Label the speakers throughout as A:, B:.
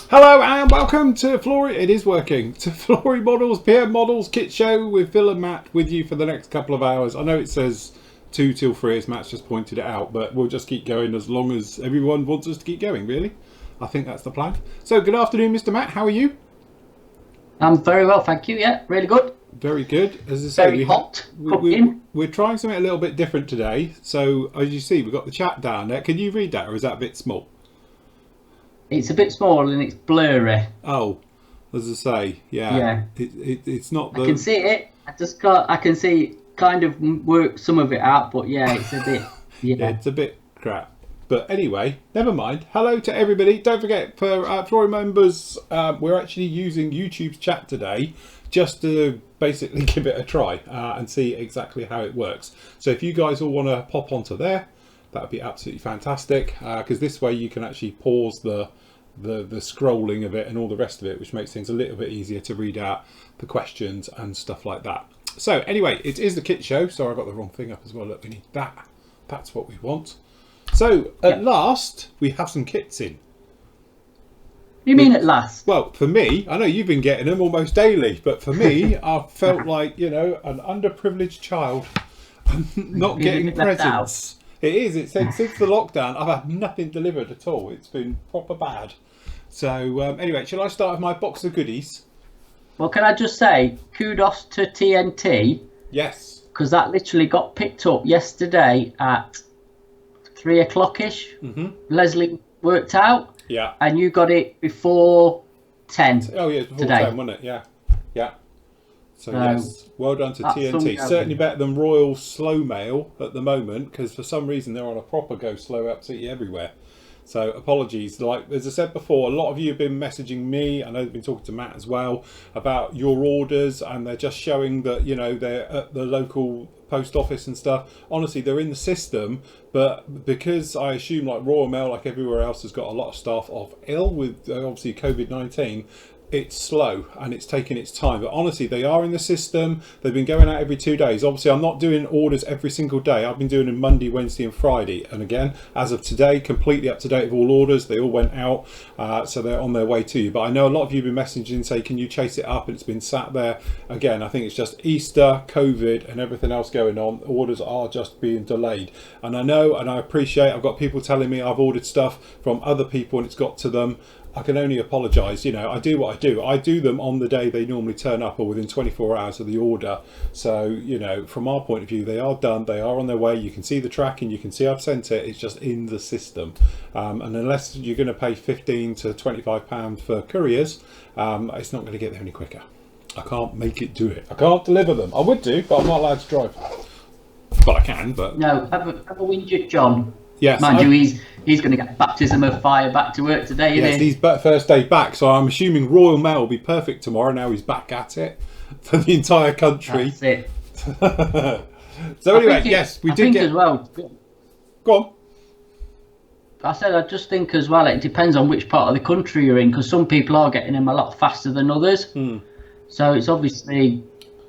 A: Hello and welcome to it is working, to Flory Models, PM Models Kit Show with Phil and Matt with you for the next couple of hours. I know it says 2 till 3 as Matt's just pointed it out, but we'll just keep going as long as everyone wants us to keep going, really. I think that's the plan. So good afternoon, Mr. Matt, how are you?
B: I'm very well, thank you, yeah, really good.
A: Very good. As I say,
B: Very hot.
A: we're trying something a little bit different today. So as you see, we've got the chat down there. Can you read that or is that a bit small?
B: It's a bit small and it's blurry.
A: Oh, as I say, yeah. It's not the...
B: I can see it. I can see kind of work some of it out, but yeah, it's a bit...
A: Yeah, it's a bit crap. But anyway, never mind. Hello to everybody. Don't forget, for Flory members, we're actually using YouTube's chat today just to basically give it a try and see exactly how it works. So if you guys all want to pop onto there, that would be absolutely fantastic, because this way you can actually pause the scrolling of it and all the rest of it, which makes things a little bit easier to read out the questions and stuff like that. So anyway, it is the kit show. Sorry, I got the wrong thing up as well. Look, we need that. That's what we want. So at last, we have some kits in.
B: You mean at last?
A: Well, for me, I know you've been getting them almost daily, but for me, I felt like, you know, an underprivileged child not getting presents. It is. It's since the lockdown, I've had nothing delivered at all. It's been proper bad. So anyway, shall I start with my box of goodies?
B: Well, can I just say kudos to TNT?
A: Yes.
B: Because that literally got picked up yesterday at 3 o'clock-ish. Leslie worked out.
A: Yeah.
B: And you got it before 10.
A: Oh, yeah, before
B: today.
A: 10, wasn't it? Yeah. Yeah. So yes, well done to TNT. Certainly better than Royal Slow Mail at the moment, because for some reason they're on a proper go slow absolutely everywhere. So apologies. Like as I said before, a lot of you have been messaging me. I know they've been talking to Matt as well about your orders, and they're just showing that, you know, they're at the local post office and stuff. Honestly, they're in the system, but because I assume like Royal Mail, like everywhere else, has got a lot of staff off ill with obviously COVID-19. It's slow and it's taking its time, but honestly they are in the system. They've been going out every 2 days. Obviously I'm not doing orders every single day. I've been doing them Monday, Wednesday and Friday, and again as of today completely up to date with all orders. They all went out, so they're on their way to you. But I know a lot of you have been messaging say can you chase it up, and it's been sat there. Again, I think it's just Easter, COVID and everything else going on. Orders are just being delayed, and I know and I appreciate I've got people telling me I've ordered stuff from other people and it's got to them. I can only apologise. You know, I do what I do. I do them on the day they normally turn up or within 24 hours of the order. So, you know, from our point of view, they are done. They are on their way. You can see the tracking. You can see I've sent it. It's just in the system. And unless you're going to pay £15 to £25 for couriers, it's not going to get there any quicker. I can't make it do it. I can't deliver them. I would do, but I'm not allowed to drive. But I can, but...
B: No, have a whinge, John.
A: Yes,
B: mind you, he's going to get baptism of fire back to work today, isn't
A: he? Yes, he's first day back, so I'm assuming Royal Mail will be perfect tomorrow. Now he's back at it for the entire country.
B: That's it.
A: So anyway, yes, we did get...
B: as well.
A: Go on.
B: I said I just think as well it depends on which part of the country you're in, because some people are getting them a lot faster than others. So it's obviously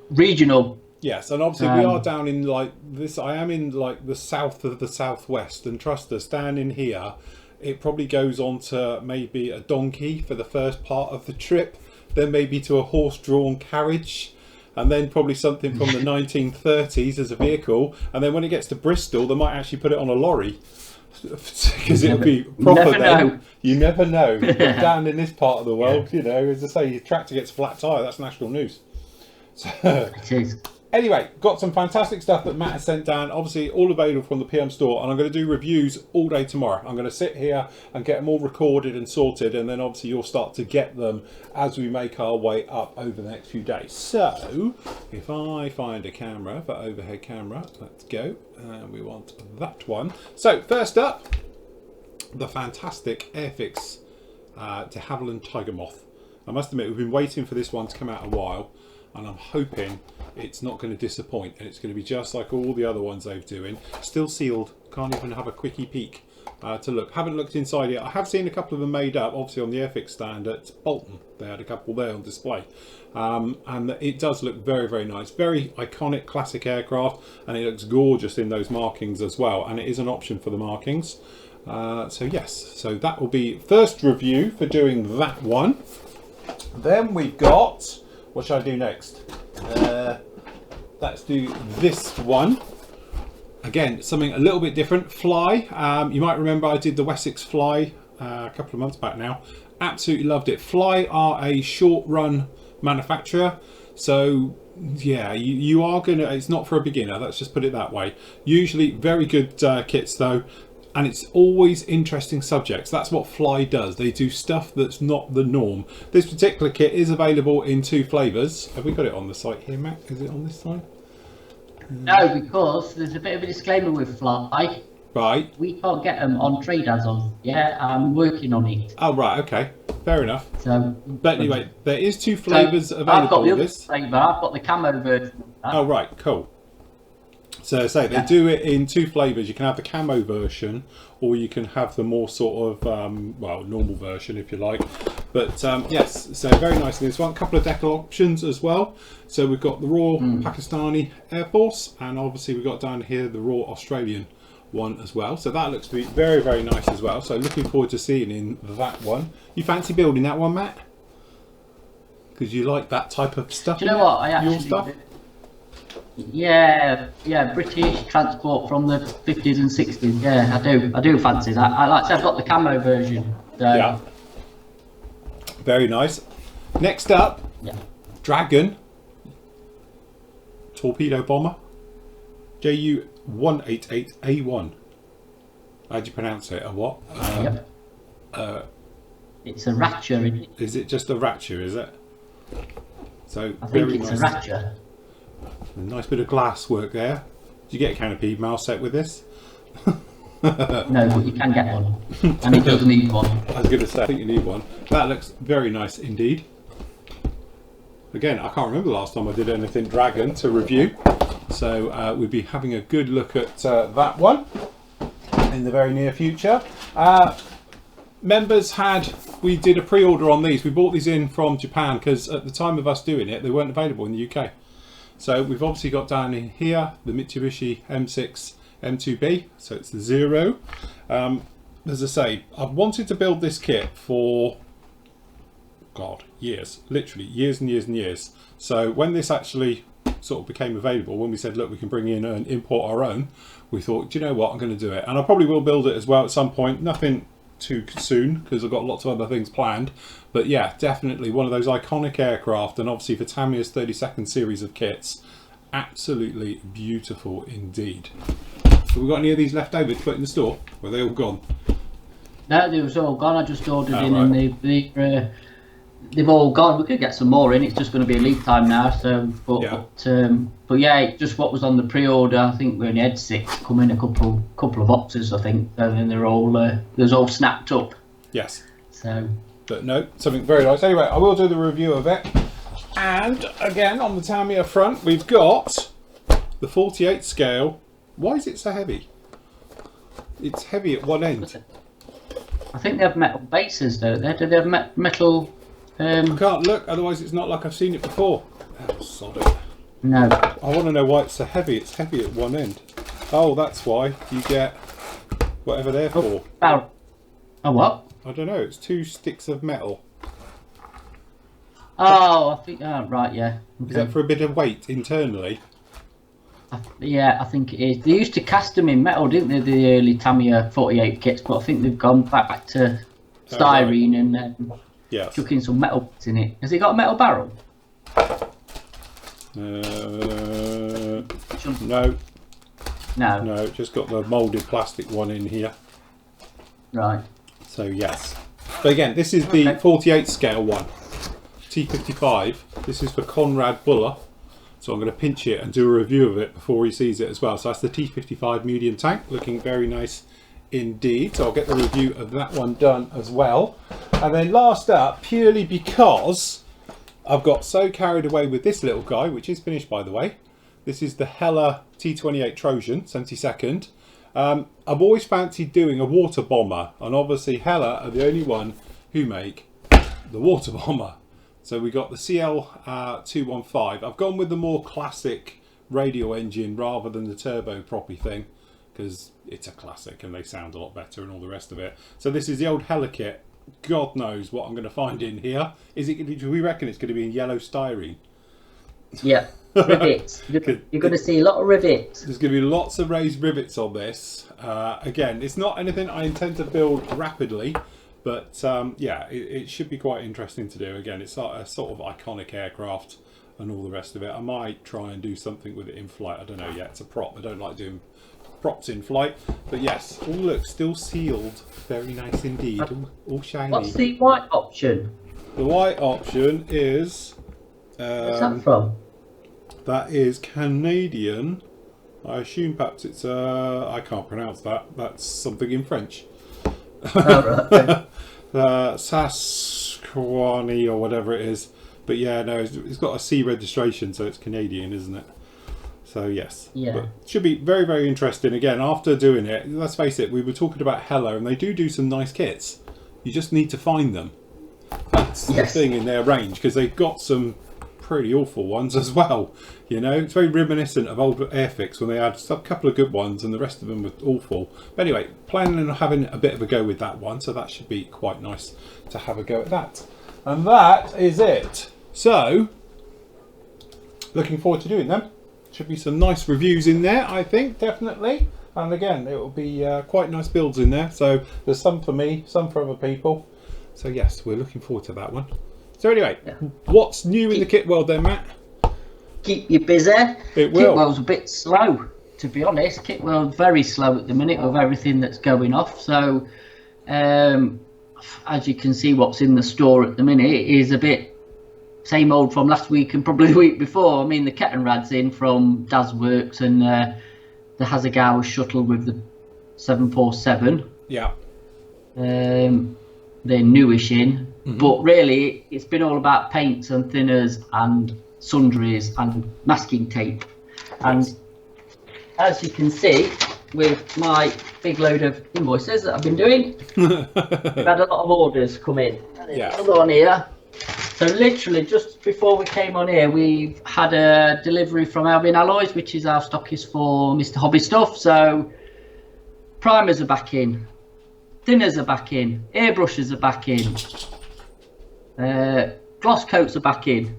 B: regional.
A: Yes, and obviously we are down in like this. I am in like the south of the southwest, and trust us, down in here, it probably goes on to maybe a donkey for the first part of the trip, then maybe to a horse-drawn carriage, and then probably something from the 1930s as a vehicle, and then when it gets to Bristol, they might actually put it on a lorry because it'll be proper. You never know. But down in this part of the world, you know, as I say, your tractor gets a flat tyre. That's national news. So,
B: it is.
A: Anyway, got some fantastic stuff that Matt has sent down, obviously all available from the PM store, and I'm going to do reviews all day tomorrow. I'm going to sit here and get them all recorded and sorted, and then obviously you'll start to get them as we make our way up over the next few days. So, if I find a camera for overhead camera, let's go. We want that one. So, first up, the fantastic Airfix de Havilland Tiger Moth. I must admit, we've been waiting for this one to come out a while, and I'm hoping it's not going to disappoint, and it's going to be just like all the other ones they've doing. Still sealed, can't even have a quickie peek to look. Haven't looked inside yet. I have seen a couple of them made up, obviously on the Airfix stand at Bolton. They had a couple there on display, and it does look very, very nice. Very iconic classic aircraft, and it looks gorgeous in those markings as well, and it is an option for the markings. So yes, so that will be first review for doing that one. Then we've got, what should I do next? Let's do this one. Again, something a little bit different. Fly. You might remember I did the Wessex Fly a couple of months back now. Absolutely loved it. Fly are a short run manufacturer. So yeah, you are gonna, it's not for a beginner, let's just put it that way. Usually very good kits though, and it's always interesting subjects. That's what Fly does. They do stuff that's not the norm. This particular kit is available in 2 flavors. Have we got it on the site here, Matt? Is it on this side?
B: No, because there's a bit of a disclaimer with Fly.
A: Right.
B: We can't get them on trade as on. Yeah, I'm working on it.
A: Oh right, okay, fair enough.
B: So,
A: but anyway, there is 2 flavors available.
B: I've got the other
A: this
B: flavour. I've got the camo version.
A: Oh right, cool. So say they do it in 2 flavors. You can have the camo version, or you can have the more sort of well, normal version if you like. But yes, so very nice in this one. A couple of decal options as well. So we've got the Raw Pakistani Air Force, and obviously we've got down here the Raw Australian one as well. So that looks to be very, very nice as well. So looking forward to seeing in that one. You fancy building that one, Matt? Because you like that type of stuff.
B: Do you know what? I actually
A: your stuff?
B: Yeah, British transport from the 50s and 60s. Yeah, I do fancy that. I like to say I've got the camo version. So.
A: Yeah. Very nice. Next up, Dragon torpedo bomber Ju-188A1. How do you pronounce it? A what?
B: Yep. It's a Ratcher, isn't it?
A: Is it just a Ratcher? Is it? So
B: I think
A: very
B: it's
A: nice.
B: a Ratcher.
A: A nice bit of glass work there. Did you get a canopy mouse set with this?
B: No, but you can get one, and it does need one.
A: I was going to say, I think you need one. That looks very nice indeed. Again, I can't remember the last time I did anything Dragon to review, so we'll be having a good look at that one in the very near future. Members we did a pre-order on these. We bought these in from Japan because at the time of us doing it, they weren't available in the UK. So we've obviously got down in here the Mitsubishi M6 M2B, so it's the 0. As I say, I've wanted to build this kit for years, literally years and years and years. So when this actually sort of became available, when we said look, we can bring in and import our own, we thought, do you know what, I'm going to do it. And I probably will build it as well at some point, nothing too soon because I've got lots of other things planned. But yeah, definitely one of those iconic aircraft, and obviously for Tamiya's 32nd series of kits, absolutely beautiful indeed. Have we got any of these left over to put in the store? Were they all gone?
B: No, they was all gone. I just ordered in,
A: right.
B: and they've all gone. We could get some more in. It's just going to be a lead time now. So, but yeah, just what was on the pre-order. I think we only had 6 come in, a couple of boxes, I think, and then they're all snapped up.
A: Yes.
B: So,
A: but no, something very nice. Anyway, I will do the review of it. And again, on the Tamiya front, we've got the 48 scale. Why is it so heavy? It's heavy at one end.
B: I think they have metal bases, don't they? Do they have metal?
A: I can't look, otherwise it's not like I've seen it before. Oh, sod it.
B: No.
A: I want to know why it's so heavy. It's heavy at one end. Oh, that's why you get whatever they're for.
B: Oh, what?
A: I don't know. It's 2 sticks of metal.
B: Oh, I think. Oh, right, yeah. Okay.
A: Is that for a bit of weight internally?
B: Yeah, I think it is. They used to cast them in metal, didn't they? The early Tamiya 48 kits, but I think they've gone back to styrene and chucking some metal bits in it. Has it got a metal barrel?
A: No.
B: No.
A: No, just got the moulded plastic one in here.
B: Right.
A: So yes. But again, this is the 48 scale one. T55. This is for Conrad Buller. So I'm going to pinch it and do a review of it before he sees it as well. So that's the T55 medium tank, looking very nice indeed. So I'll get the review of that one done as well. And then last up, purely because I've got so carried away with this little guy, which is finished by the way. This is the Hella T28 Trojan, 72nd. I've always fancied doing a water bomber, and obviously Hella are the only one who make the water bomber. So we got the CL215. I've gone with the more classic radial engine rather than the turbo proppy thing. because it's a classic and they sound a lot better and all the rest of it. So this is the old Hella kit. God knows what I'm going to find in here. Do we reckon it's going to be in yellow styrene?
B: Yeah, rivets. You're going to see a lot of rivets.
A: There's going to be lots of raised rivets on this. Again, it's not anything I intend to build rapidly, but yeah, it should be quite interesting to do. Again, it's a sort of iconic aircraft and all the rest of it. I might try and do something with it in flight. I don't know yet. It's a prop. I don't like doing props in flight. But yes, oh look, still sealed. Very nice indeed. All shiny.
B: What's the white option?
A: The white option is...
B: what's that from?
A: That is Canadian. I assume perhaps it's I can't pronounce that. That's something in French.
B: Oh, right.
A: Saskatchewan or whatever it is. But yeah, no, it's got a C registration, so it's Canadian, isn't it? So yes,
B: yeah,
A: but should be very, very interesting. Again, after doing it, let's face it, we were talking about Hella, and they do some nice kits. You just need to find them. That's the thing in their range, because they've got some pretty awful ones as well. You know, it's very reminiscent of old Airfix when they had a couple of good ones and the rest of them were awful. But anyway, planning on having a bit of a go with that one, so that should be quite nice to have a go at that. And that is it. So, looking forward to doing them. Should be some nice reviews in there, I think, definitely. And again, it will be quite nice builds in there. So there's some for me, some for other people. So yes, we're looking forward to that one. So anyway, what's new in the kit world then, Matt?
B: Keep you busy.
A: It will.
B: Kit world's a bit slow, to be honest. Kit world's very slow at the minute with everything that's going off. So as you can see, what's in the store at the minute is a bit same old from last week and probably the week before. I mean, the Kettenrad's in from Daz Works and the Hasegawa shuttle with the 747.
A: Yeah.
B: They're newish in, but really it's been all about paints and thinners and sundries and masking tape. And as you can see, with my big load of invoices that I've been doing, we've had a lot of orders come in.
A: Yeah.
B: Another one here. So literally just before we came on here, we've had a delivery from Albion Alloys, which is our stockist for Mr. Hobby Stuff. So primers are back in, thinners are back in, airbrushes are back in, gloss coats are back in.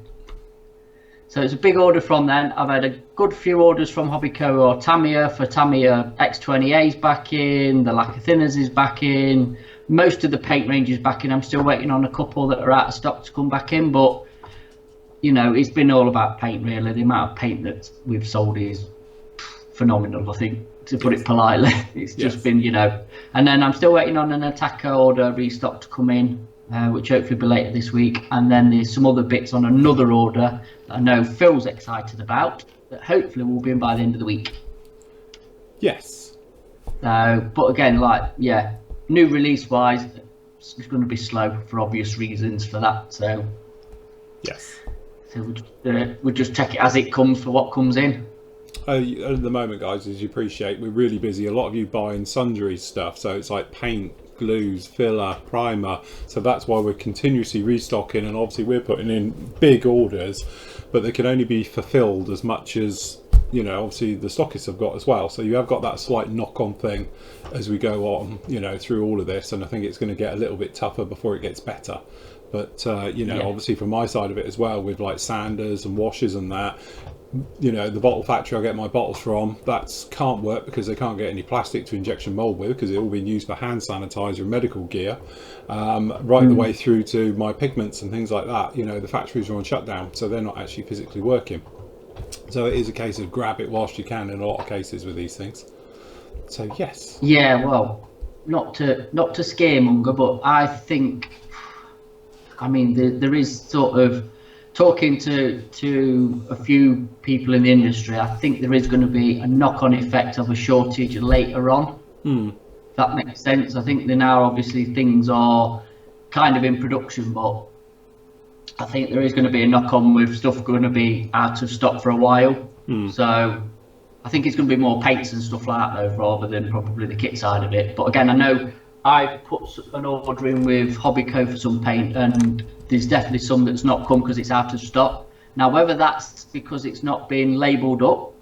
B: So it's a big order from them. I've had a good few orders from Hobbyco or Tamiya for Tamiya X20A's back in, the lacquer thinners is back in. Most of the paint range is back in. I'm still waiting on a couple that are out of stock to come back in, but you know, it's been all about paint really. The amount of paint that we've sold is phenomenal, I think, to put it politely. It's just been, you know. And then I'm still waiting on an Attacker order restock to come in, which hopefully will be later this week. And then there's some other bits on another order that I know Phil's excited about, that hopefully will be in by the end of the week.
A: Yes.
B: But again, like, yeah, new release wise, it's going to be slow for obvious reasons for that. So
A: yes,
B: so we'll just check it as it comes for what comes in.
A: At the moment, guys, as you appreciate, we're really busy. A lot of you buying sundry stuff, so it's like paint, glues, filler, primer. So that's why we're continuously restocking, and obviously we're putting in big orders, but they can only be fulfilled as much as, you know, obviously the stockists have got as well. So you have got that slight knock-on thing as we go on, you know, through all of this, and I think it's going to get a little bit tougher before it gets better. But you know, obviously from my side of it as well, with like sanders and washers and that, you know, the bottle factory I get my bottles from, that can't work because they can't get any plastic to injection mold with, because it's all been used for hand sanitizer and medical gear, right the way through to my pigments and things like that. You know, the factories are on shutdown, so they're not actually physically working. So it is a case of grab it whilst you can in a lot of cases with these things. So yes. Yeah,
B: well, not to scaremonger, but I think, I mean, there is sort of, talking to a few people in the industry, I think there is going to be a knock-on effect of a shortage later on. If that makes sense. I think now obviously things are kind of in production, but I think there is going to be a knock-on with stuff going to be out of stock for a while. So I think it's going to be more paints and stuff like that though, rather than probably the kit side of it. But again, I know I put an order in with Hobbyco for some paint, and there's definitely some that's not come because it's out of stock. Now, whether that's because it's not been labelled up,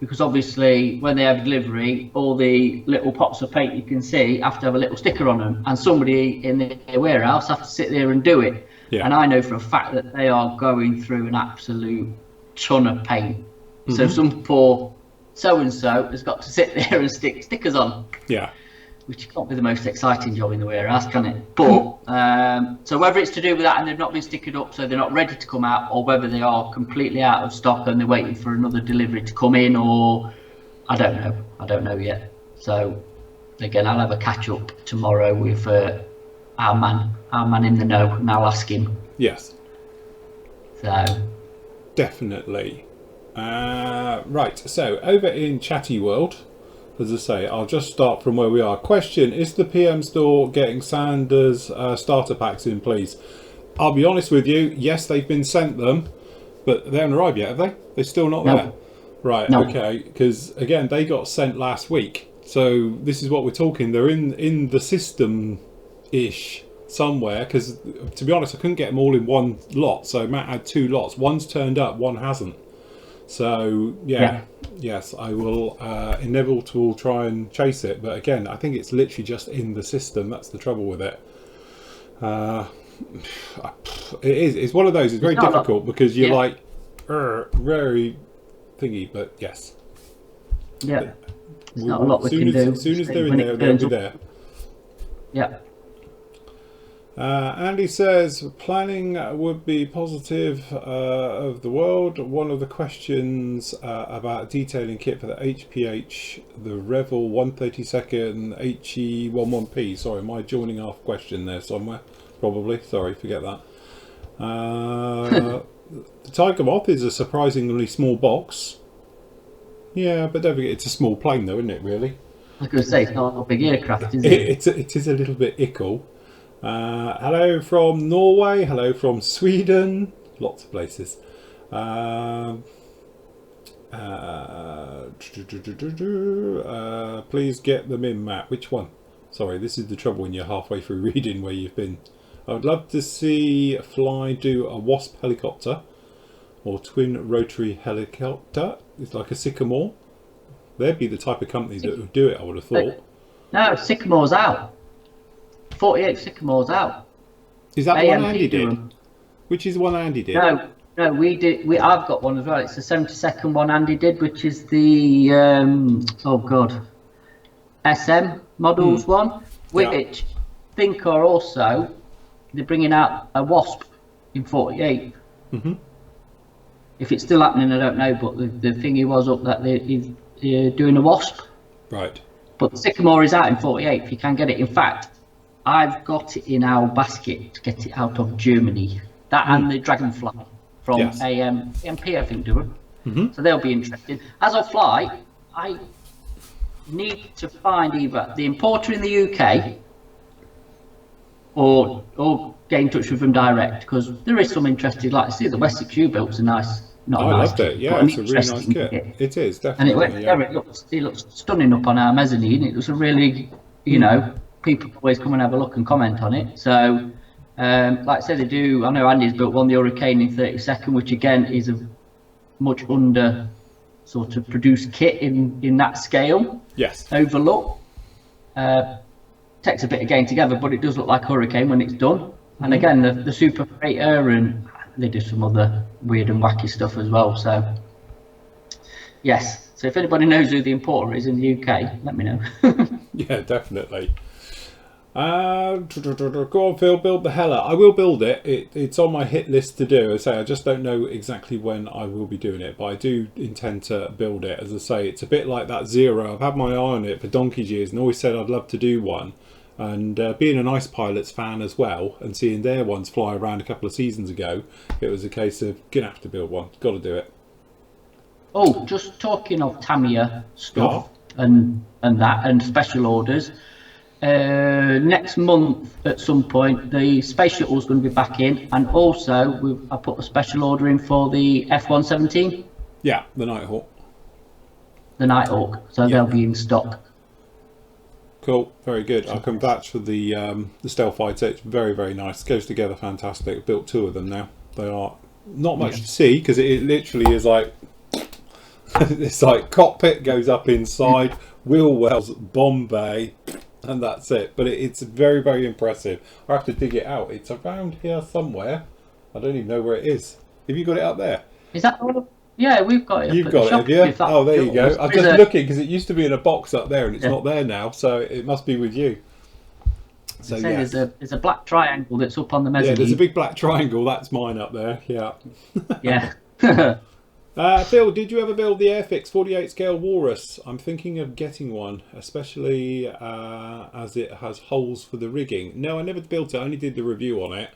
B: because obviously when they have delivery, all the little pots of paint you can see have to have a little sticker on them, and somebody in the warehouse have to sit there and do it.
A: Yeah.
B: And I know for a fact that they are going through an absolute ton of paint. Mm-hmm. So some poor so-and-so has got to sit there and stick stickers on.
A: Yeah.
B: Which can't be the most exciting job in the warehouse, can it? But so whether it's to do with that and they've not been stickered up, so they're not ready to come out, or whether they are completely out of stock and they're waiting for another delivery to come in, or I don't know. I don't know yet. So again, I'll have a catch up tomorrow with our man in the know, and I'll ask him.
A: Yes.
B: So
A: definitely. Right. So over in Chatty World. As I say, I'll just start from where we are. Question, is the PM store getting Sanders starter packs in, please? I'll be honest with you, yes, they've been sent them, but they haven't arrived yet, have they? They're still not there? Right, no. Okay, because again, they got sent last week. So this is what we're talking. They're in the system-ish somewhere, because to be honest, I couldn't get them all in one lot. So Matt had 2 lots. One's turned up, one hasn't. So yeah. Yes, I will inevitably try and chase it, but again, I think it's literally just in the system. That's the trouble with it. It's one of those. It's very difficult because you're like very thingy, but yes.
B: Yeah, it's not a lot we can do.
A: As soon as they're in there, they'll be there.
B: Yeah.
A: Andy says planning would be positive of the world. One of the questions about detailing kit for the HPH, the Revel 132nd HE11P. Sorry, my joining off question there somewhere. Probably. Sorry, forget that. The Tiger Moth is a surprisingly small box. Yeah, but don't forget it's a small plane though, isn't it, really?
B: I was going to say, it's not a big aircraft, is it?
A: It is a little bit ickle. Hello from Norway, hello from Sweden, lots of places. Please get them in, Matt. Which one? Sorry, this is the trouble when you're halfway through reading where you've been. I would love to see Fly do a Wasp helicopter or twin rotary helicopter. It's like a Sycamore. They'd be the type of company that would do it, I would have thought.
B: No, Sycamore's out. 48 Sycamore's out.
A: Is that the one Andy did? Which is the one Andy did?
B: No, we did. I've got one as well. It's the 72nd one Andy did, which is the SM models one, which I think are also they're bringing out a Wasp in 48.
A: Mm-hmm.
B: If it's still happening, I don't know. But the thingy was up that they're doing a Wasp.
A: Right.
B: But the Sycamore is out in 48. If you can get it, in fact. I've got it in our basket to get it out of Germany. That and the Dragonfly from AMP, I think, do it.
A: Mm-hmm.
B: So they'll be interesting. As of Fly, I need to find either the importer in the UK or get in touch with them direct, because there is some interested. Like I see the Wessex U-built's a nice.
A: I loved it. Yeah, it's a really nice kit. It is definitely.
B: And it looks stunning up on our mezzanine. It was a really, people always come and have a look and comment on it. So, like I said, they do. I know Andy's built one, the Hurricane in 32nd, which again is a much under sort of produced kit in that scale.
A: Yes.
B: Overlook. Takes a bit of getting together, but it does look like Hurricane when it's done. And again, the Super Freighter, and they do some other weird and wacky stuff as well. So, yes. So if anybody knows who the importer is in the UK, let me know.
A: Yeah, definitely. Go on, Phil, build the Hella. I will build it. It's on my hit list to do. I just don't know exactly when I will be doing it, but I do intend to build it. As I say, it's a bit like that Zero. I've had my eye on it for donkey's years and always said I'd love to do one. And being an Ice Pilots fan as well, and seeing their ones fly around a couple of seasons ago, it was a case of gonna have to build one. Got to do it.
B: Oh, just talking of Tamiya stuff and that and special orders. Next month at some point the space shuttle is going to be back in, and also I put a special order in for the F-117.
A: Yeah, the Nighthawk.
B: So they'll be in stock.
A: Cool, very good. I can vouch for the stealth fighter. It's very, very nice. Goes together fantastic. Built 2 of them now. They are not much to see because it literally is like It's like cockpit goes up inside, wheel wells Bombay, and that's it. But it's very, very impressive. I have to dig it out. It's around here somewhere. I don't even know where it is. Have you got it up there?
B: Is that all? Yeah, we've got it.
A: You've got it, have you? Oh, there you go. I'm just looking because it used to be in a box up there and it's not there now, so it must be with you. So yeah,
B: there's a black triangle that's up on the mezzanine.
A: Yeah, there's a big black triangle. That's mine up there. Yeah.
B: Yeah.
A: Phil, did you ever build the Airfix 48 scale walrus? I'm thinking of getting one, especially as it has holes for the rigging. No, I never built it. I only did the review on it.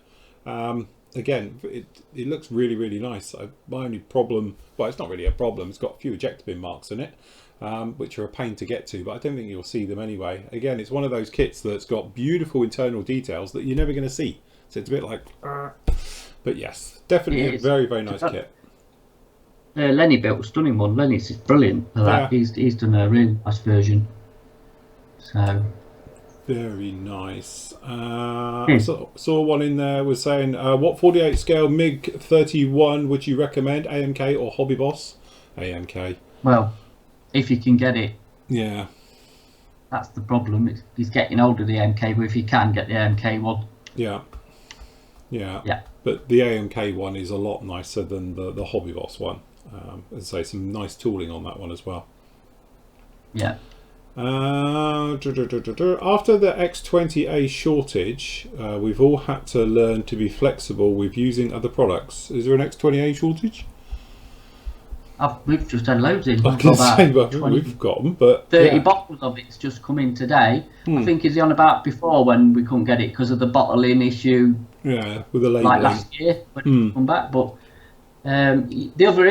A: Again, it looks really, really nice. My only problem, well, it's not really a problem. It's got a few ejector bin marks in it, which are a pain to get to, but I don't think you'll see them anyway. Again, it's one of those kits that's got beautiful internal details that you're never going to see. So it's a bit like, but yes, definitely a very, very nice kit.
B: Lenny built a stunning one. Lenny's brilliant for that. He's done a really nice version. So
A: very nice. I saw one in there was saying, what 48 scale MiG 31 would you recommend? AMK or Hobby Boss? AMK.
B: Well, if you can get it.
A: Yeah.
B: That's the problem. He's getting older, the AMK, but if you can get the AMK one.
A: Yeah. Yeah. Yeah. But the AMK one is a lot nicer than the Hobby Boss one. As I say, some nice tooling on that one as well.
B: Yeah.
A: After the X20A shortage, we've all had to learn to be flexible with using other products. Is there an X20A shortage?
B: We've just had loads in.
A: I can say, but we've got them, but
B: 30 bottles of it's just come in today. I think is on about before when we couldn't get it because of the bottling issue.
A: Yeah, with the labelling.
B: Like last year when it come back, but the other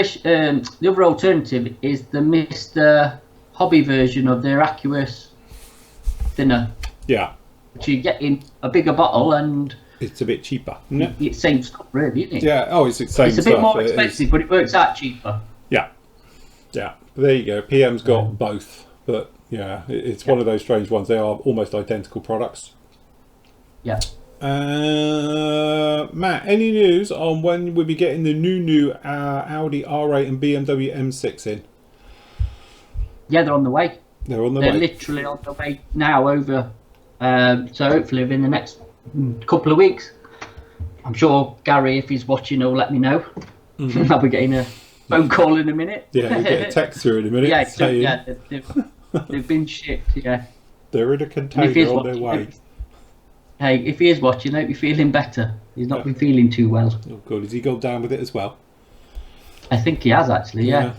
B: alternative is the Mr. Hobby version of their Aqueous thinner.
A: Yeah.
B: Which you get in a bigger bottle and
A: it's a bit cheaper, isn't it?
B: It's same stuff, really, isn't it?
A: Yeah. Oh, it's the same stuff.
B: It's a bit more expensive, but it works out cheaper.
A: Yeah. Yeah. But there you go. PM's got both, but yeah, it's one of those strange ones. They are almost identical products.
B: Yeah.
A: Matt, any news on when we'll be getting the new Audi R8 and BMW M6 in?
B: Yeah, they're on the way.
A: They're on the
B: way.
A: They're
B: literally on the way now over. So hopefully within the next couple of weeks. I'm sure Gary, if he's watching, will let me know. I'll be getting a phone call in a minute.
A: Yeah, you get a text through in a minute.
B: They've been shipped. Yeah.
A: They're in a container on their way.
B: Hey, if he is watching, I hope you're feeling better. He's not been feeling too well.
A: Oh, good. Has he gone down with it as well?
B: I think he has actually. Yeah.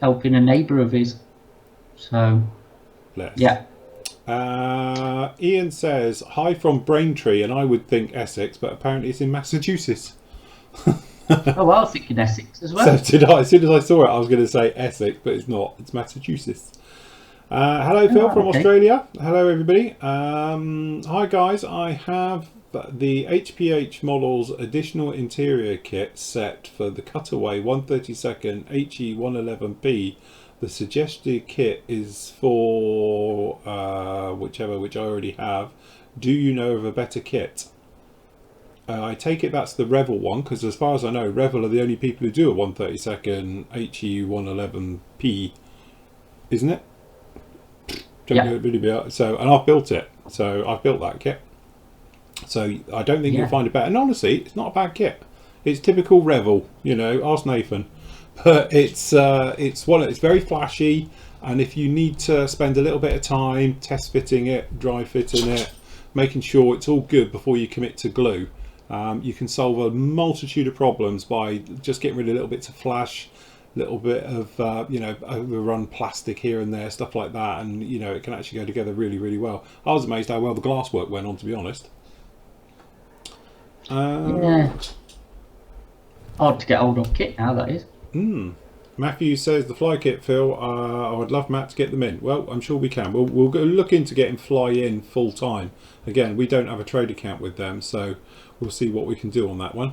B: Helping a neighbour of his. So. Yeah.
A: Ian says, hi from Braintree, and I would think Essex, but apparently it's in Massachusetts.
B: Oh, well, I was thinking Essex as well.
A: So did I. As soon as I saw it, I was going to say Essex, but it's not. It's Massachusetts. Hello, Phil from Australia. Hello, everybody. Hi, guys. I have the HPH Models additional interior kit set for the cutaway 132nd HE111P. The suggested kit is for which I already have. Do you know of a better kit? I take it that's the Revel one, because as far as I know, Revel are the only people who do a 132nd HE111P, isn't it? So, and I've built it. So I've built that kit. So I don't think you'll find it better. And honestly, it's not a bad kit. It's typical Revel, ask Nathan. But it's very flashy, and if you need to spend a little bit of time test fitting it, dry fitting it, making sure it's all good before you commit to glue, you can solve a multitude of problems by just getting rid of little bits of flash, little bit of overrun plastic here and there, stuff like that, and it can actually go together really, really well. I was amazed how well the glasswork went on, to be honest.
B: Hard to get hold of kit now, that is.
A: Matthew says the fly kit, Phil. I would love Matt to get them in. Well, I'm sure we can. We'll go look into getting fly in full time. Again, we don't have a trade account with them, so we'll see what we can do on that one.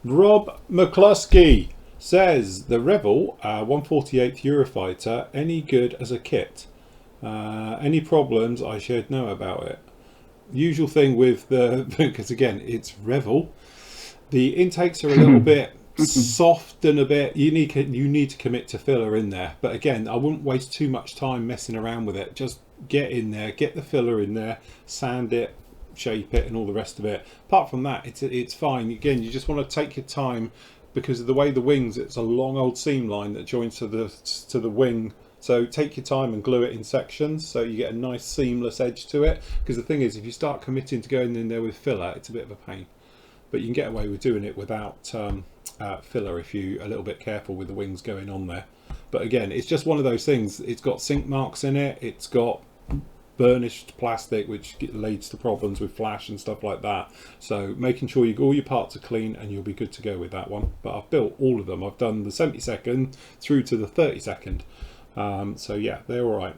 A: Rob McCluskey says the Revel 148th Eurofighter any good as a kit? Any problems I should know about it? usual thing with the, because again, it's Revel. The intakes are a little bit soft and a bit, you need to commit to filler in there. But again, I wouldn't waste too much time messing around with it. Just get in there, get the filler in there, sand it, shape it, and all the rest of it. Apart from that, it's fine. Again, you just want to take your time, because of the way the wings, it's a long old seam line that joins to the wing. So take your time and glue it in sections so you get a nice seamless edge to it. Because the thing is, if you start committing to going in there with filler, it's a bit of a pain. But you can get away with doing it without filler if you're a little bit careful with the wings going on there. But again, it's just one of those things. It's got sink marks in it. It's got burnished plastic, which leads to problems with flash and stuff like that. So making sure all your parts are clean, and you'll be good to go with that one. But I've built all of them. I've done the 70-second through to the 30-second. So yeah, they're all right.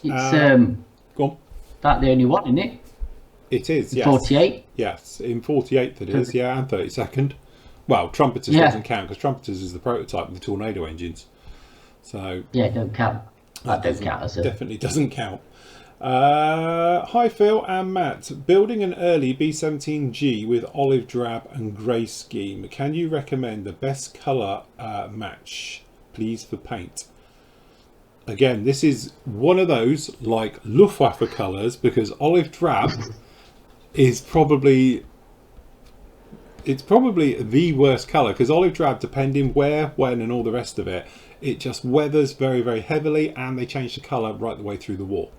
B: It's
A: go on.
B: That the only one, isn't it?
A: It is, yes.
B: 48?
A: Yes, in 48th it is, yeah, and 32nd. Well, Trumpeters doesn't count, because Trumpeters is the prototype with the Tornado engines. So
B: yeah, don't count. That don't count as it.
A: Definitely doesn't count. Hi Phil and Matt. Building an early B17G with olive drab and grey scheme. Can you recommend the best colour match, please, for paint? Again, this is one of those like Luftwaffe colours, because olive drab is probably the worst colour, because olive drab, depending where, when and all the rest of it, it just weathers very, very heavily, and they change the colour right the way through the war.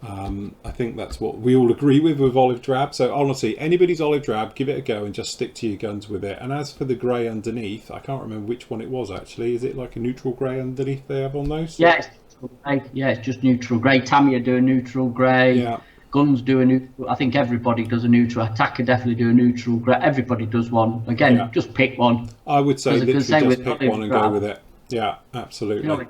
A: I think that's what we all agree with olive drab. So honestly, anybody's olive drab, give it a go and just stick to your guns with it. And as for the grey underneath, I can't remember which one it was actually. Is it like a neutral grey underneath they have on those?
B: Yeah, it's just neutral grey. Tamiya do a neutral grey.
A: Yeah.
B: Guns do a neutral. I think everybody does a neutral. Attacker definitely do a neutral grey. Everybody does one. Again, just pick one.
A: I would say literally just pick one and go with it. Yeah, absolutely.
B: You know,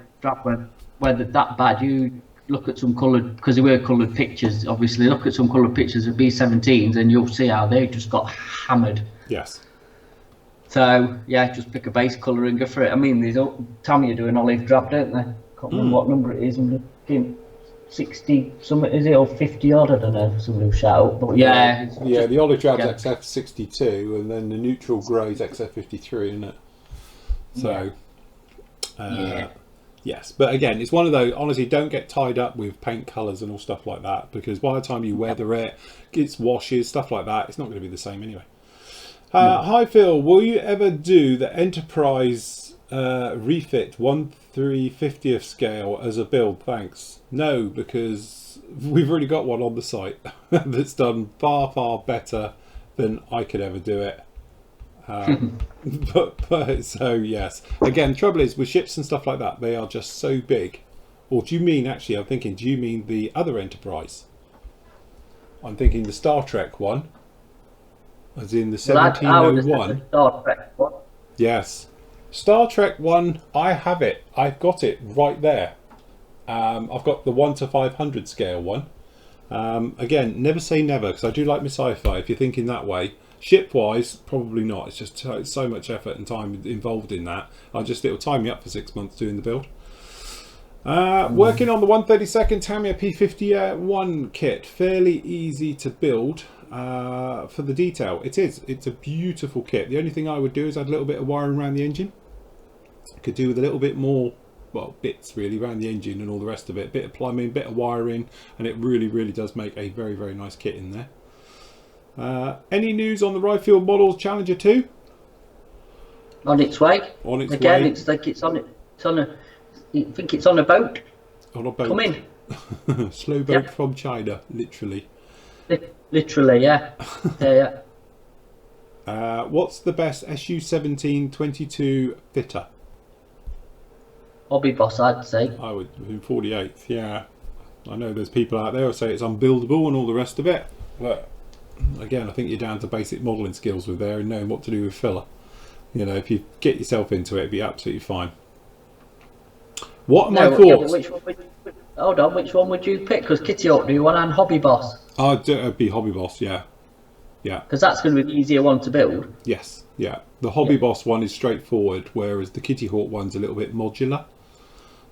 B: whether that bad, you look at some coloured, because there were coloured pictures, obviously, look at some coloured pictures of B-17s and you'll see how they just got hammered.
A: Yes.
B: So, yeah, just pick a base colour and go for it. I mean, these Tamiya do an olive drab, don't they? Can't remember what number it is. I'm looking 60 something, is it, or 50 odd? I don't know. Somebody will shout out. But yeah.
A: Yeah, the olive drab's XF62 and then the neutral grey's XF53, isn't it? So, yes, but again, it's one of those, honestly, don't get tied up with paint colours and all stuff like that, because by the time you weather it, it's washes, stuff like that, it's not going to be the same anyway. Hi Phil, will you ever do the Enterprise refit 1/350th scale as a build? Thanks. No, because we've already got one on the site that's done far, far better than I could ever do it. But so yes, again, trouble is with ships and stuff like that, they are just so big. Or do you mean, actually, I'm thinking, do you mean the other Enterprise? I'm thinking the Star Trek one, as in the 1701.
B: Star Trek one.
A: Yes, Star Trek one. I have it. I've got it right there. I've got the 1/500 scale one. Again, never say never, because I do like my sci-fi. If you're thinking that way. Ship-wise, probably not. It's just so much effort and time involved in that. It'll tie me up for 6 months doing the build. Working on the 132nd Tamiya P51 kit. Fairly easy to build for the detail. It's a beautiful kit. The only thing I would do is add a little bit of wiring around the engine. Could do with a little bit more, well, bits really around the engine and all the rest of it. Bit of plumbing, bit of wiring, and it really, really does make a very, very nice kit in there. Any news on the Ryfield Models Challenger 2?
B: On its way.
A: On its
B: Again,
A: way.
B: it's like it's on a. I think it's on a boat.
A: On a boat.
B: Come in.
A: Slow boat from China, literally.
B: Literally, yeah. Yeah.
A: What's the best SU-17-22 fitter?
B: Hobby Boss, I'd say.
A: I would, in 48th, yeah. I know there's people out there who say it's unbuildable and all the rest of it. But again, I think you're down to basic modelling skills with there and knowing what to do with filler. You know, if you get yourself into it, it'd be absolutely fine. What are my thoughts?
B: Hold on, which one would you pick? Because Kitty Hawk do one and Hobby Boss.
A: I'd be Hobby Boss, yeah. Yeah.
B: Because that's going to be the easier one to build.
A: Yes, yeah. The Hobby Boss one is straightforward, whereas the Kitty Hawk one's a little bit modular.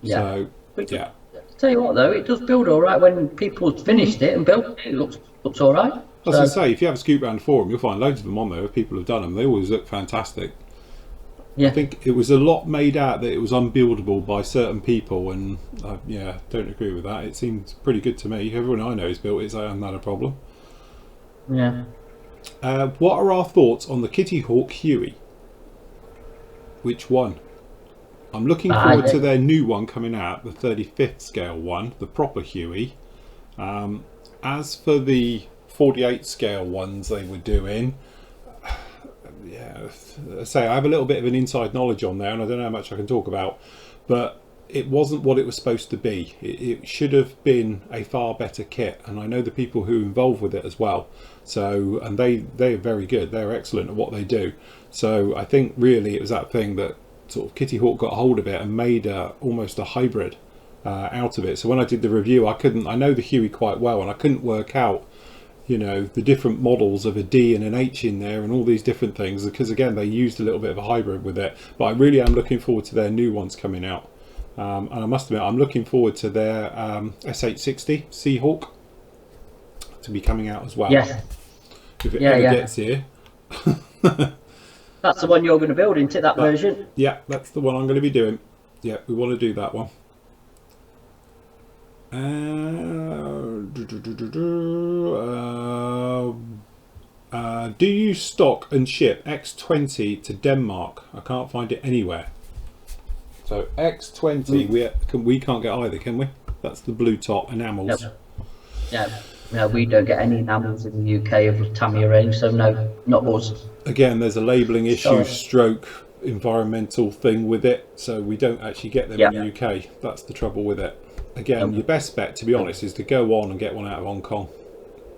B: Yeah.
A: So, yeah.
B: Tell you what though, it does build all right when people finished it and built it. It looks all right.
A: I was going to say, if you have a scoop around the forum, you'll find loads of them on there. If people have done them, they always look fantastic.
B: Yeah.
A: I think it was a lot made out that it was unbuildable by certain people, and yeah, don't agree with that. It seems pretty good to me. Everyone I know has built it, so I haven't had a problem.
B: Yeah.
A: What are our thoughts on the Kitty Hawk Huey? Which one? I'm looking forward to their new one coming out, the 35th scale one, the proper Huey. As for the 48 scale ones they were doing, yeah, say I have a little bit of an inside knowledge on there, and I don't know how much I can talk about, but it wasn't what it was supposed to be. It should have been a far better kit, and I know the people who are involved with it as well. So, and they're very good. They're excellent at what they do. So I think really it was that thing that sort of Kitty Hawk got hold of it and made almost a hybrid out of it. So when I did the review, I know the Huey quite well, and I couldn't work out, you know, the different models of a D and an H in there and all these different things, because again they used a little bit of a hybrid with it. But I really am looking forward to their new ones coming out, and I must admit I'm looking forward to their S860 Seahawk to be coming out as well.
B: Yeah.
A: If it ever gets here.
B: That's the one you're going to build, isn't it, that version?
A: Yeah, that's the one I'm going to be doing. Yeah, we want to do that one. Do you stock and ship X20 to Denmark? I can't find it anywhere. So X20 we can't get either, can we? That's the blue top enamels.
B: Nope. No, we don't get any enamels in the UK of Tamiya range, so no, not us.
A: Again, there's a labelling issue stroke environmental thing with it, so we don't actually get them in the UK. That's the trouble with it. Again, your best bet, to be honest, is to go on and get one out of Hong Kong.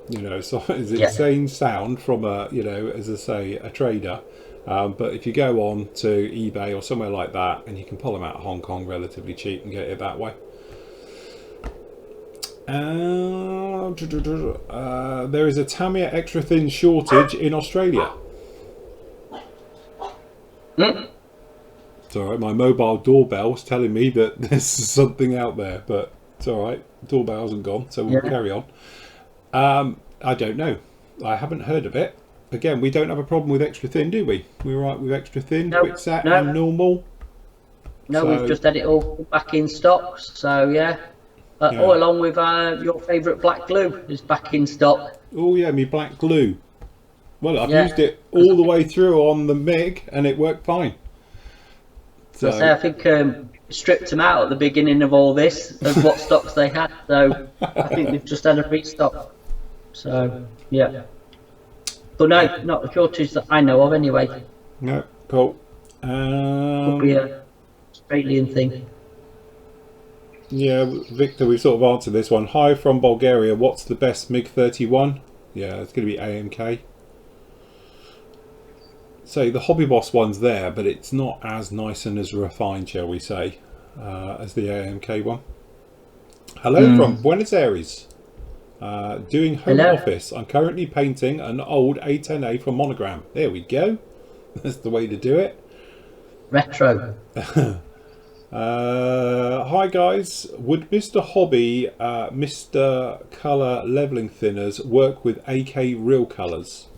A: You know, so it's insane sound from a, you know, as I say, a trader. But if you go on to eBay or somewhere like that, and you can pull them out of Hong Kong relatively cheap and get it that way. There is a Tamiya extra thin shortage in Australia. It's alright, my mobile doorbell's telling me that there's something out there, but it's alright, doorbell hasn't gone, so we'll carry on. I don't know, I haven't heard of it. Again, we don't have a problem with extra thin, do we? We're right with extra thin, quick set and normal.
B: No, we've just had it all back in stock, so yeah. All along with your favourite black glue is back in stock. Oh
A: yeah, me black glue. Well, I've used it all the way through on the MiG and it worked fine. So
B: I think stripped them out at the beginning of all this of what stocks they had, so I think they've just had a restock. So yeah, but no, not a shortage that I know of anyway.
A: No, cool.
B: Could be a Australian thing.
A: Yeah, Victor, we've sort of answered this one. Hi from Bulgaria. What's the best MiG-31? Yeah, it's going to be AMK. So the Hobby Boss one's there, but it's not as nice and as refined, shall we say, as the AMK one. Hello from Buenos Aires. Doing home office. I'm currently painting an old A10A from Monogram. There we go. That's the way to do it.
B: Retro.
A: Hi guys, would Mr. Hobby, Mr. Colour Leveling Thinners work with AK Real Colours?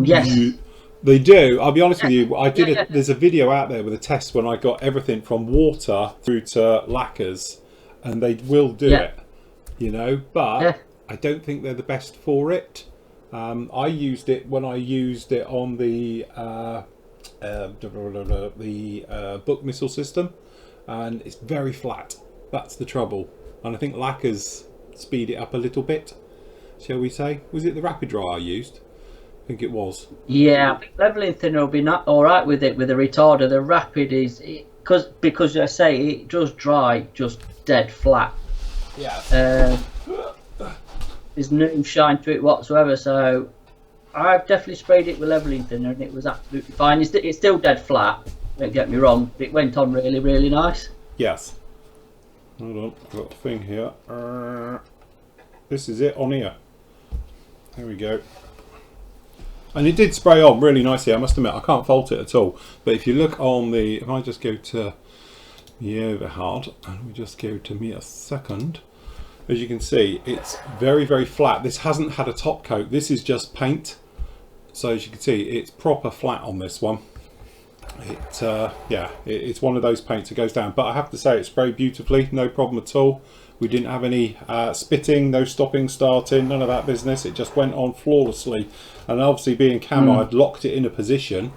B: Yes.
A: They do. I'll be honest with you, I did there's a video out there with a test when I got everything from water through to lacquers, and they will do it, you know, but I don't think they're the best for it. I used it when I used it on the book missile system, and it's very flat. That's the trouble, and I think lacquers speed it up a little bit, shall we say. Was it the rapid dry I used? I think it was.
B: Yeah, I think leveling thinner will be not all right with it with the retarder. The rapid is because I say it does dry just dead flat. Yeah. There's no shine to it whatsoever, so I've definitely sprayed it with leveling thinner and it was absolutely fine. It's still dead flat, don't get me wrong, but it went on really, really nice.
A: Yes. Hold on, I've got a thing here. This is it on here. There we go. And it did spray on really nicely, I must admit. I can't fault it at all. But if you look on the, if I just go to Yeah, a bit hard. And we just go to me a second. As you can see, it's very, very flat. This hasn't had a top coat. This is just paint. So as you can see, it's proper flat on this one. It's one of those paints that goes down. But I have to say, it sprayed beautifully. No problem at all. We didn't have any spitting, no stopping, starting, none of that business. It just went on flawlessly. And obviously, being camo, I'd locked it in a position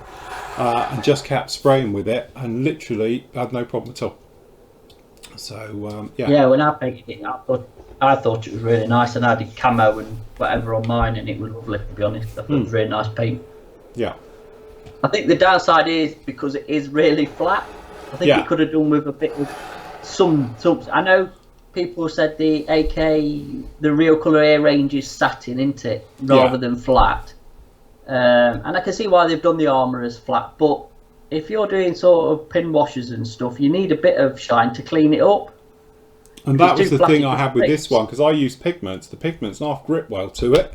A: and just kept spraying with it, and literally had no problem at all. So
B: yeah, when I painted it, I thought it was really nice, and I did camo and whatever on mine, and it was lovely, to be honest. I thought it was really nice paint.
A: Yeah.
B: I think the downside is because it is really flat. I think it could have done with a bit of some. I know people said the AK, the real colour air range is satin, isn't it, rather than flat. And I can see why they've done the armour as flat, but if you're doing sort of pin washes and stuff, you need a bit of shine to clean it up.
A: And that was the thing I had with this one, because I used pigments. The pigments half grip well to it.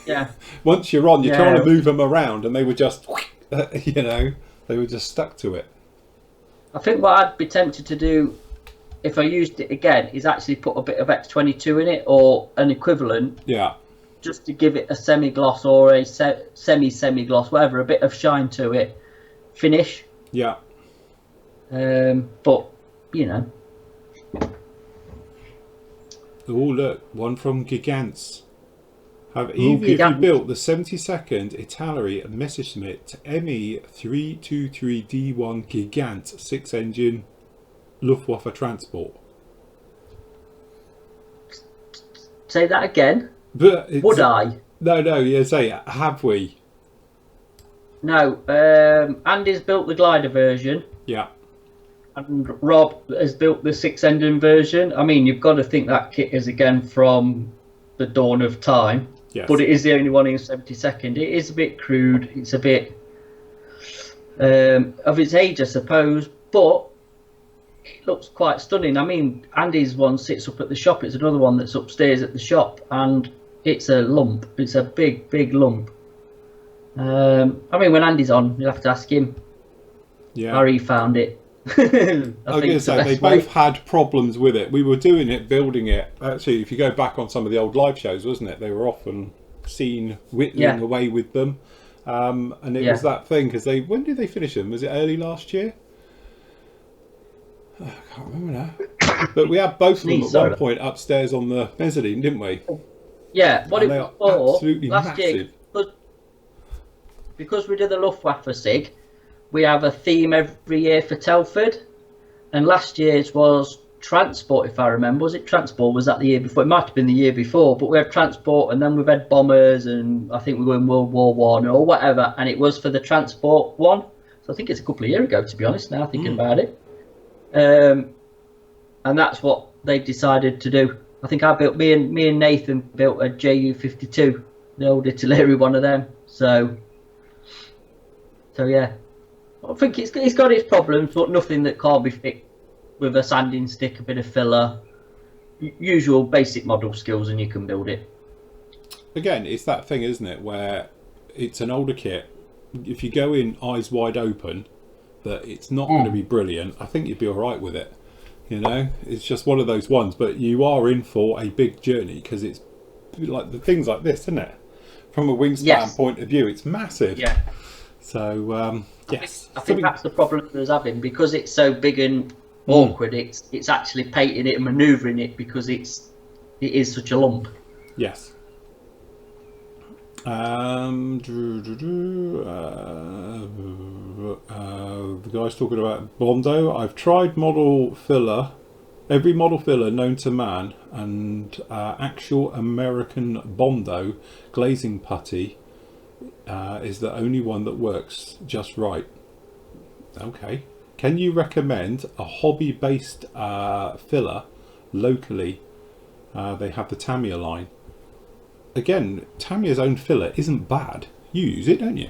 B: Yeah.
A: Once you're on, you're trying to move them around, and they were just, they were just stuck to it.
B: I think what I'd be tempted to do, if I used it again, is actually put a bit of X22 in it, or an equivalent.
A: Yeah. Just
B: to give it a semi-gloss or a semi-gloss, whatever, a bit of shine to it. Finish.
A: Yeah.
B: But, you know.
A: Oh, look, one from Gigants. Have either of you built the 72nd Italeri Messerschmitt ME323D1 Gigant 6-engine Luftwaffe transport?
B: Say that again.
A: But
B: would I?
A: No, you say, have we?
B: No, Andy's built the glider version.
A: Yeah.
B: And Rob has built the 6-engine version. I mean, you've got to think that kit is again from the dawn of time.
A: Yes.
B: But it is the only one in 72nd. It is a bit crude. It's a bit of its age, I suppose. But it looks quite stunning. I mean, Andy's one sits up at the shop. It's another one that's upstairs at the shop. And it's a lump. It's a big, big lump. I mean, when Andy's on, you'll have to ask him how he found it.
A: I was going to say, they both had problems with it. We were doing it, building it. Actually, if you go back on some of the old live shows, wasn't it? They were often seen whittling away with them. And it was that thing, because when did they finish them? Was it early last year? I can't remember now. But we had both of them at one point upstairs on the mezzanine, didn't we?
B: Yeah, what
A: and
B: it was for
A: absolutely
B: last
A: massive.
B: year, because we did the Luftwaffe SIG, we have a theme every year for Telford, and last year's was transport, if I remember. Was it transport? Was that the year before? It might have been the year before, but we had transport, and then we've had bombers, and I think we were in World War One or whatever, and it was for the transport one. So I think it's a couple of years ago, to be honest, now thinking about it. And that's what they decided to do. I think me and Nathan built a JU-52, the old artillery one of them. So yeah, I think it's got its problems, but nothing that can't be fixed with a sanding stick, a bit of filler, usual basic model skills, and you can build it.
A: Again, it's that thing, isn't it, where it's an older kit. If you go in eyes wide open, that it's not going to be brilliant, I think you'd be all right with it. You know, it's just one of those ones, but you are in for a big journey, because it's like the things like this, isn't it? From a wingspan point of view, it's massive.
B: Yeah.
A: So yes,
B: I think that's the problem that I was having, because it's so big and awkward. It's actually painting it and manoeuvring it, because it is such a lump.
A: Yes. The guy's talking about Bondo. I've tried model filler, every model filler known to man, and actual American Bondo glazing putty is the only one that works just right. Okay. Can you recommend a hobby-based filler locally? They have the Tamiya line. Again, Tamiya's own filler isn't bad. You use it, don't you?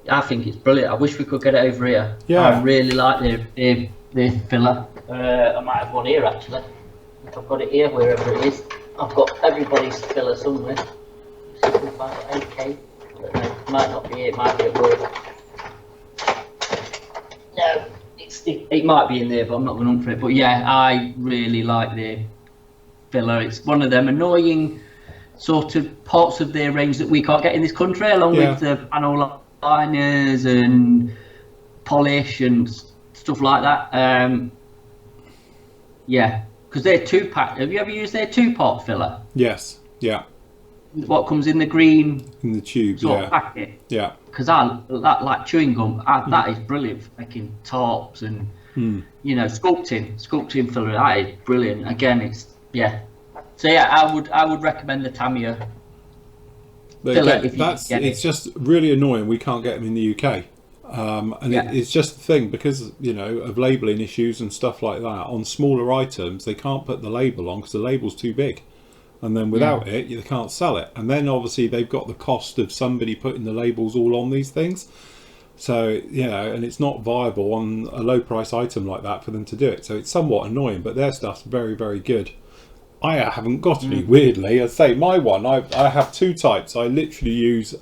B: I think it's brilliant. I wish we could get it over here.
A: Yeah.
B: I really like the filler. I might have one here, actually. If I've got it here, wherever it is. I've got everybody's filler somewhere. See if I can find it. AK. But no, it might not be here. It might be at work. No, it might be in there, but I'm not going to look for it. But yeah, I really like the filler. It's one of them annoying sort of parts of their range that we can't get in this country, along with the panel liners and polish and stuff like that. Yeah, because they're 2-pack. Have you ever used their 2-part filler?
A: Yes. Yeah.
B: What comes in the green
A: in the tube
B: sort of packet?
A: Yeah.
B: Because that like chewing gum, that is brilliant for making tarps and you know, sculpting filler. That is brilliant. Again, it's So yeah, I would recommend the Tamiya filler.
A: Again, it's just really annoying. We can't get them in the UK. And it's just the thing, because you know of labelling issues and stuff like that. On smaller items, they can't put the label on because the label's too big, and then without it, you can't sell it. And then obviously they've got the cost of somebody putting the labels all on these things. So you know, and it's not viable on a low price item like that for them to do it. So it's somewhat annoying, but their stuff's very, very good. I haven't got any, weirdly. I say my one, I have 2 types. I literally use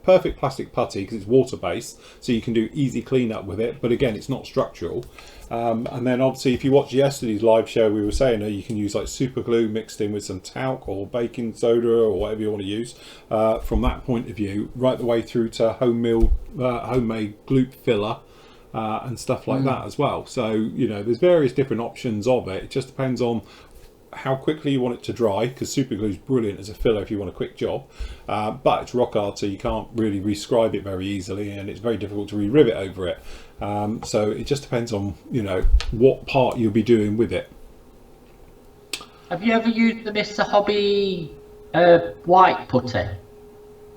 A: perfect plastic putty because it's water based, so you can do easy cleanup with it, but again, it's not structural. And then obviously if you watch yesterday's live show, we were saying that you can use like super glue mixed in with some talc or baking soda or whatever you want to use from that point of view, right the way through to homemade gloop filler and stuff like that as well. So you know, there's various different options of it. It just depends on how quickly you want it to dry, because super glue is brilliant as a filler if you want a quick job, but it's rock hard, so you can't really rescribe it very easily, and it's very difficult to re-rivet over it. So it just depends on, you know, what part you'll be doing with it.
B: Have you ever used the Mr. Hobby white putty?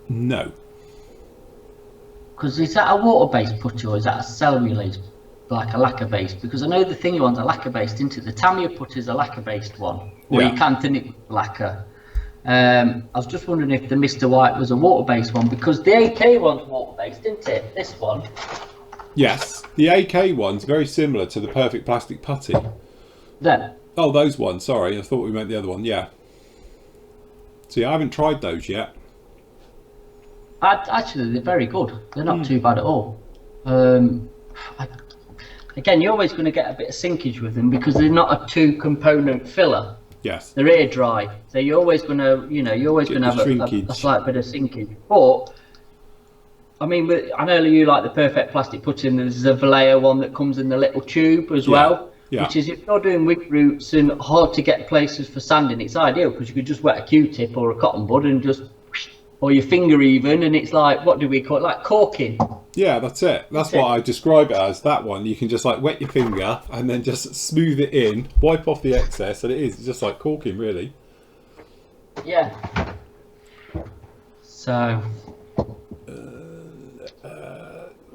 A: No.
B: Because is that a water-based putty or is that a cellulose, like a lacquer-based? Because I know the thingy one's a lacquer-based, isn't it? The Tamiya putty is a lacquer-based one, or you can thin it with lacquer. I was just wondering if the Mr. White was a water-based one, because the AK one's water-based, isn't it? This one.
A: Yes, the AK one's very similar to the perfect plastic putty.
B: Then.
A: Oh, those ones. Sorry, I thought we meant the other one. Yeah. See, I haven't tried those yet.
B: Actually, they're very good. They're not too bad at all. Again, you're always going to get a bit of sinkage with them because they're not a 2-component filler.
A: Yes.
B: They're air dry, so you're always going to, you know, have a slight bit of sinkage. But I mean, I know you like the perfect plastic putty, and there's a Vallejo one that comes in the little tube as well. Yeah. Which is, if you're doing wig roots and hard to get places for sanding, it's ideal because you could just wet a Q-tip or a cotton bud and just, or your finger even, and it's like, what do we call it? Like corking.
A: Yeah, that's it. That's what I describe it as. That one, you can just like wet your finger and then just smooth it in, wipe off the excess, and it's just like corking, really.
B: Yeah. So.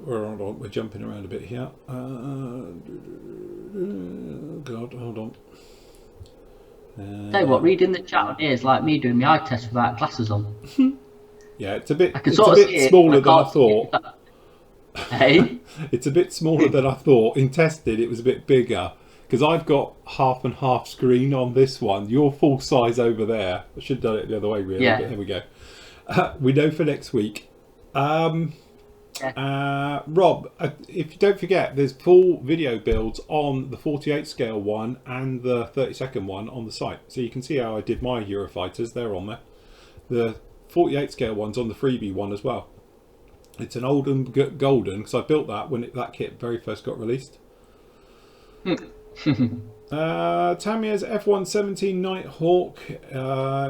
A: We're jumping around a bit here. God, hold on.
B: Tell you what, reading the chat on here is like me doing my eye test without glasses on.
A: Yeah, it's a bit smaller than I thought.
B: Hey?
A: It's a bit smaller than I thought. In testing, it was a bit bigger because I've got half and half screen on this one. You're full size over there. I should have done it the other way, really.
B: Yeah.
A: But here we go. We know for next week. Rob, if you don't forget, there's full video builds on the 48 scale one and the 32nd one on the site, so you can see how I did my Eurofighters. They're on there. The 48 scale one's on the freebie one as well. It's an old and golden because I built that when that kit very first got released. Tamiya's F117 Nighthawk,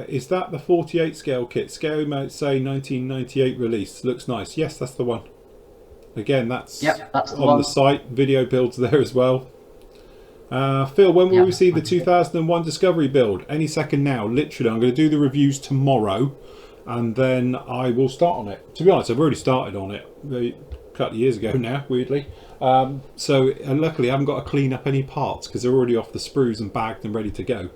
A: is that the 48 scale kit? Scale mounts say 1998 release. Looks nice. Yes, that's the one. Again, that's on the site. Video builds there as well. Phil, when will we see the 2001 Discovery build? Any second now. Literally, I'm going to do the reviews tomorrow, and then I will start on it. To be honest, I've already started on it a couple of years ago now, weirdly. So luckily I haven't got to clean up any parts because they're already off the sprues and bagged and ready to go.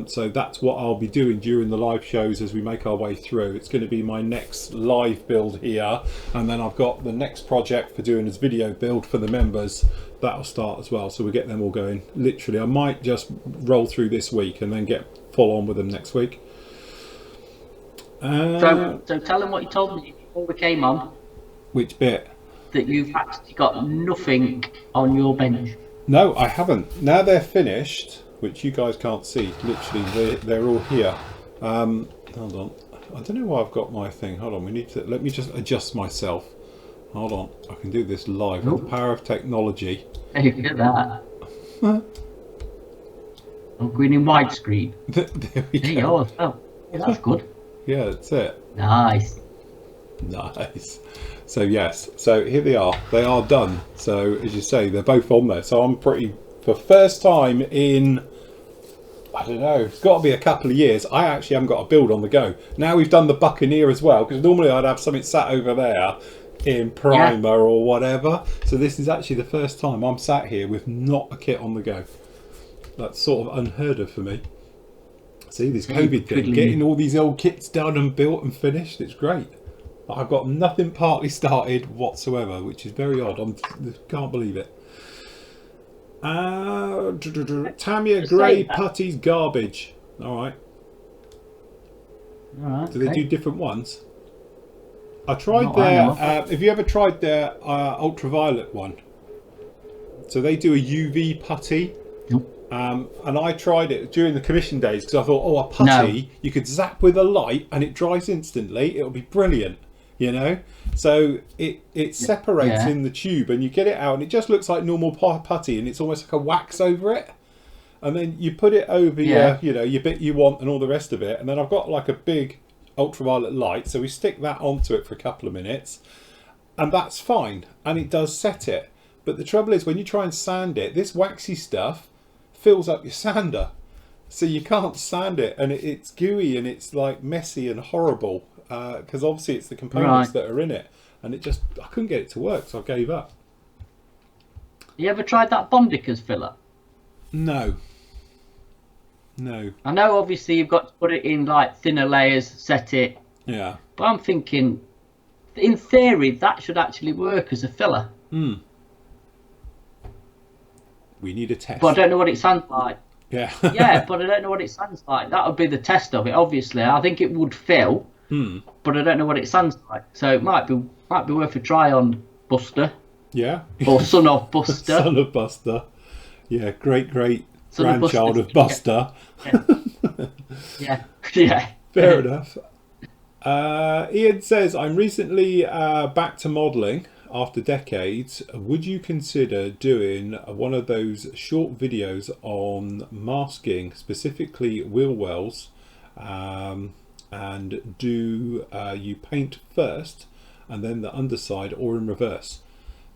A: So that's what I'll be doing during the live shows as we make our way through. It's going to be my next live build here, and then I've got the next project for doing this video build for the members. That'll start as well, so we'll get them all going. Literally, I might just roll through this week and then get full on with them next week.
B: So tell them what you told me before we came on.
A: Which bit?
B: that you've actually got nothing on your bench?
A: No, I haven't. Now they're finished, which you guys can't see. Literally, they're all here. Hold on. I don't know why I've got my thing. Hold on. Let me just adjust myself. Hold on. I can do this live with the power of technology.
B: Hey, look at that. I'm going in widescreen.
A: There we
B: There
A: go.
B: you go. Oh, yeah, that's good.
A: Yeah, that's it.
B: Nice.
A: Nice. So yes, so here they are. They are done. So as you say, they're both on there. So I'm for first time in, I don't know, it's got to be a couple of years. I actually haven't got a build on the go. Now we've done the Buccaneer as well, because normally I'd have something sat over there in primer or whatever. So this is actually the first time I'm sat here with not a kit on the go. That's sort of unheard of for me. See, this COVID thing, getting all these old kits done and built and finished, it's great. I've got nothing partly started whatsoever, which is very odd. I can't believe it. Tamiya Grey Putty's garbage. Alright. Do they do different ones? I tried have you ever tried their ultraviolet one? So they do a UV putty. And I tried it during the commission days because I thought, oh, a putty, you could zap with a light and it dries instantly. It'll be brilliant, you know. So it separates in the tube and you get it out and it just looks like normal putty and it's almost like a wax over it. And then you put it over your bit you want and all the rest of it. And then I've got like a big ultraviolet light, so we stick that onto it for a couple of minutes, and that's fine, and it does set it. But the trouble is, when you try and sand it, this waxy stuff fills up your sander, so you can't sand it, and it's gooey and it's like messy and horrible because obviously it's the components that are in it, and I couldn't get it to work, so I gave up.
B: You ever tried that Bondicker's filler?
A: No.
B: I know obviously you've got to put it in like thinner layers, set it.
A: Yeah.
B: But I'm thinking, in theory, that should actually work as a filler.
A: We need a test.
B: But I don't know what it sounds like.
A: Yeah.
B: Yeah, but I don't know what it sounds like. That would be the test of it, obviously. I think it would fill, but I don't know what it sounds like. So it might be worth a try on Buster.
A: Yeah.
B: Or son of Buster.
A: Son of Buster. Yeah, great grandchild of Buster.
B: Yeah.
A: Fair enough. Ian says, I'm recently back to modelling after decades. Would you consider doing one of those short videos on masking, specifically wheel wells, and do you paint first and then the underside, or in reverse?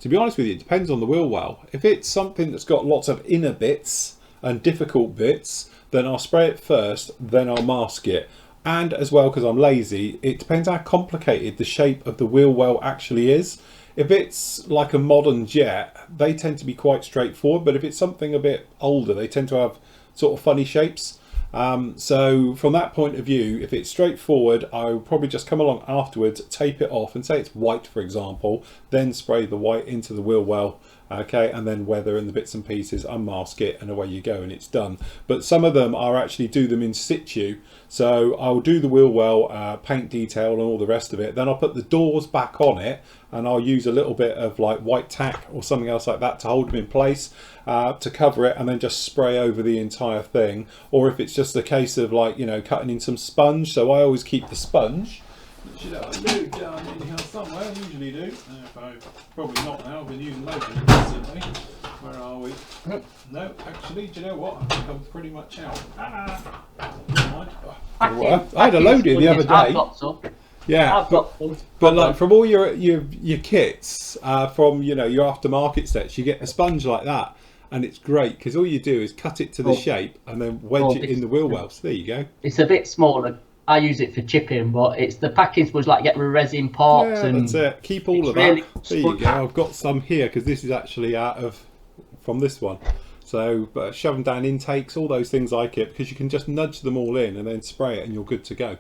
A: To be honest with you, it depends on the wheel well. If it's something that's got lots of inner bits and difficult bits, then I'll spray it first, then I'll mask it. And as well, because I'm lazy, it depends how complicated the shape of the wheel well actually is. If it's like a modern jet, they tend to be quite straightforward, but if it's something a bit older, they tend to have sort of funny shapes. So from that point of view, if it's straightforward, I will probably just come along afterwards, tape it off, and say it's white, for example, then spray the white into the wheel well, okay, and then weather in the bits and pieces, unmask it, and away you go, and it's done. But some of them are actually do them in situ, so I'll do the wheel well, paint detail and all the rest of it, then I'll put the doors back on it, and I'll use a little bit of like white tack or something else like that to hold them in place, to cover it, and then just spray over the entire thing. Or if it's just a case of like, you know, cutting in some sponge, so I always keep the sponge, which you know I do down in here somewhere, I usually do. Probably not now, I've been using loads of it recently. Where are we? No, actually, do you know what? I think I'm pretty much out. I had a load in the other day.
B: I've got some.
A: Yeah, but like from all your kits, from your aftermarket sets, you get a sponge like that, and it's great because all you do is cut it to the shape and then wedge it in the wheel wells. There you go.
B: It's a bit smaller. I use it for chipping, but it's the package was like get resin parts.
A: Yeah, that's it. Keep all of that. There you go. I've got some here because this is actually from this one. So, but shove them down intakes, all those things I keep, because you can just nudge them all in and then spray it, and you're good to go.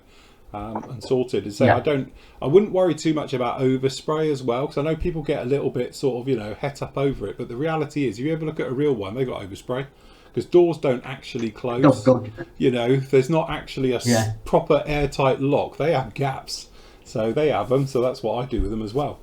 A: And sorted. And so I wouldn't worry too much about overspray as well, because I know people get a little bit sort of het up over it, but the reality is, if you ever look at a real one, they've got overspray, because doors don't actually close. There's not actually a proper airtight lock. They have gaps, so they have them, so that's what I do with them as well.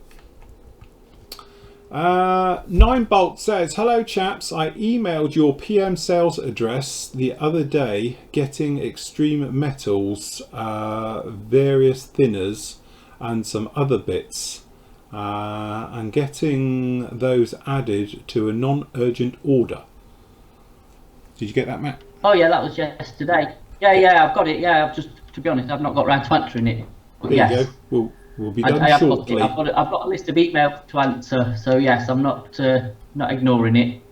A: Nine Bolt says, hello chaps, I emailed your PM sales address the other day getting extreme metals, various thinners and some other bits, and getting those added to a non-urgent order. Did you get that, Matt?
B: Oh yeah, that was yesterday. Yeah, I've got it. Yeah, I've just, to be honest, I've not got round to answering it. But
A: there
B: yes.
A: you go. We'll be done shortly.
B: I've got a list of emails to answer, so yes, I'm not ignoring it.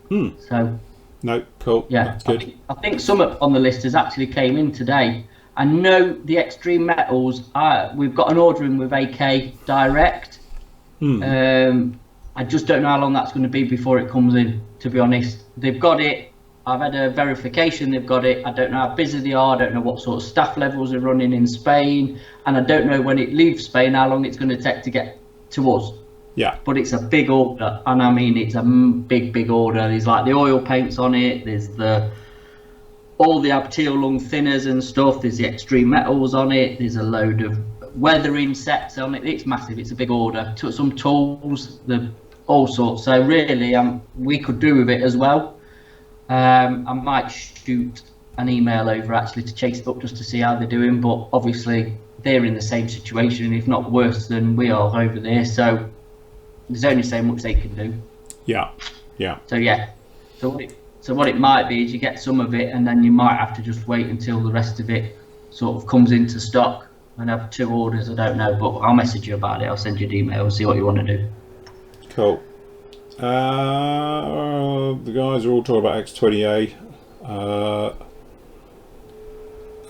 B: So
A: no, cool.
B: Yeah,
A: that's good.
B: I think some on the list has actually came in today. I know the extreme metals. We've got an order in with AK direct. I just don't know how long that's going to be before it comes in. To be honest, they've got it. I've had a verification they've got it. I don't know how busy they are. I don't know what sort of staff levels are running in Spain. And I don't know when it leaves Spain, how long it's going to take to get to us.
A: Yeah.
B: But it's a big order. And I mean, it's a big order. There's like the oil paints on it. There's all the Abteal lung thinners and stuff. There's the extreme metals on it. There's a load of weathering sets on it. It's massive. It's a big order. Some tools, all sorts. So really, we could do with it as well. I might shoot an email over actually to chase it up just to see how they're doing, but obviously they're in the same situation, if not worse than we are over there, so there's only so much they can do.
A: Yeah.
B: So what it might be is you get some of it and then you might have to just wait until the rest of it sort of comes into stock and have 2 orders. I don't know, but I'll message you about it. I'll send you an email and see what you want to do.
A: Cool. The guys are all talking about X20A.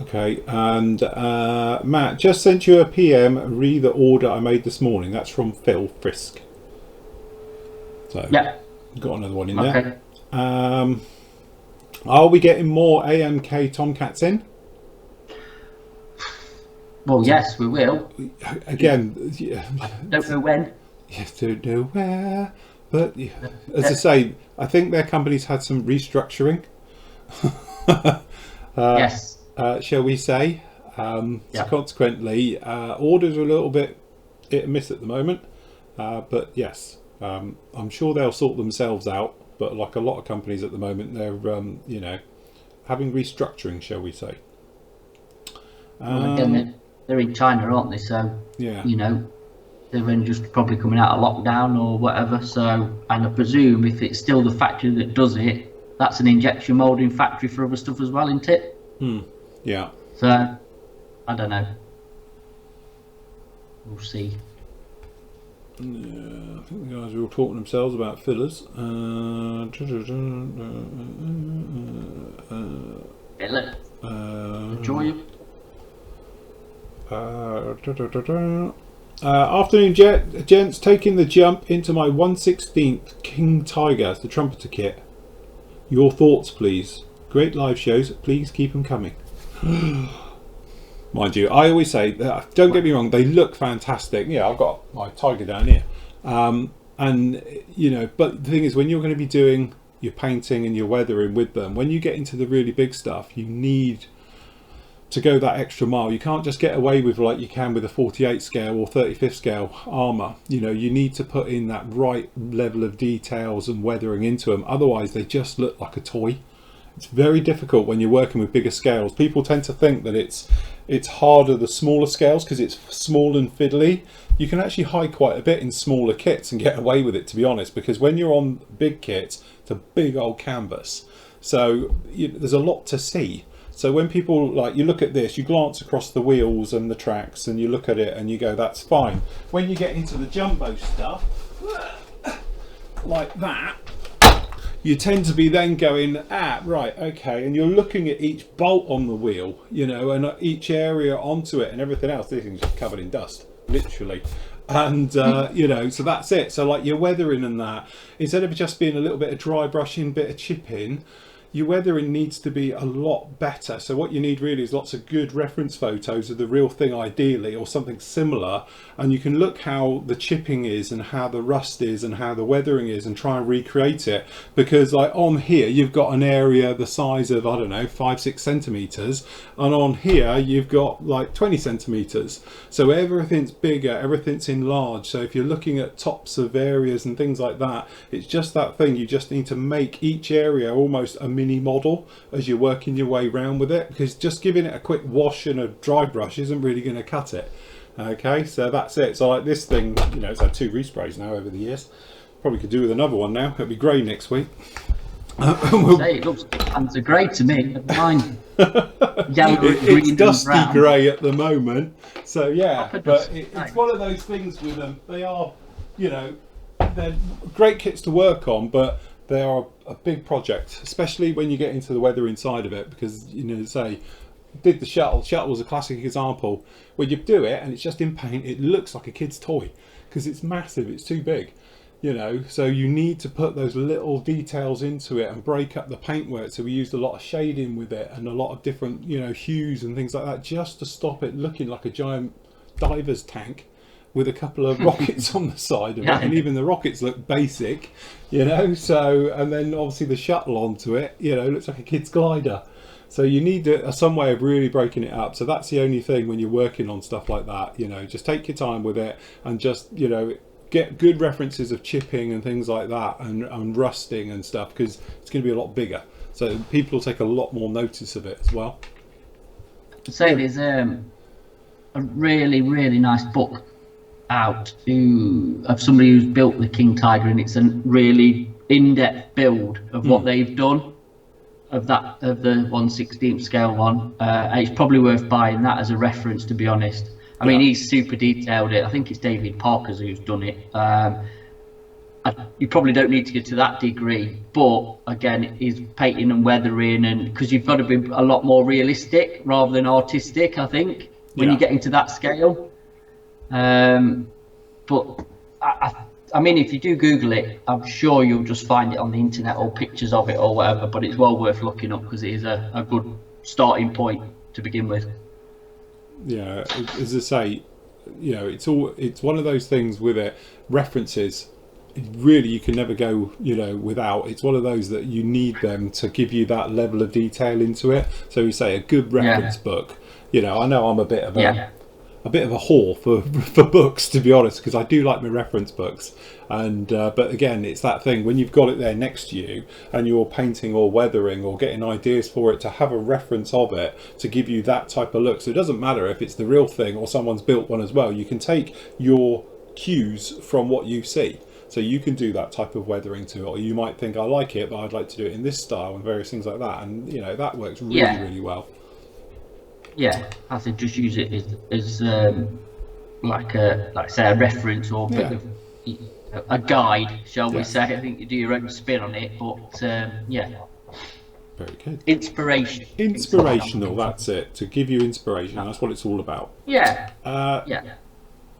A: Okay, and Matt just sent you a PM. Read the order I made this morning. That's from Phil Frisk. So
B: yeah,
A: got another one in there. Are we getting more AMK Tomcats in?
B: Well, yes, we will.
A: Again,
B: I don't know when.
A: Yes, don't know where. But as I say, I think their company's had some restructuring.
B: Yes.
A: Shall we say? So consequently, orders are a little bit hit and miss at the moment. But yes, I'm sure they'll sort themselves out. But like a lot of companies at the moment, they're having restructuring, shall we say?
B: Well, again, they're in China, aren't they? So
A: yeah,
B: they're then just probably coming out of lockdown or whatever. So, and I presume if it's still the factory that does it, that's an injection molding factory for other stuff as well, isn't it?
A: Yeah.
B: So, I don't know. We'll see.
A: Yeah, I think the guys are all talking themselves about fillers.
B: Filler. Enjoy it.
A: Afternoon, gents. Taking the jump into my 1/16th King Tiger, the trumpeter kit. Your thoughts, please. Great live shows. Please keep them coming. Mind you, I always say, don't get me wrong, they look fantastic. Yeah, I've got my Tiger down here. And, but the thing is, when you're going to be doing your painting and your weathering with them, when you get into the really big stuff, you need to go that extra mile. You can't just get away with like you can with a 48 scale or 35th scale armor. You need to put in that right level of details and weathering into them. Otherwise, they just look like a toy. It's very difficult when you're working with bigger scales. People tend to think that it's harder the smaller scales because it's small and fiddly. You can actually hide quite a bit in smaller kits and get away with it, to be honest, because when you're on big kits, it's a big old canvas. So there's a lot to see. So when people, you look at this, you glance across the wheels and the tracks and you look at it and you go, that's fine. When you get into the jumbo stuff, like that, you tend to be then going, right, okay, and you're looking at each bolt on the wheel, and each area onto it and everything else. This thing's just covered in dust, literally. And, so that's it. So like your weathering and that, instead of just being a little bit of dry brushing, bit of chipping, your weathering needs to be a lot better. So what you need really is lots of good reference photos of the real thing ideally, or something similar, and you can look how the chipping is and how the rust is and how the weathering is and try and recreate it. Because like on here you've got an area the size of, I don't know, 5-6 centimeters, and on here you've got like 20 centimeters. So everything's bigger, everything's enlarged. So if you're looking at tops of areas and things like that, it's just that thing, you just need to make each area almost a mini model as you're working your way around with it, because just giving it a quick wash and a dry brush isn't really going to cut it. Okay, so that's it. So like this thing, you know, it's had 2 resprays now over the years. Probably could do with another one now. It'll be grey next week.
B: It looks hands are grey to me. Mine yellow,
A: it's
B: green,
A: dusty grey at the moment. So yeah, but it's
B: nice.
A: one of those things with them. They are, you know, they're great kits to work on, but they are a big project, especially when you get into the weathering side of it, because, you know, say, did the shuttle. Shuttle was a classic example. When you do it and it's just in paint, it looks like a kid's toy because it's massive, it's too big, you know. So you need to put those little details into it and break up the paintwork. So we used a lot of shading with it and a lot of different, you know, hues and things like that, just to stop it looking like a giant diver's tank with a couple of rockets on the side of it. And even the rockets look basic, you know. So, and then obviously the shuttle onto it, you know, looks like a kid's glider. So you need some way of really breaking it up. So that's the only thing when you're working on stuff like that, you know, just take your time with it and just, you know, get good references of chipping and things like that, and rusting and stuff, because it's going to be a lot bigger. So people will take a lot more notice of it as well.
B: So there's a really, really nice book out of somebody who's built the King Tiger, and it's a really in-depth build of what they've done of the 1/16 scale one. It's probably worth buying that as a reference, to be honest. I mean, he's super detailed it. I think it's David Parker's who's done it. You probably don't need to get to that degree, but again, it's painting and weathering, and because you've got to be a lot more realistic rather than artistic, I think, when you get into that scale. But I mean, if you do Google it, I'm sure you'll just find it on the internet or pictures of it or whatever, but it's well worth looking up because it is a good starting point to begin with.
A: Yeah, as I say, you know, it's one of those things with it. References, really, you can never go, you know, without. It's one of those that you need them to give you that level of detail into it. So you say a good reference book. You know, I know I'm a bit of a whore for books, to be honest, because I do like my reference books. And but again, it's that thing when you've got it there next to you and you're painting or weathering or getting ideas for it, to have a reference of it to give you that type of look. So it doesn't matter if it's the real thing or someone's built one as well. You can take your cues from what you see. So you can do that type of weathering to it, or you might think, I like it, but I'd like to do it in this style and various things like that. And you know, that works really, really well.
B: Yeah, I think just use it as like say a reference or a bit of a guide, shall we say. I think you do your own spin on it, but
A: very good. Inspirational, that's it, to give you inspiration. That's what it's all about.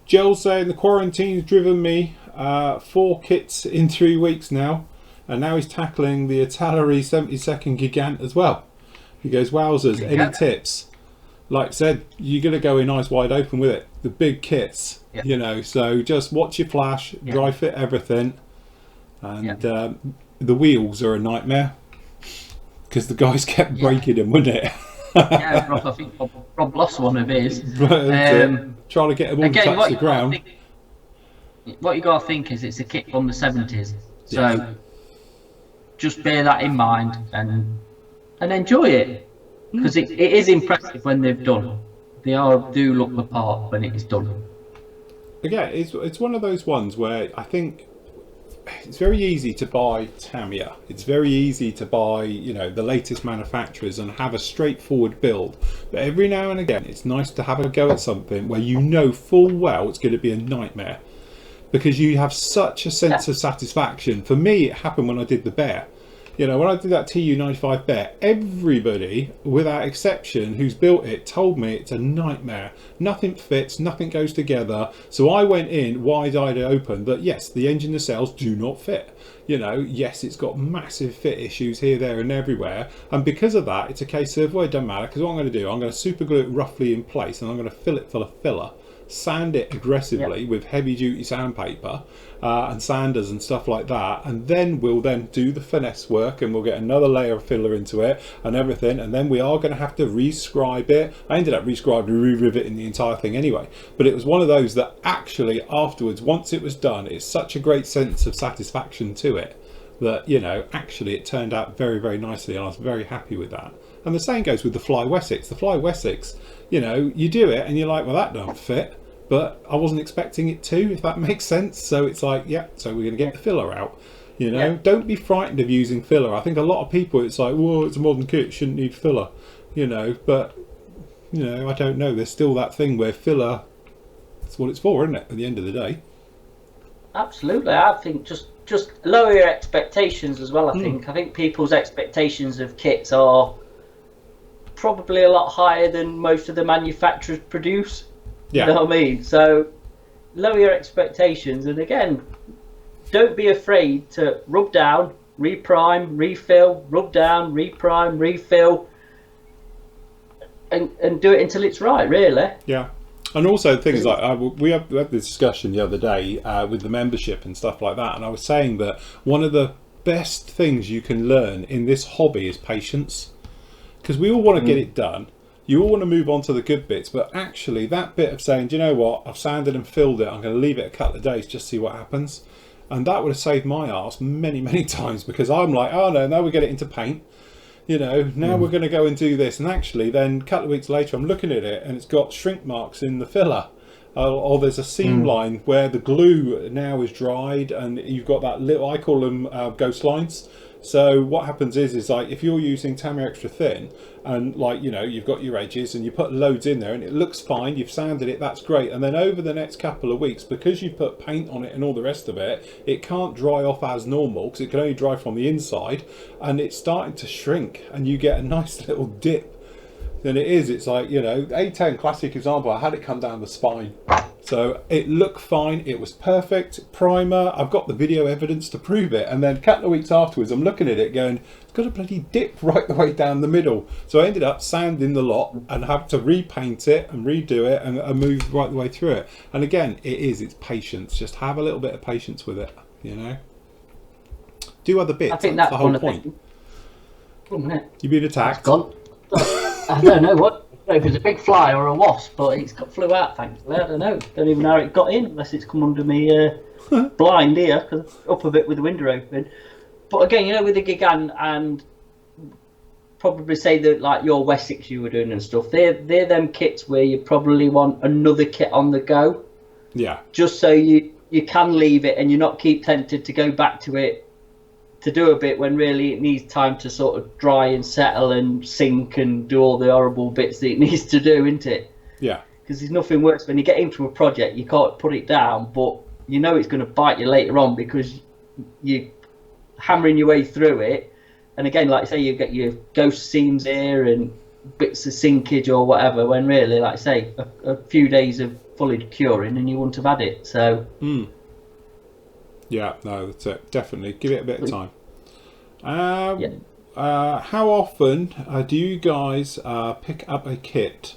A: Joel saying the quarantine's driven me 4 kits in 3 weeks now, and now he's tackling the Atari 72nd Gigant as well. He goes, wowzers, any tips? Like I said, you're going to go in eyes wide open with it. The big kits, you know, so just watch your flash, dry fit everything. And the wheels are a nightmare because the guys kept breaking them, wouldn't it?
B: I think Rob lost one of his.
A: Trying to get them all to touch the ground.
B: What you got to think is it's a kit from the 70s. So just bear that in mind and enjoy it. Because it is impressive when they've done. They do look the part when it is done.
A: Again, it's one of those ones where I think it's very easy to buy Tamiya. It's very easy to buy, you know, the latest manufacturers and have a straightforward build. But every now and again, it's nice to have a go at something where you know full well it's going to be a nightmare, because you have such a sense of satisfaction. For me, it happened when I did the Bear. You know, when I did that TU95 bet, everybody, without exception, who's built it, told me it's a nightmare. Nothing fits, nothing goes together. So I went in wide-eyed open that yes, the engine nacelles do not fit. You know, yes, it's got massive fit issues here, there and everywhere. And because of that, it's a case of, well, it doesn't matter, because what I'm going to do, I'm going to super glue it roughly in place and I'm going to fill it full of filler. Sand it aggressively with heavy duty sandpaper and sanders and stuff like that, and then we'll then do the finesse work and we'll get another layer of filler into it and everything, and then we are going to have to rescribe it. I ended up rescribing and re-riveting the entire thing anyway, but it was one of those that actually afterwards, once it was done, it's such a great sense of satisfaction to it that, you know, actually it turned out very, very nicely, and I was very happy with that. And the same goes with the Fly Wessex. The Fly Wessex, you know, you do it and you're like, well, that don't fit, but I wasn't expecting it to, if that makes sense. So it's like, yeah, so we're going to get the filler out. You know, don't be frightened of using filler. I think a lot of people, it's like, well, it's a modern kit, shouldn't need filler, you know, but, you know, I don't know. There's still that thing where filler, that's what it's for, isn't it, at the end of the day?
B: Absolutely. I think just lower your expectations as well, I think people's expectations of kits are probably a lot higher than most of the manufacturers produce. You know what I mean? So lower your expectations, and again, don't be afraid to rub down, reprime, refill, rub down, reprime, refill, and do it until it's right, really. Yeah.
A: And also things like, we had this discussion the other day with the membership and stuff like that, and I was saying that one of the best things you can learn in this hobby is patience, because we all want to get it done. You all want to move on to the good bits, but actually that bit of saying, do you know what, I've sanded and filled it, I'm going to leave it a couple of days, just see what happens. And that would have saved my arse many, many times, because I'm like, oh no, now we get it into paint. You know, now we're going to go and do this. And actually then a couple of weeks later, I'm looking at it and it's got shrink marks in the filler. Or there's a seam line where the glue now is dried and you've got that little, I call them ghost lines. So what happens is like if you're using Tamiya Extra Thin and like, you know, you've got your edges and you put loads in there and it looks fine, you've sanded it, that's great. And then over the next couple of weeks, because you put paint on it and all the rest of it, it can't dry off as normal because it can only dry from the inside, and it's starting to shrink and you get a nice little dip. Then it's like, you know, A10 classic example, I had it come down the spine. So it looked fine, it was perfect, primer, I've got the video evidence to prove it, and then a couple of weeks afterwards I'm looking at it going, it's got a bloody dip right the way down the middle. So I ended up sanding the lot and had to repaint it and redo it and move right the way through it. And again, it's patience, just have a little bit of patience with it, you know. Do other bits,
B: I think
A: that's the whole point. You've been attacked.
B: I don't know what. If it's a big fly or a wasp, but it's flew out, thankfully. I don't know. Don't even know how it got in, unless it's come under me blind here, because up a bit with the window open. But again, you know, with the Gigant and probably say that like your Wessex you were doing and stuff, they're them kits where you probably want another kit on the go.
A: Yeah.
B: Just so you can leave it and you're not keep tempted to go back to it to do a bit when really it needs time to sort of dry and settle and sink and do all the horrible bits that it needs to do, isn't it?
A: Yeah.
B: Because there's nothing worse when you get into a project, you can't put it down, but you know it's going to bite you later on because you're hammering your way through it. And again, like I say, you get your ghost seams here and bits of sinkage or whatever, when really, like I say, a few days of fully curing and you wouldn't have had it. So.
A: Yeah, no, that's it. Definitely give it a bit of time. How often do you guys pick up a kit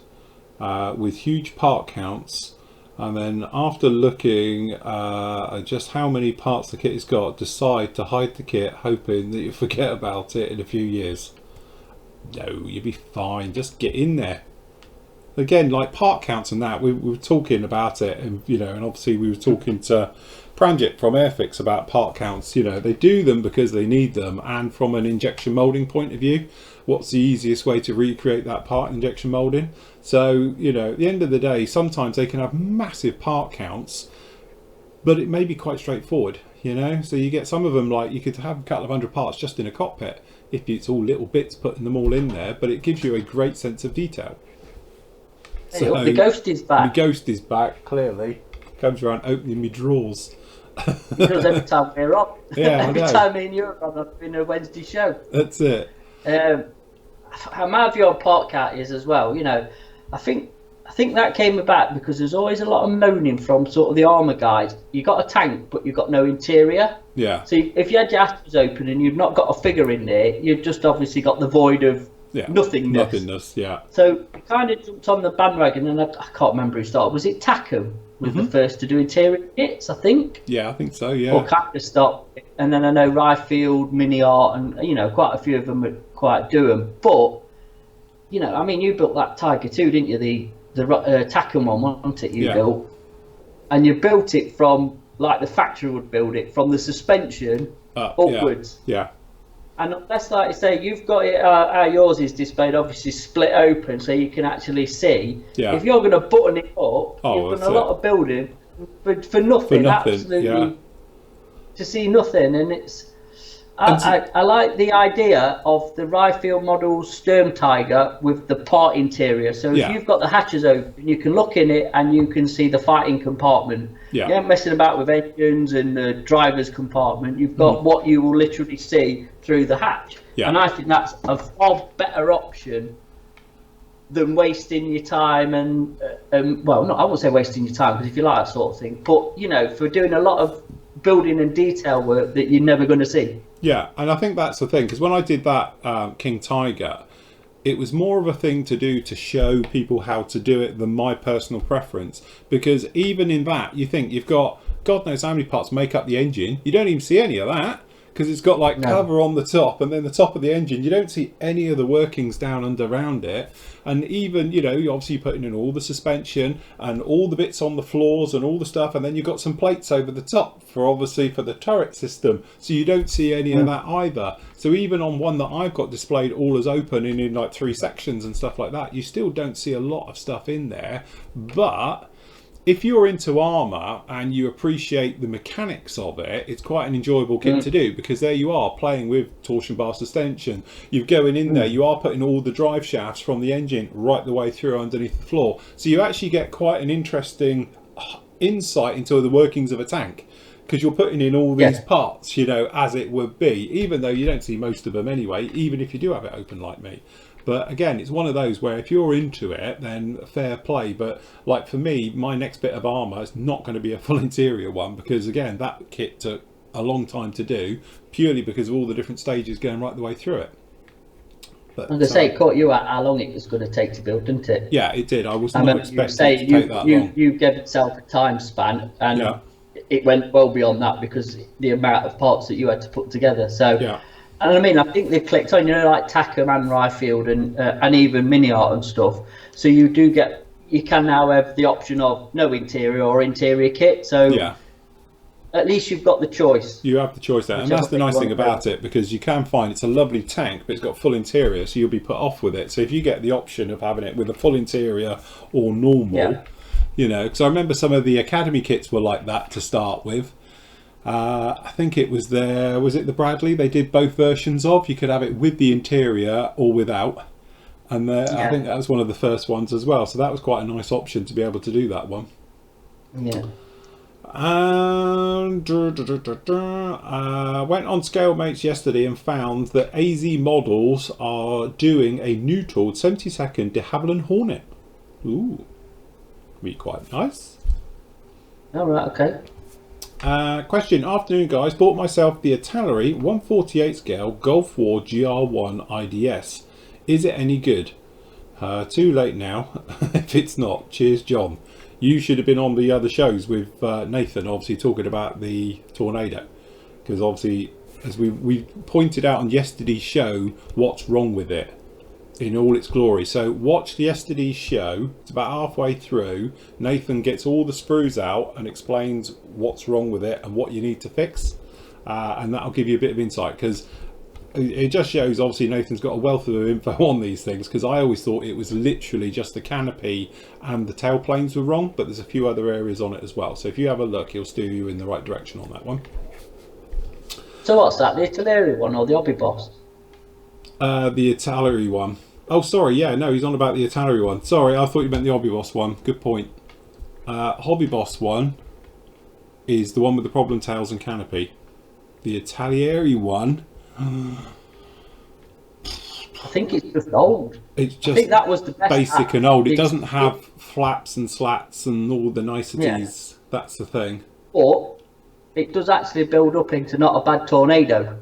A: with huge part counts, and then after looking at just how many parts the kit has got, decide to hide the kit, hoping that you forget about it in a few years? No, you'll be fine. Just get in there. Again, like part counts and that, we were talking about it, and you know, and obviously we were talking to Pranjit from Airfix about part counts. You know, they do them because they need them, and from an injection molding point of view, what's the easiest way to recreate that part injection molding? So, you know, at the end of the day, sometimes they can have massive part counts, but it may be quite straightforward, you know. So you get some of them, like you could have a couple of hundred parts just in a cockpit if it's all little bits, putting them all in there, but it gives you a great sense of detail.
B: So the ghost is back.
A: The ghost is back, clearly. Comes around opening me drawers.
B: Because every time we're on,
A: Yeah,
B: every time me and you are on in a Wednesday show.
A: That's it.
B: My view on Parkcat is as well, you know, I think that came about because there's always a lot of moaning from sort of the armour guys. You got a tank, but you've got no interior.
A: Yeah.
B: So if you had your hatches open and you've not got a figure in there, you've just obviously got the void of nothingness.
A: Nothingness, yeah.
B: So we kind of jumped on the bandwagon, and I can't remember who started. Was it Taku? Was the first to do interior kits, I think.
A: Yeah, I think so. Yeah.
B: Or kind of stopped, and then I know Ryfield, Mini Art, and you know quite a few of them would quite do them. But you know, I mean, you built that Tiger 2, didn't you? The Takum one, wasn't it? You built, and you built it from like the factory would build it, from the suspension upwards.
A: Yeah.
B: And unless, like I say, you've got it, how yours is displayed, obviously split open so you can actually see. Yeah. If you're going to button it up, you've done a lot of building for nothing. Absolutely, to see nothing. And it's, I like the idea of the Ryfield model Sturm Tiger with the part interior. So if you've got the hatches open, you can look in it and you can see the fighting compartment. You ain't messing about with engines and the driver's compartment. You've got what you will literally see through the hatch. And I think that's a far better option than wasting your time and well, not I won't say wasting your time, because if you like that sort of thing, but you know, for doing a lot of building and detail work that you're never going to see.
A: Yeah, and I think that's the thing, because when I did that King Tiger, it was more of a thing to do to show people how to do it than my personal preference. Because even in that, you think you've got God knows how many parts make up the engine. You don't even see any of that, because it's got like cover on the top, and then the top of the engine, you don't see any of the workings down around it. And even, you know, you're obviously putting in all the suspension and all the bits on the floors and all the stuff, and then you've got some plates over the top for the turret system, so you don't see any of that either. So even on one that I've got displayed all as open and in like 3 sections and stuff like that, you still don't see a lot of stuff in there. But if you're into armour and you appreciate the mechanics of it, it's quite an enjoyable kit to do, because there you are playing with torsion bar suspension. You're going in there, you are putting all the drive shafts from the engine right the way through underneath the floor. So you actually get quite an interesting insight into the workings of a tank, because you're putting in all these parts, you know, as it would be, even though you don't see most of them anyway, even if you do have it open like me. But again, it's one of those where if you're into it, then fair play. But like for me, my next bit of armour is not going to be a full interior one, because again, that kit took a long time to do, purely because of all the different stages going right the way through it. But,
B: I'm going to say, it caught you out how long it was going to take to build, didn't it?
A: Yeah, it did. I was not expecting it to take that long.
B: You gave yourself a time span, and it went well beyond that, because the amount of parts that you had to put together. So. And I mean, I think they've clicked on, you know, like Takum and Ryfield and even Mini Art and stuff. So you can now have the option of no interior or interior kit. So at least you've got the choice.
A: You have the choice there, and that's the nice thing about it, because you can find it's a lovely tank, but it's got full interior, so you'll be put off with it. So if you get the option of having it with a full interior or normal, you know, because I remember some of the Academy kits were like that to start with. I think it was the Bradley they did both versions of. You could have it with the interior or without, and I think that was one of the first ones as well, so that was quite a nice option to be able to do that one. Went on ScaleMates yesterday and found that AZ Models are doing a new tooled 72nd de Havilland Hornet. Ooh, be quite nice.
B: Alright, okay.
A: Question. Afternoon guys, bought myself the Artillery 148 scale Gulf War GR1 IDS. Is it any good? Too late now if it's not. Cheers, John. You should have been on the other shows with Nathan, obviously talking about the Tornado, because obviously as we pointed out on yesterday's show what's wrong with it in all its glory. So watch yesterday's show. It's about halfway through. Nathan gets all the sprues out and explains what's wrong with it and what you need to fix, and that'll give you a bit of insight, because it just shows obviously Nathan's got a wealth of info on these things, because I always thought it was literally just the canopy and the tailplanes were wrong, but there's a few other areas on it as well. So if you have a look, he'll steer you in the right direction on that one.
B: So what's that, the Artillery one or the Hobby Boss?
A: The Artillery one. Oh, sorry, yeah, no, he's on about the Artillery one. Sorry, I thought you meant the Hobby Boss one. Good point. Hobby Boss one. is the one with the problem tails and canopy. The Italieri one,
B: I think it's just old.
A: it's just
B: I think that was the best
A: basic and old. It doesn't have flaps and slats and all the niceties. Yeah. That's the thing.
B: But it does actually build up into not a bad tornado.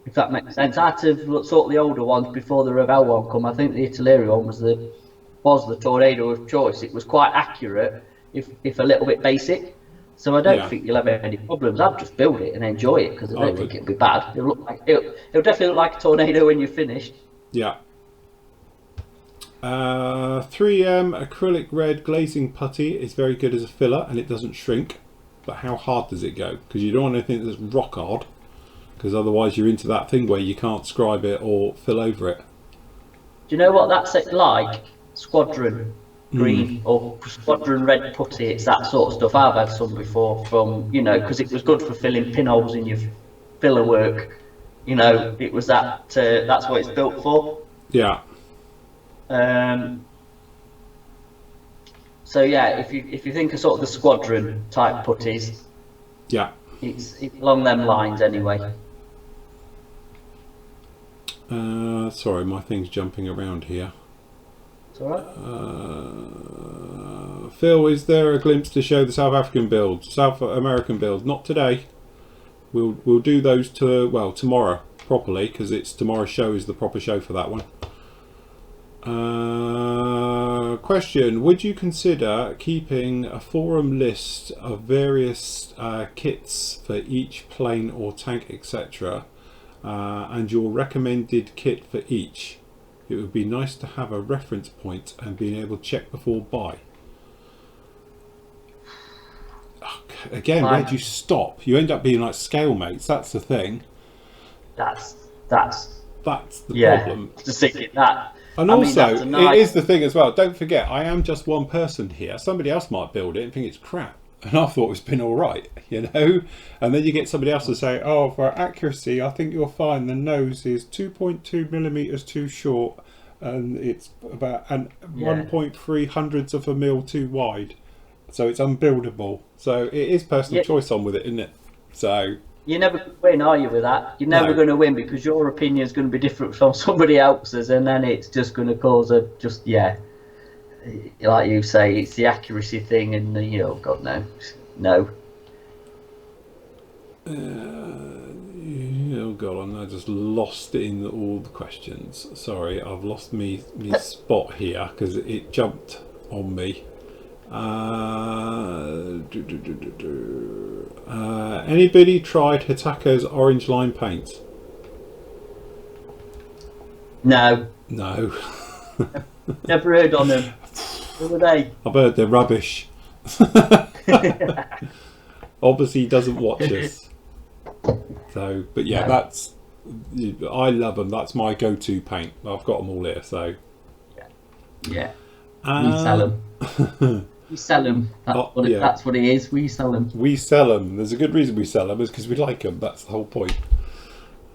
B: If that makes sense. Out of sort of the older ones before the Revell one come, I think the Italieri one was the tornado of choice. It was quite accurate, if a little bit basic. So I don't think you'll have any problems. I'd just build it and enjoy it, because I don't think it'll be bad. It'll definitely look like a tornado when you're finished.
A: Yeah. 3M acrylic red glazing putty is very good as a filler, and it doesn't shrink. But how hard does it go? Because you don't want anything that's rock hard, because otherwise you're into that thing where you can't scribe it or fill over it.
B: Do you know what that's like? Squadron green or squadron red putty. It's that sort of stuff. I've had some before from, because it was good for filling pinholes in your filler work. It was that. That's what it's built for.
A: Yeah.
B: So yeah, if you think of sort of the squadron type putties,
A: yeah,
B: it's along them lines anyway.
A: Sorry, my thing's jumping around here.
B: It's all right.
A: Phil, is there a glimpse to show the South African build, South American build? Not today. We'll do those tomorrow properly, because it's tomorrow's show is the proper show for that one. Question: would you consider keeping a forum list of various kits for each plane or tank, etc., and your recommended kit for each? It would be nice to have a reference point and being able to check before buy. Again, where do you stop? You end up being like scale mates. That's the thing.
B: That's
A: the problem.
B: Just thinking that.
A: And also, it is the thing as well. Don't forget, I am just one person here. Somebody else might build it and think it's crap, and I thought it's been all right, And then you get somebody else to say, "Oh, for accuracy, I think you'll find the nose is 2.2 millimeters too short, and it's about 1.3 hundredths of a mil too wide, so it's unbuildable." So it is personal choice on with it, isn't it? So.
B: You're never going to win, are you, with that? You're never going to win, because your opinion is going to be different from somebody else's, and then it's just going to cause like you say, it's the accuracy thing, and God, no.
A: Oh God, I'm now just lost in all the questions. Sorry, I've lost me spot here because it jumped on me. Anybody tried Hitako's orange line paints?
B: No. Never heard on them. What were they?
A: I've heard they're rubbish. Obviously he doesn't watch us. So, but yeah, I love them. That's my go-to paint. I've got them all here. So
B: yeah. We sell them. We sell them. That's what it is. We sell them.
A: We sell them. There's a good reason we sell them, is because we like them. That's the whole point.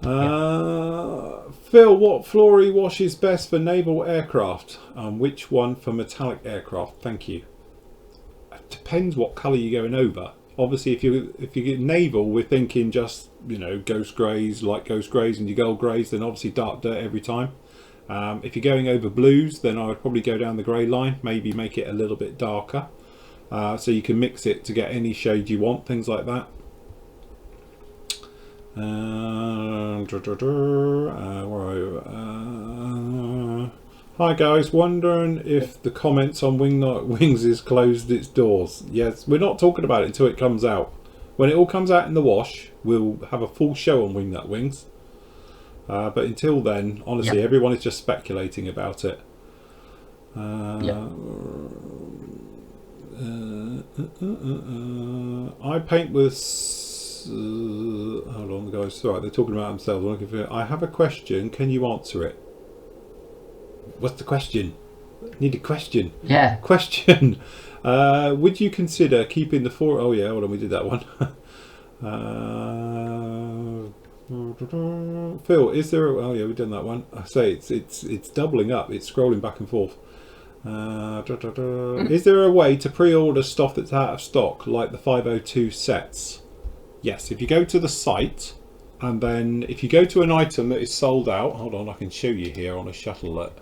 A: Phil, what Flory wash is best for naval aircraft, and which one for metallic aircraft? Thank you. It depends what colour you're going over. Obviously, if you get naval, we're thinking just ghost greys, light ghost greys, and your gold greys. Then obviously dark dirt every time. If you're going over blues, then I would probably go down the grey line, maybe make it a little bit darker, so you can mix it to get any shade you want, things like that. Hi guys, wondering if the comments on Wingnut Wings is closed its doors. Yes, we're not talking about it until it comes out. When it all comes out in the wash, we'll have a full show on Wingnut Wings. But until then, honestly, everyone is just speculating about it. I paint with... hold on, guys. Sorry, they're talking about themselves. I have a question. Can you answer it? What's the question? Need a question.
B: Yeah.
A: Question. Would you consider keeping the four... Oh, yeah, hold on. We did that one. Phil, is there oh yeah, we've done that one. I say it's doubling up, it's scrolling back and forth. Is there a way to pre-order stuff that's out of stock, like the 502 sets? Yes, if you go to the site, and then if you go to an item that is sold out, hold on, I can show you here on a shuttle alert.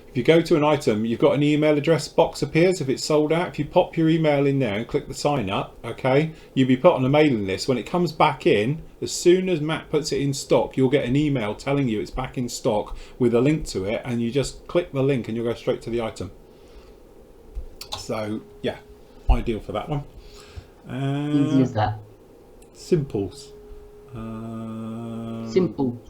A: If you go to an item, you've got an email address box appears if it's sold out. If you pop your email in there and click the sign up, okay, you'll be put on a mailing list. When it comes back in, as soon as Matt puts it in stock, you'll get an email telling you it's back in stock with a link to it, and you just click the link and you'll go straight to the item. So yeah, ideal for that one.
B: Easy as that.
A: Simples.
B: Simple.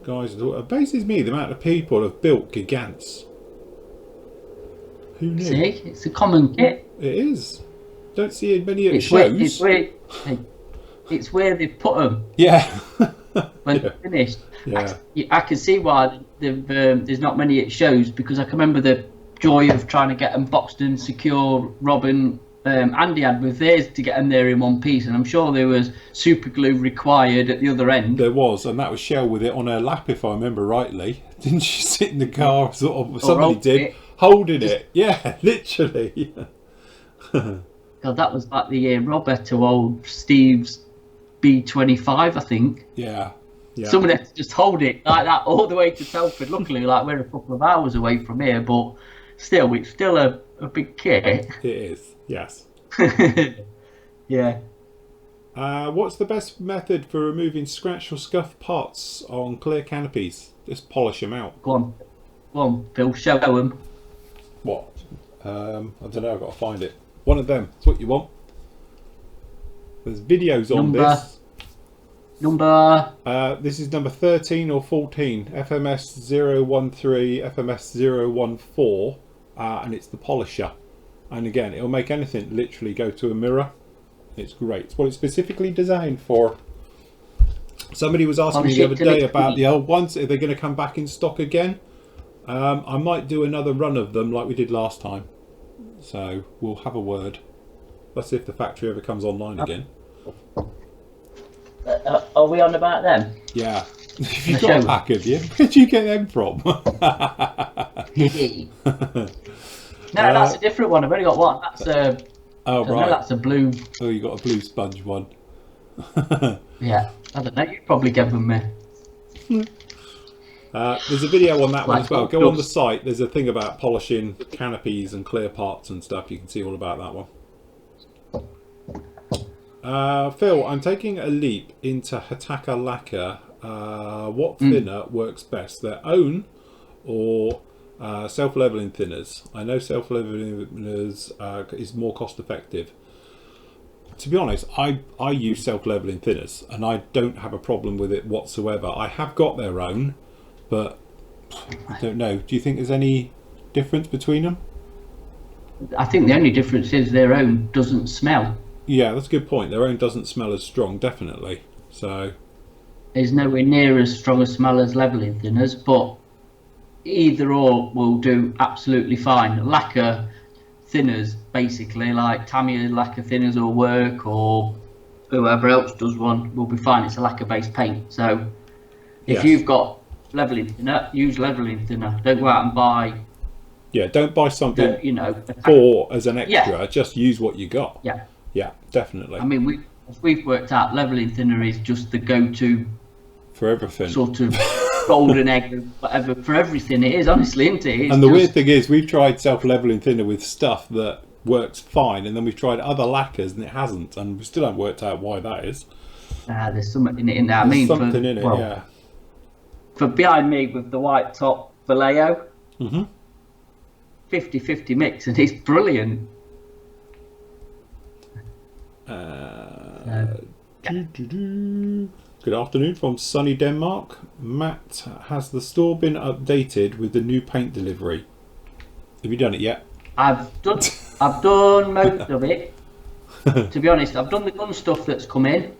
A: Guys, it amazes me the amount of people have built gigants. Who knew?
B: See, it's a common kit.
A: It is. Don't see many at shows.
B: It's where they put them.
A: Yeah.
B: When they're finished.
A: Yeah.
B: I can see why there's not many at shows, because I can remember the joy of trying to get them boxed and secure. Robin, Andy had with theirs to get them there in one piece, and I'm sure there was super glue required at the other end.
A: There was, and that was Shell with it on her lap, if I remember rightly. Didn't she sit in the car? Sort of. Somebody did, holding it. Yeah, literally.
B: God, that was like the year Robert to old Steve's B25, I think.
A: Yeah. Yeah.
B: Someone had to just hold it like that all the way to Telford. Luckily, like, we're a couple of hours away from here, but still, it's still a big kit.
A: It is, yes.
B: Yeah.
A: What's the best method for removing scratch or scuff parts on clear canopies? Just polish them out.
B: Go on, Phil, show them.
A: What? I don't know, I've got to find it. One of them, that's what you want. There's videos on this. This is number 13 or 14, FMS 013, FMS 014, and it's the polisher. And again, it'll make anything literally go to a mirror. It's great. It's what it's specifically designed for. Somebody was asking me the other day about the old ones. Are they going to come back in stock again? I might do another run of them like we did last time. So we'll have a word. Let's see if the factory ever comes online again.
B: Are we on about them?
A: Yeah. You've got a pack, have you? Where'd you get them from?
B: No, that's a different one. I've only got one. That's a.
A: Oh, right.
B: No, that's a blue.
A: Oh, you got a blue sponge one.
B: Yeah, I don't know. You probably gave them me.
A: There's a video on that one as well. Go on the site. There's a thing about polishing canopies and clear parts and stuff. You can see all about that one. Phil, I'm taking a leap into Hataka lacquer. What thinner works best, their own or self-leveling thinners? I know self-leveling thinners is more cost effective. To be honest, I use self-leveling thinners and I don't have a problem with it whatsoever. I have got their own, but I don't know. Do you think there's any difference between them?
B: I think the only difference is their own doesn't smell.
A: Yeah, that's a good point. Their own doesn't smell as strong, definitely. So
B: it's nowhere near as strong a smell as leveling thinners, but either or will do absolutely fine. Lacquer thinners, basically, like Tamiya lacquer thinners will work, or whoever else does one, will be fine. It's a lacquer-based paint. So if you've got leveling thinner, use leveling thinner. Don't go out and buy.
A: Yeah, don't buy something as an extra. Yeah. Just use what you got.
B: Yeah.
A: Yeah, definitely.
B: I mean, we've worked out leveling thinner is just the go-to
A: for everything.
B: Sort of golden egg, or whatever, for everything. It is, honestly, isn't it? It's
A: and the weird thing is, we've tried self-leveling thinner with stuff that works fine, and then we've tried other lacquers and it hasn't, and we still haven't worked out why that is.
B: There's something in it.
A: There's something in it, yeah.
B: For behind me with the white top Vallejo, 50-50 mix, and it's brilliant.
A: Good afternoon from sunny Denmark. Matt, has the store been updated with the new paint delivery? Have you done it yet?
B: I've done most of it. To be honest, I've done the gun stuff that's come in.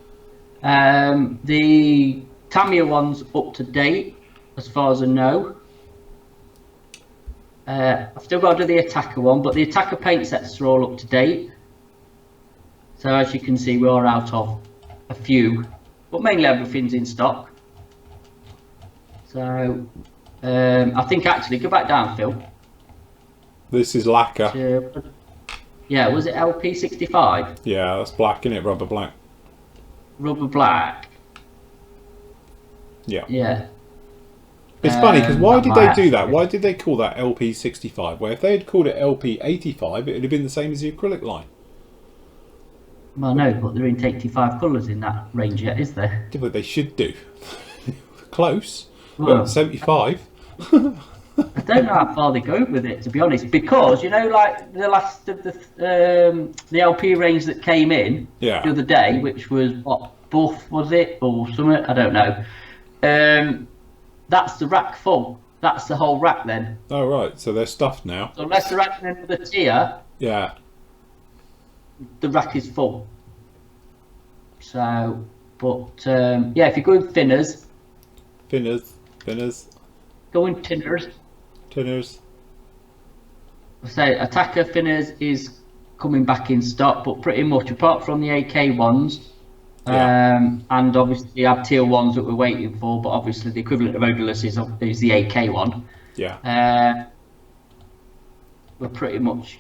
B: The Tamiya one's up to date, as far as I know. I've still got to do the Attacker one, but the Attacker paint sets are all up to date. So as you can see, we are out of a few, but mainly everything's in stock. So I think actually go back down, Phil.
A: This is lacquer.
B: Yeah, was it LP65?
A: Yeah, that's black, isn't it? Rubber black.
B: Rubber black.
A: Yeah.
B: Yeah.
A: It's funny because why did they do that? Why did they call that LP65? Well, if they had called it LP85, it would have been the same as the acrylic line.
B: Well, no, but there ain't 85 colours in that range yet, is there?
A: Yeah, but they should do. Close.
B: Well,
A: but 75.
B: I don't know how far they go with it, to be honest, because you know, like the last of the LP range that came in the other day, which was what, Buff was it or something? I don't know. That's the rack full. That's the whole rack then.
A: Oh right, so they're stuffed now.
B: So unless they're adding another tier,
A: yeah,
B: the rack is full. So, but yeah, if you go with thinners, go in tinners. I say attacker thinners is coming back in stock, but pretty much apart from the AK ones, and obviously you have tier ones that we're waiting for, but obviously the equivalent of odorless is the AK one. Yeah. We're pretty much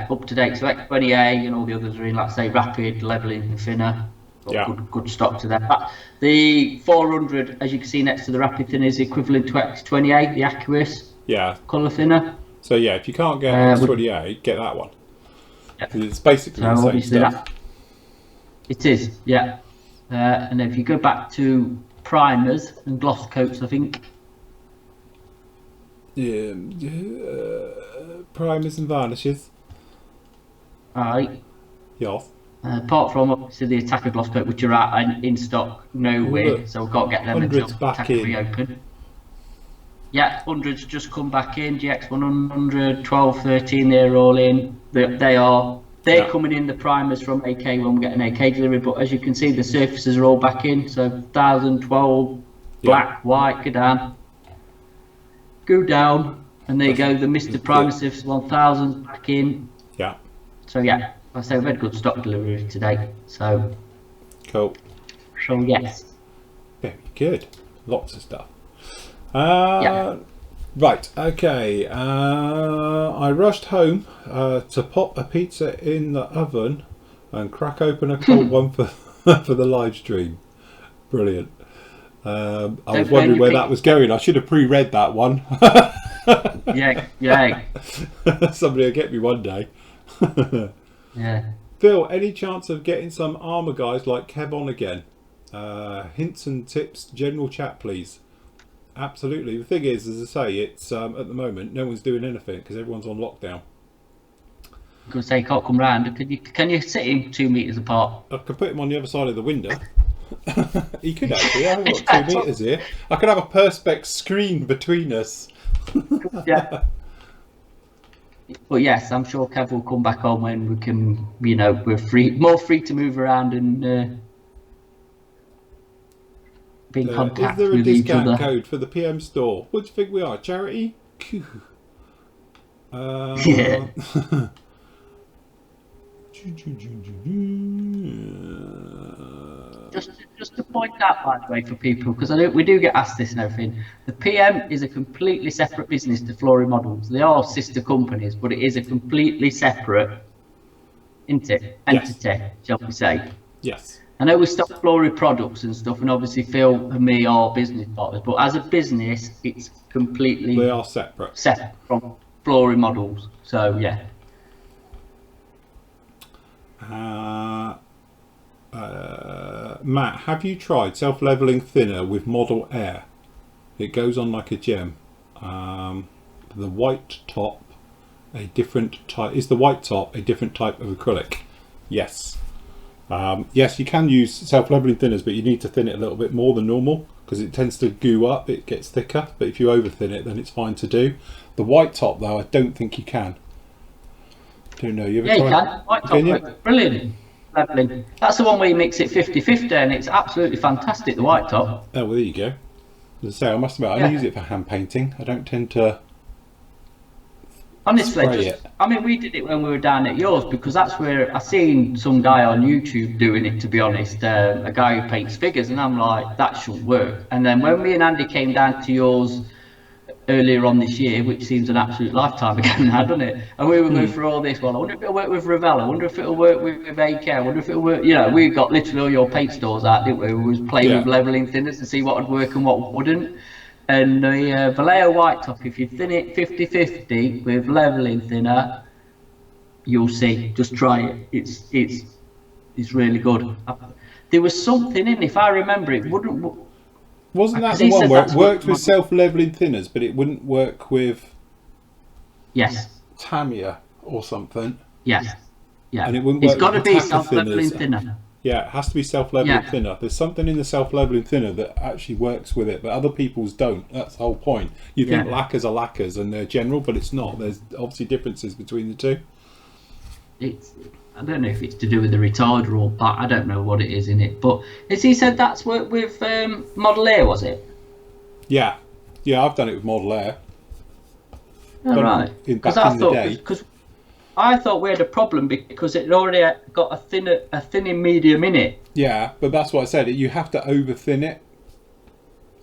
B: up to date. So X20A and all the others are in, like say, rapid, leveling, and thinner. Good stock to that. The 400, as you can see next to the rapid thinner, is equivalent to X20A, the Accurus colour thinner.
A: So yeah, if you can't get X20A, get that one. It's basically the same stuff.
B: It is, yeah. And if you go back to primers and gloss coats, I think.
A: Primers and varnishes.
B: Right.
A: Yes.
B: Apart from obviously the attacker gloss coat, which are in stock nowhere, so we've got to get them until attacker reopen. Yeah, 100's just come back in. GX 100, 12, 13, they're all in. They're coming in, the primers from AK when we get an AK delivery, but as you can see, the surfaces are all back in. So 1000, 12, black, white, go down, and there you go. The Mr. Primer Surface 1000 back in.
A: Yeah.
B: So yeah, I say we've had good stock delivery today. So
A: cool.
B: So yes.
A: Very good. Lots of stuff. Right, okay. I rushed home to pop a pizza in the oven and crack open a cold one for the live stream. Brilliant. I was wondering where that was going. I should have pre-read that one.
B: Yeah.
A: Somebody will get me one day.
B: Yeah.
A: Phil, any chance of getting some armour guys like Kev on again? Hints and tips, general chat, please. Absolutely. The thing is, as I say, it's at the moment no one's doing anything because everyone's on lockdown.
B: I could say can't come round. Can you sit him 2 meters apart?
A: I could put him on the other side of the window. He could actually. I've got 2 meters here. I could have a perspex screen between us.
B: Yeah. But yes, I'm sure Kev will come back on when we can. We're more free to move around and. Be in contact
A: is there a
B: with each
A: discount
B: other.
A: code for the PM store? What do you think we are? Charity?
B: Yeah. Just to point out, by the way, for people, because we do get asked this and everything, the PM is a completely separate business to Flory Models. They are sister companies, but it is a completely separate entity, shall we say.
A: Yes.
B: I know we stock Flory products and stuff, and obviously Phil and me are business partners, but as a business, it's completely...
A: They are separate.
B: Separate from Flory Models, so yeah.
A: Matt, have you tried self-leveling thinner with Model Air? It goes on like a gem. The white top, a different type. Is the white top a different type of acrylic? Yes. Yes, you can use self-leveling thinners, but you need to thin it a little bit more than normal because it tends to goo up, it gets thicker, but if you over thin it then it's fine to do. The white top though, I don't think you can. Don't know, you ever tried?
B: You can. White top works brilliant. Leveling. That's the one where you mix it 50-50 and it's absolutely fantastic, the white top.
A: Oh, well there you go. As I say, I must admit, I use it for hand painting. I don't tend to
B: Honestly,
A: spray it.
B: I mean, we did it when we were down at yours because that's where I seen some guy on YouTube doing it. To be honest, a guy who paints figures, and I'm like, that shouldn't work. And then when me and Andy came down to yours earlier on this year, which seems an absolute lifetime ago now, doesn't it? And we were going through all this. Well, I wonder if it'll work with Revell. I wonder if it'll work with AK. I wonder if it'll work. You know, we got literally all your paint stores out, didn't we? We was playing with leveling thinners to see what would work and what wouldn't. And the Vallejo White Top, if you thin it 50-50 with leveling thinner, you'll see. Just try it. It's really good. There was something in, if I remember, it wouldn't.
A: Wasn't that the one where it worked with self-leveling thinners, but it wouldn't work with Tamiya or something?
B: Yes. Yeah.
A: And it wouldn't
B: It's
A: work
B: got to
A: with
B: be
A: Attacker
B: self-leveling
A: thinners.
B: thinner.
A: Yeah, it has to be self-leveling thinner. There's something in the self-leveling thinner that actually works with it, but other people's don't. That's the whole point. You think lacquers are lacquers and they're general, but it's not. There's obviously differences between the two.
B: I don't know if it's to do with the retarder or part. I don't know what it is in it. But as he said, that's worked with Model Air, was it?
A: Yeah. Yeah, I've done it with Model Air.
B: Oh, right.
A: Because
B: I thought we had a problem because it already got a thinning medium in it.
A: Yeah, but that's what I said. You have to over thin it.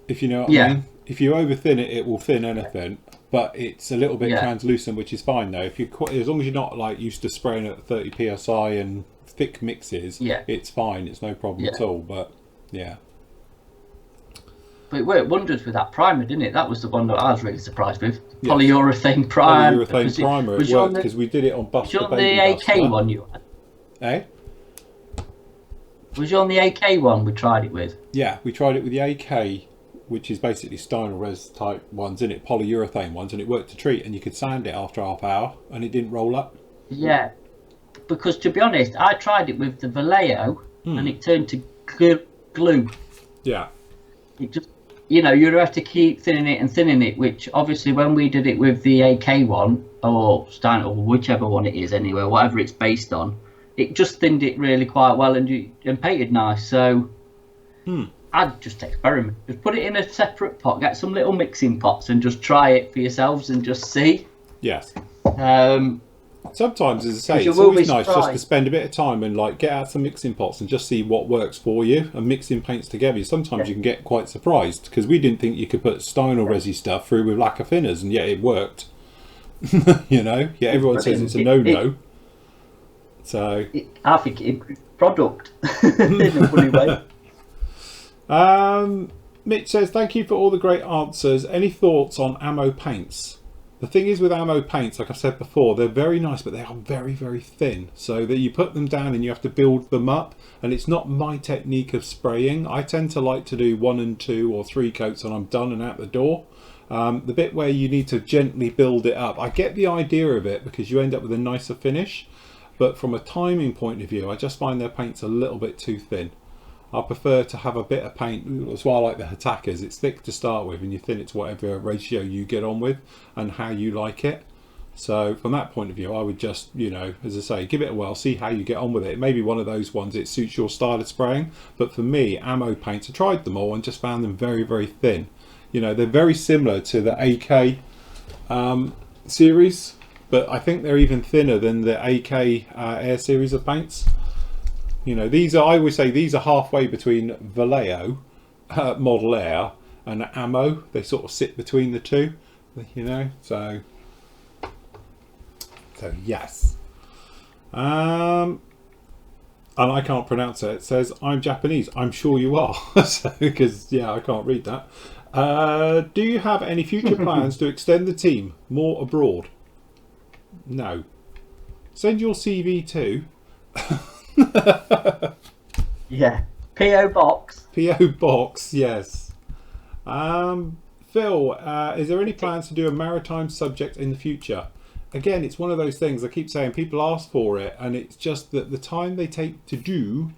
A: If you know what I mean. If you over thin it, it will thin anything. But it's a little bit translucent, which is fine though. If you, as long as you're not like used to spraying at 30 psi and thick mixes, it's fine. It's no problem at all. But yeah.
B: But it worked wonders with that primer, didn't it? That was the one that I was really surprised with. Polyurethane primer.
A: Polyurethane primer. It worked because we did it on Buster Baby.
B: Was you on the AK one you had?
A: Eh?
B: Was you on the AK one we tried it with?
A: Yeah, we tried it with the AK, which is basically Stynylrez type ones, in it, polyurethane ones, and it worked to treat, and you could sand it after half hour, and it didn't roll up. Yeah,
B: because to be honest, I tried it with the Vallejo, and it turned to glue.
A: Yeah.
B: It just, you know, you have to keep thinning it, which obviously when we did it with the AK one, or Stein, or whichever one it is anyway, whatever it's based on, it just thinned it really quite well and painted nice. So I'd just experiment. Just put it in a separate pot, get some little mixing pots and just try it for yourselves and just see.
A: Yes. Sometimes, as I say, it's always nice just to spend a bit of time and like get out some mixing pots and just see what works for you and mixing paints together. Sometimes you can get quite surprised because we didn't think you could put Stynylrez stuff through with lacquer thinners, and yet it worked. You know, everyone says it's a no-no. So
B: I think it improved product in a funny way.
A: Mitch says, thank you for all the great answers. Any thoughts on ammo paints? The thing is with ammo paints, like I said before, they're very nice, but they are very, very thin. So that you put them down and you have to build them up. And it's not my technique of spraying. I tend to like to do 1 and 2 or 3 coats and I'm done and out the door. The bit where you need to gently build it up, I get the idea of it because you end up with a nicer finish. But from a timing point of view, I just find their paints a little bit too thin. I prefer to have a bit of paint. That's why I like the Hatakers. It's thick to start with and you thin it to whatever ratio you get on with and how you like it. So from that point of view, I would just, you know, as I say, give it a whirl, see how you get on with it. It may be one of those ones that suits your style of spraying. But for me, ammo paints, I tried them all and just found them very, very thin. You know, they're very similar to the AK series, but I think they're even thinner than the AK Air series of paints. You know, these are, I would say these are halfway between Vallejo, Model Air and Ammo. They sort of sit between the two, you know, so yes. And I can't pronounce it. It says, I'm Japanese. I'm sure you are. So, because, yeah, I can't read that. Do you have any future plans to extend the team more abroad? No. Send your CV to...
B: Yeah. P.O. Box.
A: P.O. Box, yes. Phil, is there any plans to do a maritime subject in the future? Again, it's one of those things, I keep saying people ask for it and it's just that the time they take to do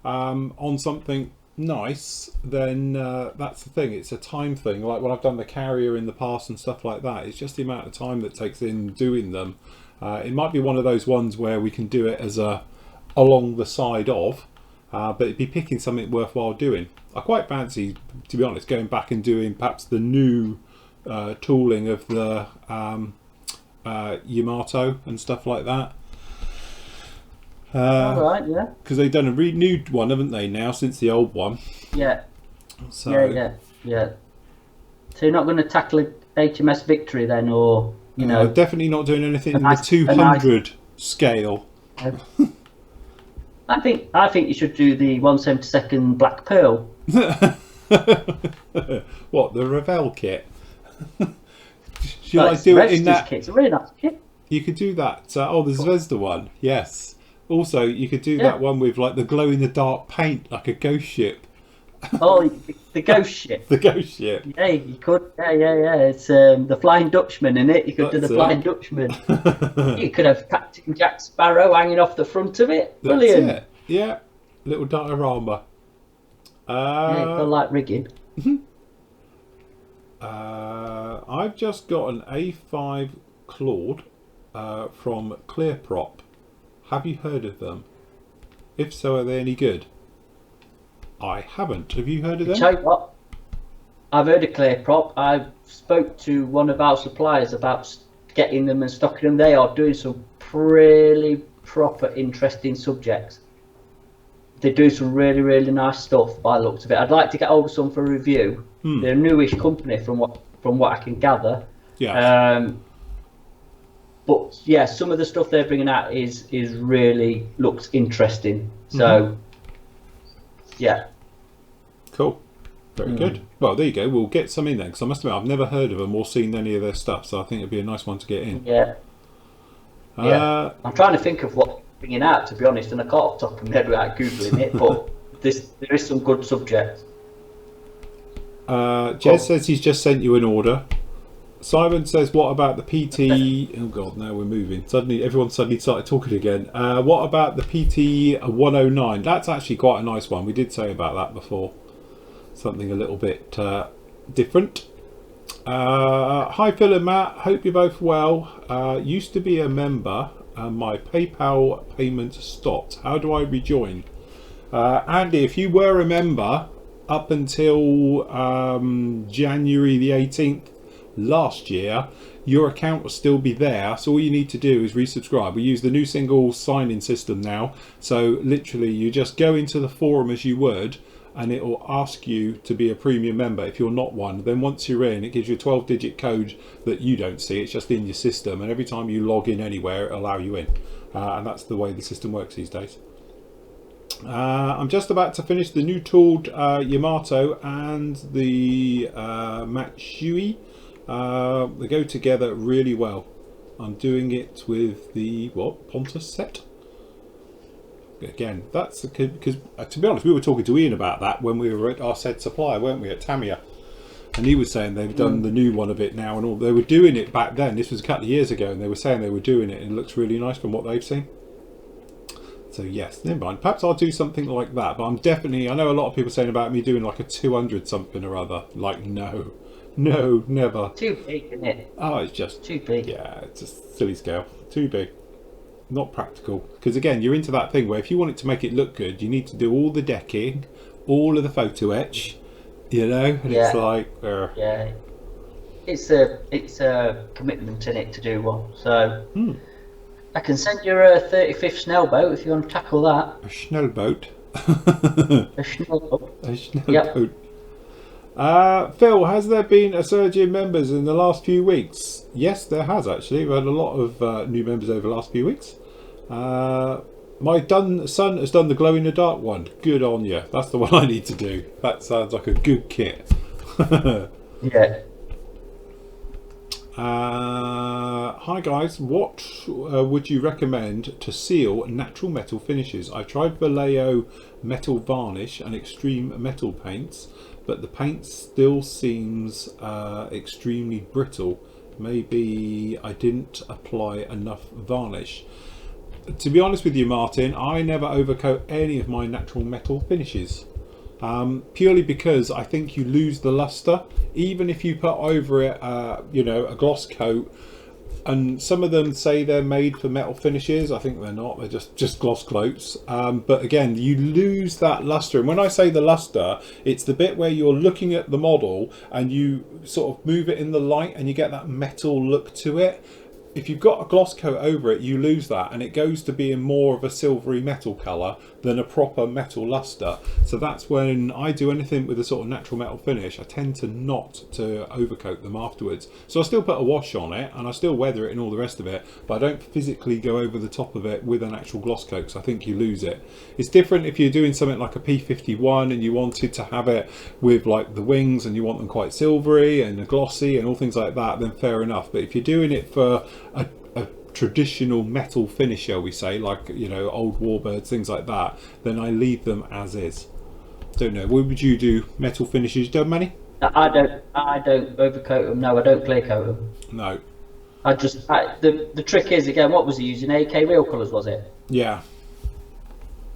A: on something nice, then that's the thing, it's a time thing. Like when I've done the Carrier in the past and stuff like that, it's just the amount of time that takes in doing them. It might be one of those ones where we can do it as a along the side of, but it'd be picking something worthwhile doing. I quite fancy, to be honest, going back and doing perhaps the new tooling of the Yamato and stuff like that.
B: All right, yeah.
A: Because they've done a renewed one, haven't they, now, since the old one?
B: Yeah.
A: So,
B: yeah. So you're not going to tackle HMS Victory then, or, you know...
A: definitely not doing anything in the 200 scale.
B: I think you should do the 172nd Black Pearl.
A: What, the Ravel kit? Should I do it in that?
B: Kit. It's a really nice kit.
A: You could do that. The Zvezda one, yes. Also, you could do that one with like the glow-in-the-dark paint, like a ghost ship.
B: Oh, the ghost ship.
A: The ghost ship.
B: Yeah, you could. Yeah. It's the Flying Dutchman in it. You could do the Flying Dutchman. You could have Captain Jack Sparrow hanging off the front of it. Brilliant.
A: That's it. Yeah, little diorama.
B: Yeah, like rigging.
A: I've just got an A5 Claude from Clearprop. Have you heard of them? If so, are they any good? I haven't. Have you heard of them?
B: Tell you what, I've heard of Clearprop. I spoke to one of our suppliers about getting them and stocking them. They are doing some really proper, interesting subjects. They do some really, really nice stuff by the looks of it. I'd like to get hold of some for review. They're a newish company from what I can gather.
A: Yeah.
B: But yeah, some of the stuff they're bringing out is really looks interesting. So yeah.
A: Cool. Very good. Well, there you go. We'll get some in then, because I must admit I've never heard of them or seen any of their stuff, so I think it'd be a nice one to get in.
B: Yeah. I'm trying to think of what they're bringing out, to be honest, and I can't off the top of my head without googling it. But there is some good subjects.
A: Jez says he's just sent you an order. Simon says, what about the PT... Oh god, now we're moving. Everyone suddenly started talking again. What about the PT 109? That's actually quite a nice one. We did say about that before. Something a little bit different. Hi Phil and Matt, hope you're both well. Used to be a member and my PayPal payment stopped. How do I rejoin? Andy, if you were a member up until January the 18th last year, your account will still be there, so all you need to do is resubscribe. We use the new single sign-in system now, so literally you just go into the forum as you would and it will ask you to be a premium member if you're not one. Then once you're in, it gives you a 12-digit code that you don't see, it's just in your system, and every time you log in anywhere it'll allow you in, and that's the way the system works these days. I'm just about to finish the new tooled Yamato and the Matsui. They go together really well. I'm doing it with the Pontus set. Again, that's because to be honest, we were talking to Ian about that when we were at our said supplier, weren't we, at Tamiya? And he was saying they've done the new one of it now, and all they were doing it back then. This was a couple of years ago, and they were saying they were doing it, and it looks really nice from what they've seen. So yes, never mind. Perhaps I'll do something like that. But I'm definitely. I know a lot of people saying about me doing like a 200 something or other. Like no, never.
B: Too big, isn't it?
A: Oh, it's just
B: too big.
A: Yeah, it's a silly scale. Too big. Not practical. Because again, you're into that thing where if you want it to make it look good, you need to do all the decking, all of the photo etch. You know, and it's like.
B: Yeah. It's a commitment in it to do one. So. I can send you a 35th Snellboat if you want to tackle that.
A: A Schnellboat.
B: A Schnellboat.
A: A Schnellboat. Yep. Phil, has there been a surge in members in the last few weeks? Yes, there has actually. We've had a lot of new members over the last few weeks. My son has done the glow in the dark one. Good on you. That's the one I need to do. That sounds like a good kit.
B: Yeah.
A: Hi guys, what would you recommend to seal natural metal finishes? I tried Vallejo metal varnish and extreme metal paints, but the paint still seems extremely brittle. Maybe I didn't apply enough varnish. To be honest with you, Martin, I never overcoat any of my natural metal finishes. Purely because I think you lose the luster even if you put over it you know, a gloss coat, and some of them say they're made for metal finishes. I think they're not, they're just gloss coats, but again you lose that luster. And when I say the luster, it's the bit where you're looking at the model and you sort of move it in the light and you get that metal look to it. if you've got a gloss coat over it, you lose that, and it goes to being more of a silvery metal colour than a proper metal luster. So that's when I do anything with a sort of natural metal finish, I tend to not to overcoat them afterwards. So I still put a wash on it, and I still weather it and all the rest of it, but I don't physically go over the top of it with an actual gloss coat, because I think you lose it. It's different if you're doing something like a P51 and you wanted to have it with like the wings and you want them quite silvery and glossy and all things like that, then fair enough. But if you're doing it for a traditional metal finish, shall we say, like, you know, old warbirds, things like that, then I leave them as is. Don't know, what would you do? Metal finishes, done many?
B: I don't overcoat them. No, I don't clear coat them.
A: No.
B: The trick is, again, what was he using? AK Real Colours, was it?
A: Yeah.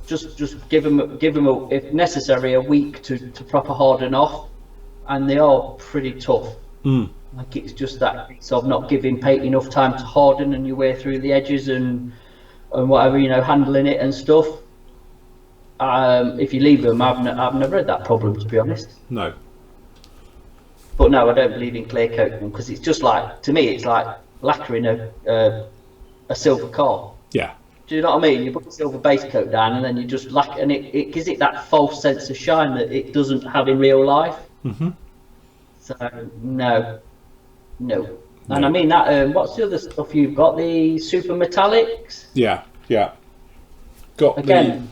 B: Just give them if necessary a week to proper harden off, and they are pretty tough. Like, it's just that case of not giving paint enough time to harden, and you wear through the edges and whatever, you know, handling it and stuff. If you leave them, I've never had that problem, to be honest.
A: No.
B: But no, I don't believe in clear coating them, because it's just like, to me, it's like lacquering a silver car.
A: Yeah.
B: Do you know what I mean? You put the silver base coat down, and then you just and it gives it that false sense of shine that it doesn't have in real life. So no. And I mean that. What's the other stuff you've got? The super metallics.
A: Yeah. Got
B: again.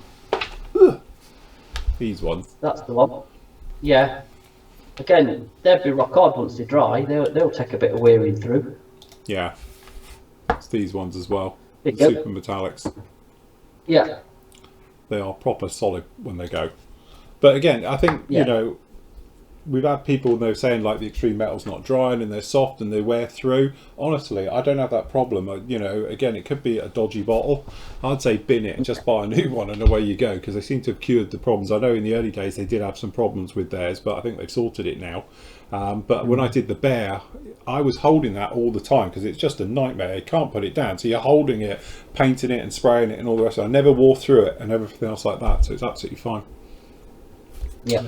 A: These ones.
B: That's the one. Yeah. Again, they'll be rock hard once they dry. They'll take a bit of wearing through.
A: Yeah. It's these ones as well. The
B: Yep.
A: super metallics.
B: Yeah.
A: They are proper solid when they go. But again, I think, you know, we've had people, they're saying like the extreme metal's not drying and they're soft and they wear through. Honestly, I don't have that problem. You know, again, it could be a dodgy bottle. I'd say bin it and just buy a new one, and away you go, because they seem to have cured the problems. I know in the early days they did have some problems with theirs, but I think they've sorted it now. But when I did the Bear, I was holding that all the time, because it's just a nightmare. You can't put it down, so you're holding it, painting it and spraying it and all the rest of it. I never wore through it and everything else like that, so it's absolutely fine.
B: Yeah.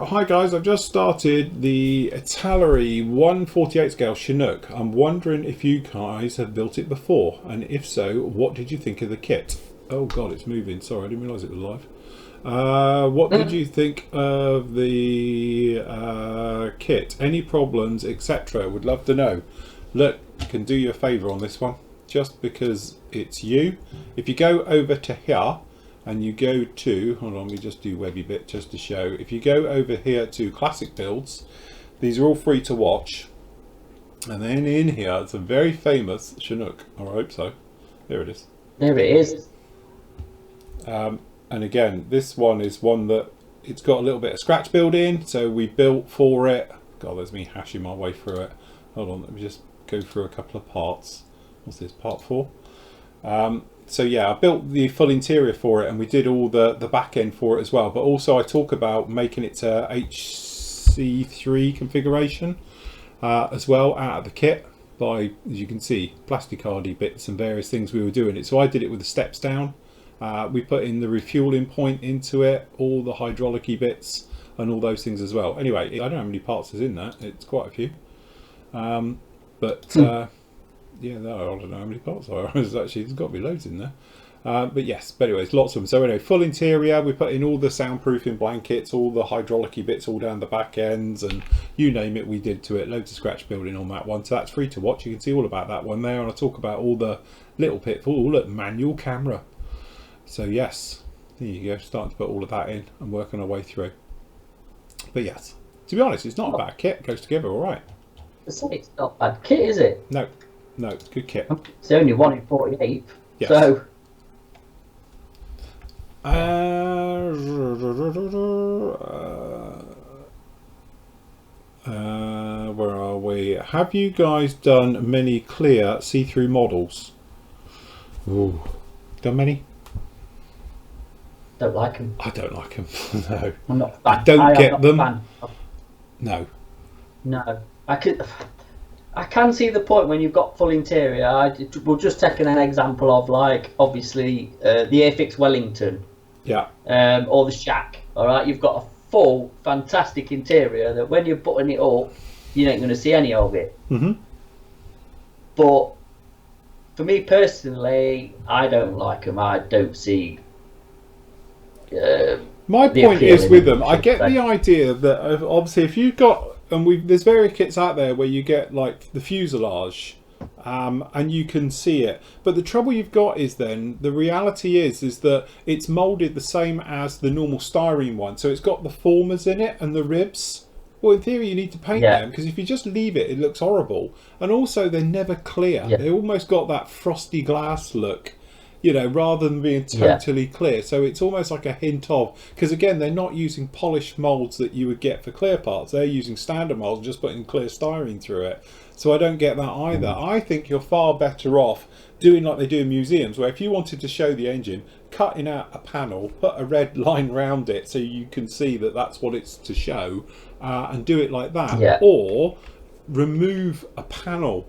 A: Hi guys, I've just started the Italeri 148 scale Chinook. I'm wondering if you guys have built it before, and if so, what did you think of the kit? Oh god, it's moving. Sorry, I didn't realise it was live. What did you think of the kit? Any problems, etc.? Would love to know. Look, I can do you a favour on this one, just because it's you. If you go over to here and you go to, hold on, let me just do Webby bit just to show. If you go over here to classic builds, these are all free to watch. And then in here, it's a very famous Chinook, or I hope so. There it is.
B: There it is.
A: And again, this one is one that it's got a little bit of scratch build in, so we built for it. God, there's me hashing my way through it. Hold on, let me just go through a couple of parts. What's this, part 4? So yeah, I built the full interior for it, and we did all the back end for it as well. But also I talk about making it to HC3 configuration as well out of the kit by, as you can see, plastic hardy bits and various things we were doing it. So I did it with the steps down. We put in the refueling point into it, all the hydraulic-y bits and all those things as well. Anyway, I don't know how many parts is in that. It's quite a few. Yeah, no, I don't know how many parts there are. There's got to be loads in there. But yes, but anyways, lots of them. So anyway, full interior, we put in all the soundproofing blankets, all the hydraulic-y bits all down the back ends, and you name it, we did to it. Loads of scratch building on that one. So that's free to watch. You can see all about that one there, and I talk about all the little pitfalls. Oh, look, manual camera. So yes, there you go, starting to put all of that in and working our way through. But yes, to be honest, it's not a bad kit. It goes together all right.
B: It's not a bad kit, is it?
A: No, it's a good kit.
B: It's only 1 in 48.
A: Yes.
B: So.
A: Where are we? Have you guys done many clear see-through models? Ooh, done many?
B: Don't like them.
A: I don't like them. No,
B: I'm not a fan.
A: I don't get them.
B: No, I can see the point when you've got full interior. We'll just take an example of, like, obviously the Airfix Wellington.
A: Yeah.
B: Or the Shack. All right, you've got a full, fantastic interior that when you're putting it up, you ain't going to see any of it.
A: Mm-hmm.
B: But for me personally, I don't like them. I don't see.
A: My point is with them, I get the idea that obviously if you've got, and there's various kits out there where you get like the fuselage, and you can see it. But the trouble you've got is then the reality is that it's moulded the same as the normal styrene one, so it's got the formers in it and the ribs. Well, in theory, you need to paint them, because if you just leave it, it looks horrible. And also, they're never clear. They almost got that frosty glass look, you know, rather than being totally clear. So it's almost like a hint of, because again, they're not using polished moulds that you would get for clear parts. They're using standard moulds and just putting clear styrene through it. So I don't get that either. I think you're far better off doing like they do in museums, where if you wanted to show the engine, cutting out a panel, put a red line round it so you can see that that's what it's to show, and do it like that. Or remove a panel,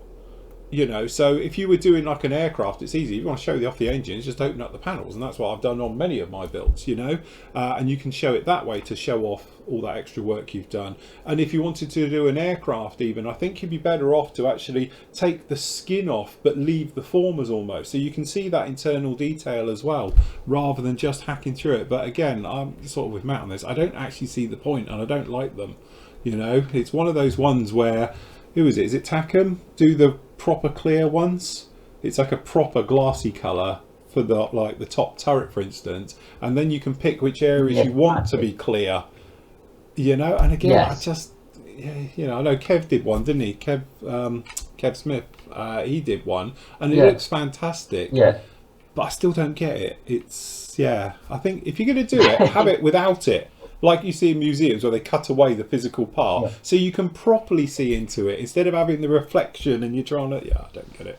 A: you know. So if you were doing like an aircraft, it's easy. If you want to show off the engine, just open up the panels, and that's what I've done on many of my builds, you know. And you can show it that way to show off all that extra work you've done. And if you wanted to do an aircraft even, I think you'd be better off to actually take the skin off but leave the formers almost, so you can see that internal detail as well, rather than just hacking through it. But again, I'm sort of with Matt on this. I don't actually see the point, and I don't like them, you know. It's one of those ones where, who is it? Is it Tackham? Do the proper clear ones? It's like a proper glassy colour for the, like the top turret, for instance, and then you can pick which areas you want to be clear, you know. And again, I just, you know, I know Kev did one, didn't he? Kev Smith, he did one, and it looks fantastic. But I still don't get it. It's, I think if you're going to do it, have it without it. Like you see in museums where they cut away the physical part, so you can properly see into it, instead of having the reflection and you're trying to, I don't get it.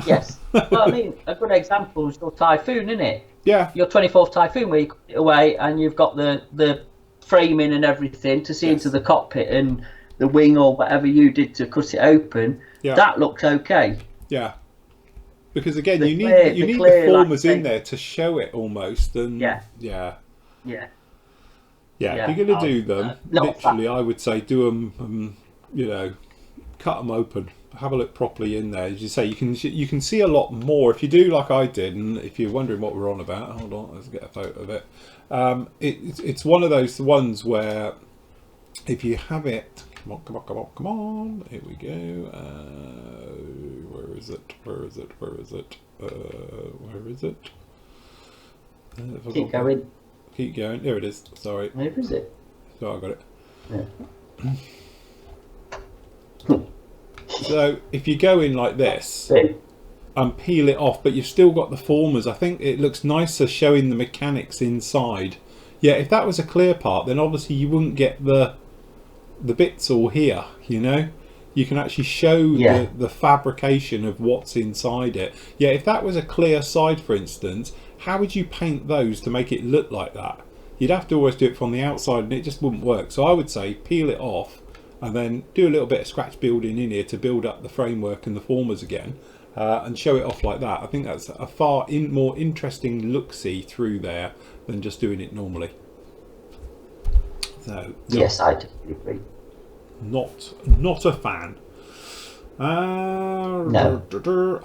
B: Yes. Well, I mean, a good example is your Typhoon, isn't it?
A: Yeah.
B: Your 24th Typhoon, where you cut it away and you've got the framing and everything to see into the cockpit and the wing or whatever you did to cut it open. That looks okay.
A: Yeah. Because again, you need the formers in there to show it almost. And if you're going to do them, literally, I would say do them, you know, cut them open, have a look properly in there. As you say, you can see a lot more if you do like I did. And if you're wondering what we're on about, hold on, let's get a photo of it. It's one of those ones where if you have it, come on, here we go. Where is it? Keep going. There it is. Sorry.
B: Where is it?
A: So I got it. So if you go in like this and peel it off, but you've still got the formers, I think it looks nicer showing the mechanics inside. Yeah, if that was a clear part, then obviously you wouldn't get the bits all here, you know. You can actually show the fabrication of what's inside it. Yeah, if that was a clear side, for instance, how would you paint those to make it look like that? You'd have to always do it from the outside, and it just wouldn't work. So I would say peel it off and then do a little bit of scratch building in here to build up the framework and the formers again, and show it off like that. I think that's a far more interesting look-see through there than just doing it normally. So
B: yes, I do agree.
A: Not a fan. No.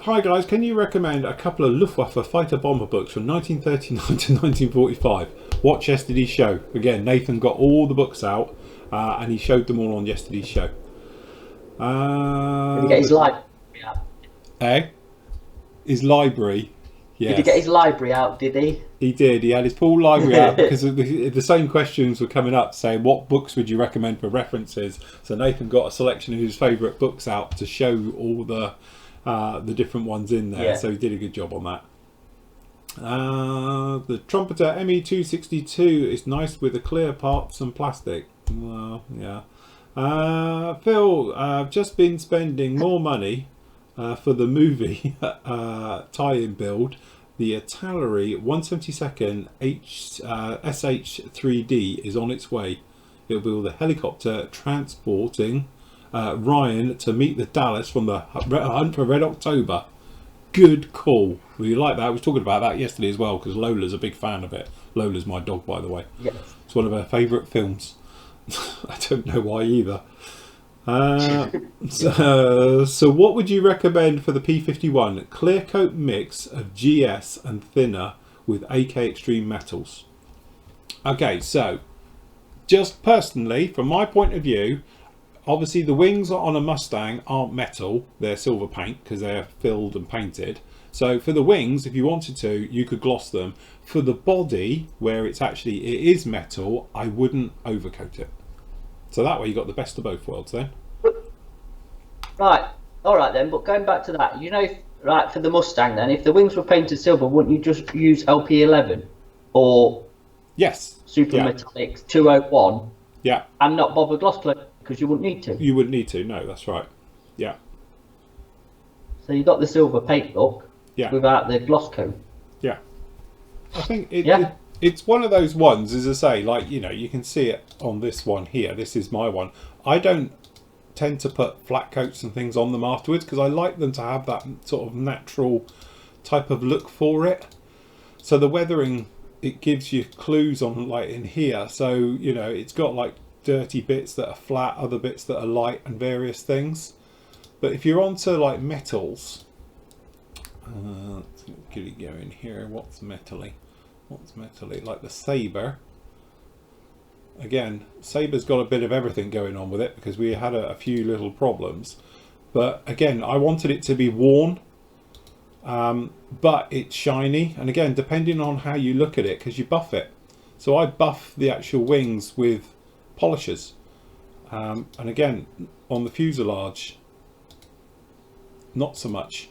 A: Hi guys, can you recommend a couple of Luftwaffe fighter bomber books from 1939 to 1945? Watch yesterday's show. Again, Nathan got all the books out, and he showed them all on yesterday's show.
B: Did he get his library out?
A: His library. Yes.
B: Did he get his library out, did he?
A: He did. He had his full library out because the same questions were coming up saying what books would you recommend for references. So Nathan got a selection of his favourite books out to show all the different ones in there. So he did a good job on that. The Trumpeter ME262 is nice with the clear parts and plastic. Well, yeah. Phil, I've just been spending more money for the movie tie-in build. The Artillery 172nd SH-3D is on its way. It'll build the helicopter transporting Ryan to meet the Dallas from the Hunt for Red October. Good call. We like that. We were talking about that yesterday as well because Lola's a big fan of it. Lola's my dog, by the way.
B: Yes.
A: It's one of her favourite films. I don't know why either. So what would you recommend for the P51? Clear coat mix of GS and thinner with AK Extreme metals. Okay, so just personally, from my point of view, obviously the wings on a Mustang aren't metal, they're silver paint because they're filled and painted. So for the wings, if you wanted to, you could gloss them. For the body, where it is metal, I wouldn't overcoat it. So that way you got the best of both worlds then.
B: Right, all right then, but going back to that, you know, right, for the Mustang then, if the wings were painted silver, wouldn't you just use LP11 or
A: yes,
B: Super Metallic 201?
A: Yeah.
B: And not bother gloss coat because you wouldn't need to.
A: You wouldn't need to, no, that's right. Yeah.
B: So you got the silver paint look without the gloss coat.
A: Yeah. I think it's one of those ones, as I say, like, you know, you can see it on this one here. This is my one. I don't tend to put flat coats and things on them afterwards because I like them to have that sort of natural type of look for it. So the weathering, it gives you clues on, like in here. So, you know, it's got like dirty bits that are flat, other bits that are light and various things. But if you're onto like metals, let's get it going here. What's metally? Like the Sabre. Again, Sabre's got a bit of everything going on with it because we had a few little problems. But again, I wanted it to be worn, but it's shiny. And again, depending on how you look at it, because you buff it. So I buff the actual wings with polishers. And again, on the fuselage, not so much.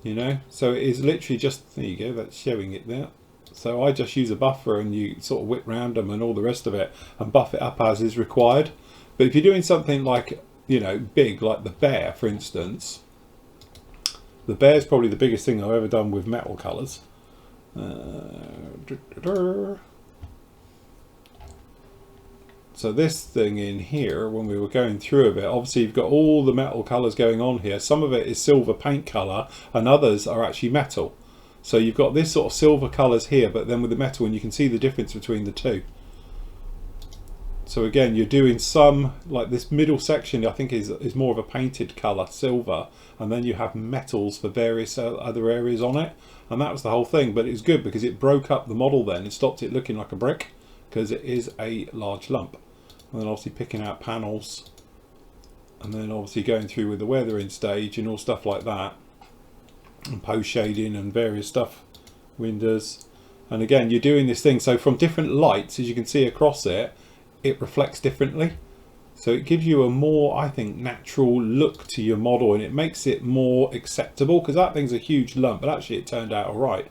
A: You know, so it is literally just, there you go, that's showing it there. So I just use a buffer and you sort of whip round them and all the rest of it and buff it up as is required. But if you're doing something like, you know, big, like the Bear, for instance, the Bear's probably the biggest thing I've ever done with metal colours. So this thing in here, when we were going through a bit, obviously you've got all the metal colours going on here. Some of it is silver paint colour and others are actually metal. So you've got this sort of silver colours here, but then with the metal, and you can see the difference between the two. So again, you're doing some, like this middle section, I think is more of a painted colour, silver, and then you have metals for various other areas on it. And that was the whole thing, but it was good because it broke up the model then and stopped it looking like a brick, because it is a large lump. And then obviously picking out panels, and then obviously going through with the weathering stage and all stuff like that, and post shading and various stuff, windows. And again, you're doing this thing, so from different lights, as you can see across it, it reflects differently. So it gives you a more, I think, natural look to your model, and it makes it more acceptable, because that thing's a huge lump, but actually it turned out all right,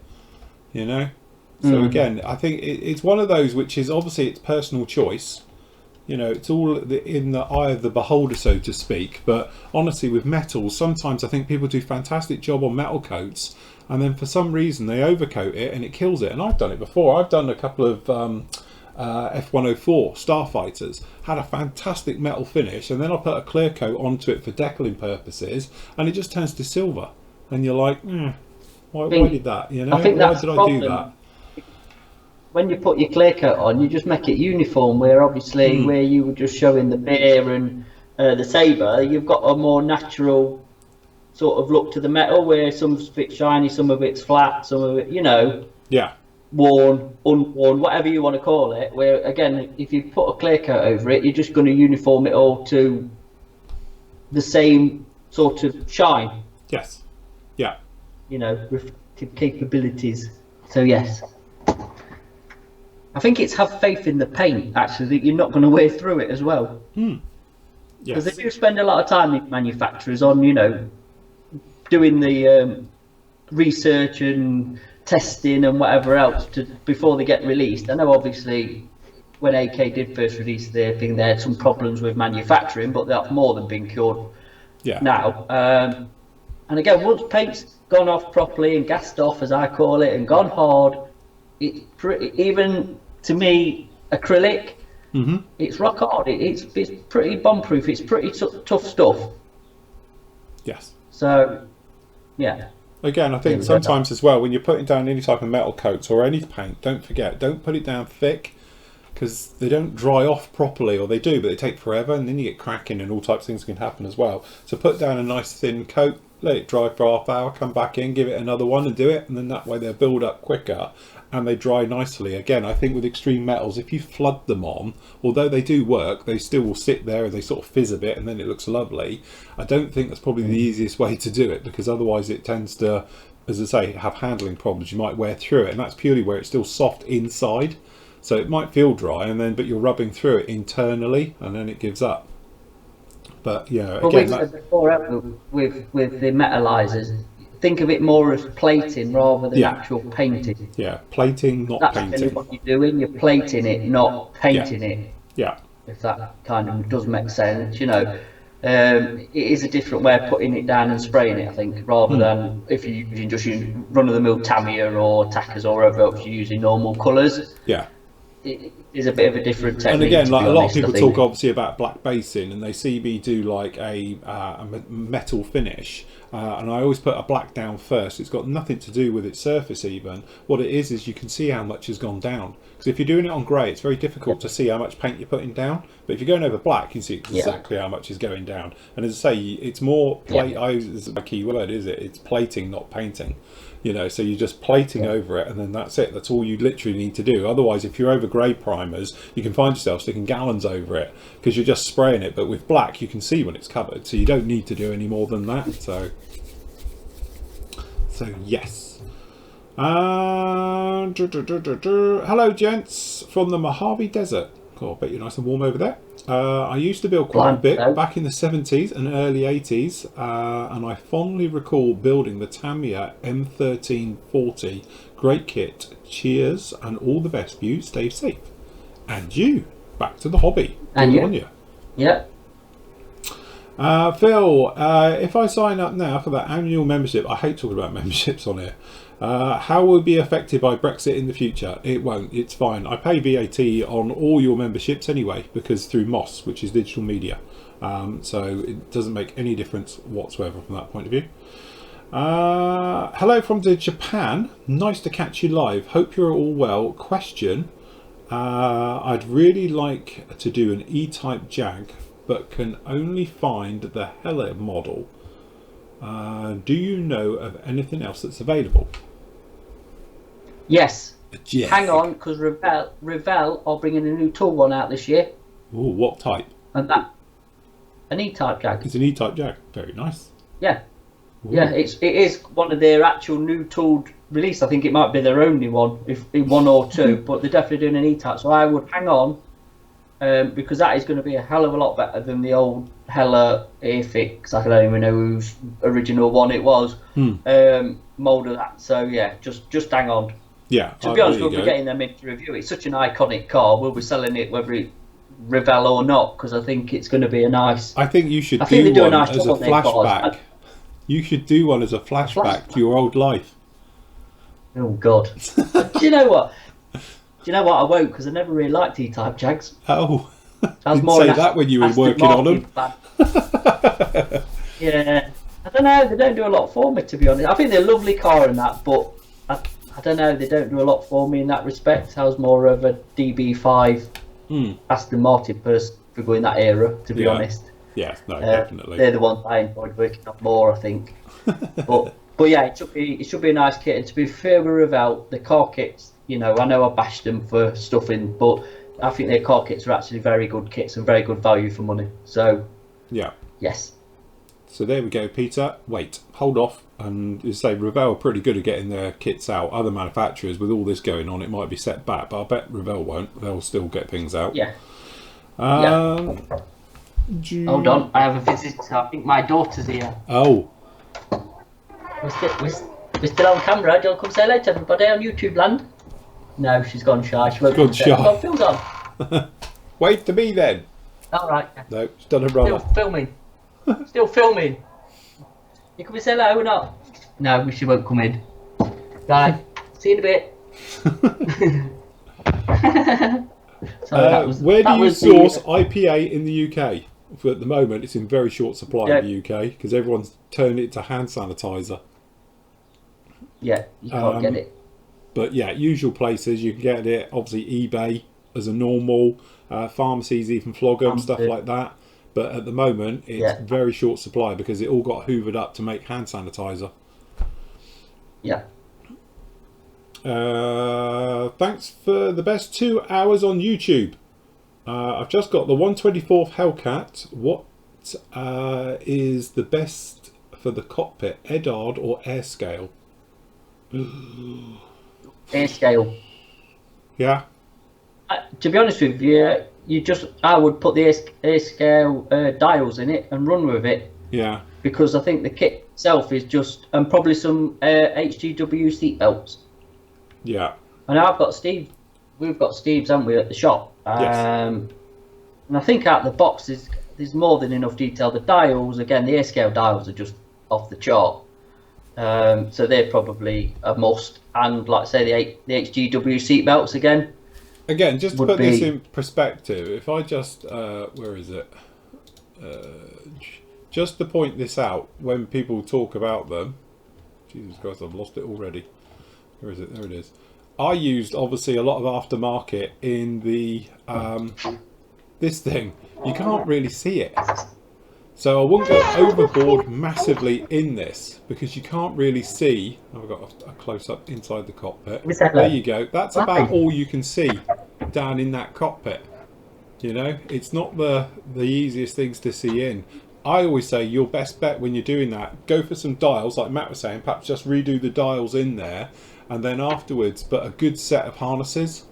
A: you know. So again, I think it's one of those which is obviously it's personal choice. You know, it's all in the eye of the beholder, so to speak. But honestly, with metals, sometimes I think people do a fantastic job on metal coats, and then for some reason they overcoat it and it kills it. And I've done it before. I've done a couple of F-104 Starfighters, had a fantastic metal finish, and then I put a clear coat onto it for decaling purposes, and it just turns to silver. And you're like, why did that? You know, why did I do that?
B: When you put your clear coat on, you just make it uniform, where obviously where you were just showing the Bear and the Sabre, you've got a more natural sort of look to the metal, where some of it's shiny, some of it's flat, some of it, you know, worn, unworn, whatever you want to call it, where again, if you put a clear coat over it, you're just going to uniform it all to the same sort of shine.
A: Yes. Yeah.
B: You know, reflective capabilities. So yes. I think it's have faith in the paint, actually, that you're not going to wear through it as well. Because they do spend a lot of time, in manufacturers, on, you know, doing the research and testing and whatever else before they get released. I know, obviously, when AK did first release their thing, they had some problems with manufacturing, but that's more than been cured now. And again, once paint's gone off properly and gassed off, as I call it, and gone hard, it's pretty, even to me, acrylic, it's rock hard. It's pretty bomb-proof. It's pretty tough stuff.
A: Yes.
B: So, yeah.
A: Again, I think sometimes as well, when you're putting down any type of metal coats or any paint, don't forget, don't put it down thick, because they don't dry off properly, or they do, but they take forever, and then you get cracking and all types of things can happen as well. So put down a nice thin coat, let it dry for half hour, come back in, give it another one and do it, and then that way they'll build up quicker and they dry nicely. Again, I think with extreme metals, if you flood them on, although they do work, they still will sit there and they sort of fizz a bit and then it looks lovely. I don't think that's probably the easiest way to do it, because otherwise it tends to, as I say, have handling problems. You might wear through it, and that's purely where it's still soft inside. So it might feel dry, and then but you're rubbing through it internally, and then it gives up. But yeah,
B: well,
A: again,
B: we've said before with the metallizers, think of it more as plating rather than actual painting.
A: Yeah, plating, not
B: That's
A: painting.
B: really what you're doing. You're plating it, not painting it.
A: Yeah.
B: If that kind of does make sense, you know. It is a different way of putting it down and spraying it, I think, rather than if you're using just run-of-the-mill Tamiya or Tackers or whatever else you're using normal colours.
A: Yeah.
B: It is a bit of a different technique.
A: And again, like a lot of
B: honest,
A: people talk obviously about black basing, and they see me do like a metal finish, and I always put a black down first. It's got nothing to do with its surface even. What it is you can see how much has gone down. Because if you're doing it on grey, it's very difficult to see how much paint you're putting down. But if you're going over black, you can see exactly how much is going down. And as I say, it's more plate. Is a key word, is it? It's plating, not painting. You know, so you're just plating over it, and then that's it. That's all you literally need to do. Otherwise, if you're over grey primers, you can find yourself sticking gallons over it because you're just spraying it. But with black, you can see when it's covered, so you don't need to do any more than that. So yes. Hello, gents from the Mojave Desert. Oh, I bet you're nice and warm over there. I used to build quite a bit back in the 70s and early 80s, and I fondly recall building the Tamiya M1340. Great kit. Cheers, and all the best. You stay safe. And you, back to the hobby.
B: And
A: Good on you.
B: Yeah.
A: Phil, if I sign up now for that annual membership, I hate talking about memberships on here. How will it be affected by Brexit in the future? It won't. It's fine. I pay VAT on all your memberships anyway, because through MOS, which is digital media. So it doesn't make any difference whatsoever from that point of view. Hello from Japan. Nice to catch you live. Hope you're all well. Question. I'd really like to do an E-type Jag, but can only find the Hella model. Do you know of anything else that's available?
B: Yes.
A: Yeah.
B: Hang on, because Revell are bringing a new tool one out this year.
A: Oh, what type?
B: And that an E-type Jag.
A: It's an E-type Jag. Very nice.
B: Yeah.
A: Ooh.
B: Yeah, it is one of their actual new tooled release. I think it might be their only one, if one or two, but they're definitely doing an E-type. So I would hang on, because that is going to be a hell of a lot better than the old Hella Airfix. I don't even know whose original one it was. Mold of that. So yeah, just hang on.
A: Yeah.
B: To be honest, we'll be getting them in to review. It's such an iconic car. We'll be selling it whether it Revell or not, because I think it's going to be a nice.
A: I think you should do one as a flashback. You should do one as a flashback to your old life.
B: Oh God! Do you know what? I won't, because I never really liked E-type Jags.
A: Oh,
B: I was
A: didn't say that when you were working on them. Yeah,
B: I don't know. They don't do a lot for me, to be honest. I think they're a lovely car and that, but I don't know. They don't do a lot for me in that respect. I was more of a DB5 Aston Martin person figure in that era, to be honest.
A: Yeah, no, definitely.
B: They're the ones I enjoyed working on more, I think. but yeah, it should be a nice kit. And to be fair with Revell, the car kits, you know, I know I bashed them for stuffing, but I think their car kits are actually very good kits and very good value for money. So
A: yeah,
B: yes.
A: So there we go, Peter. Wait, hold off. And you say Revell are pretty good at getting their kits out. Other manufacturers, with all this going on, it might be set back, but I bet Revell won't. They'll still get things out.
B: Yeah. Hold on, I have a visitor. I think my daughter's here.
A: Oh.
B: We're still on camera. Do you want to come say hello to everybody on YouTube land? No, she's gone shy. She won't
A: gone shy.
B: Oh, Phil's on.
A: Wait to me then.
B: All right.
A: No, she's done a run.
B: Still filming. Still filming. You can say hello or not? No, she won't come in. Right. See you in a bit.
A: Where do you source IPA in the UK? For at the moment, it's in very short supply in the UK because everyone's turned it to hand sanitizer.
B: Yeah, you can't get it.
A: But yeah, usual places you can get it. Obviously, eBay as a normal. Pharmacies even flog them, stuff like that. But at the moment, it's very short supply because it all got hoovered up to make hand sanitizer.
B: Yeah.
A: Thanks for the best 2 hours on YouTube. I've just got the 1/24th Hellcat. What is the best for the cockpit, Edard or Airscale?
B: Airscale.
A: Yeah.
B: To be honest with you, I would put the Airscale dials in it and run with it.
A: Yeah.
B: Because I think the kit itself is just, and probably some HGW seat belts.
A: Yeah.
B: And I've got Steve. We've got Steve's, haven't we, at the shop?
A: Yes.
B: And I think out of the box there's more than enough detail. The dials, again, the Airscale dials are just off the chart. So they're probably a must. And like I say, the HGW seat belts again.
A: Again, just to put this in perspective, if I just where is it? Just to point this out, when people talk about them, Jesus Christ, I've lost it already. Where is it? There it is. I used obviously a lot of aftermarket in the this thing. You can't really see it, so I wouldn't go overboard massively in this because you can't really see. I've got a close up inside the cockpit. There you go. That's about all you can see down in that cockpit. You know, it's not the easiest things to see in. I always say your best bet when you're doing that, go for some dials, like Matt was saying, perhaps just redo the dials in there, and then afterwards, but a good set of harnesses.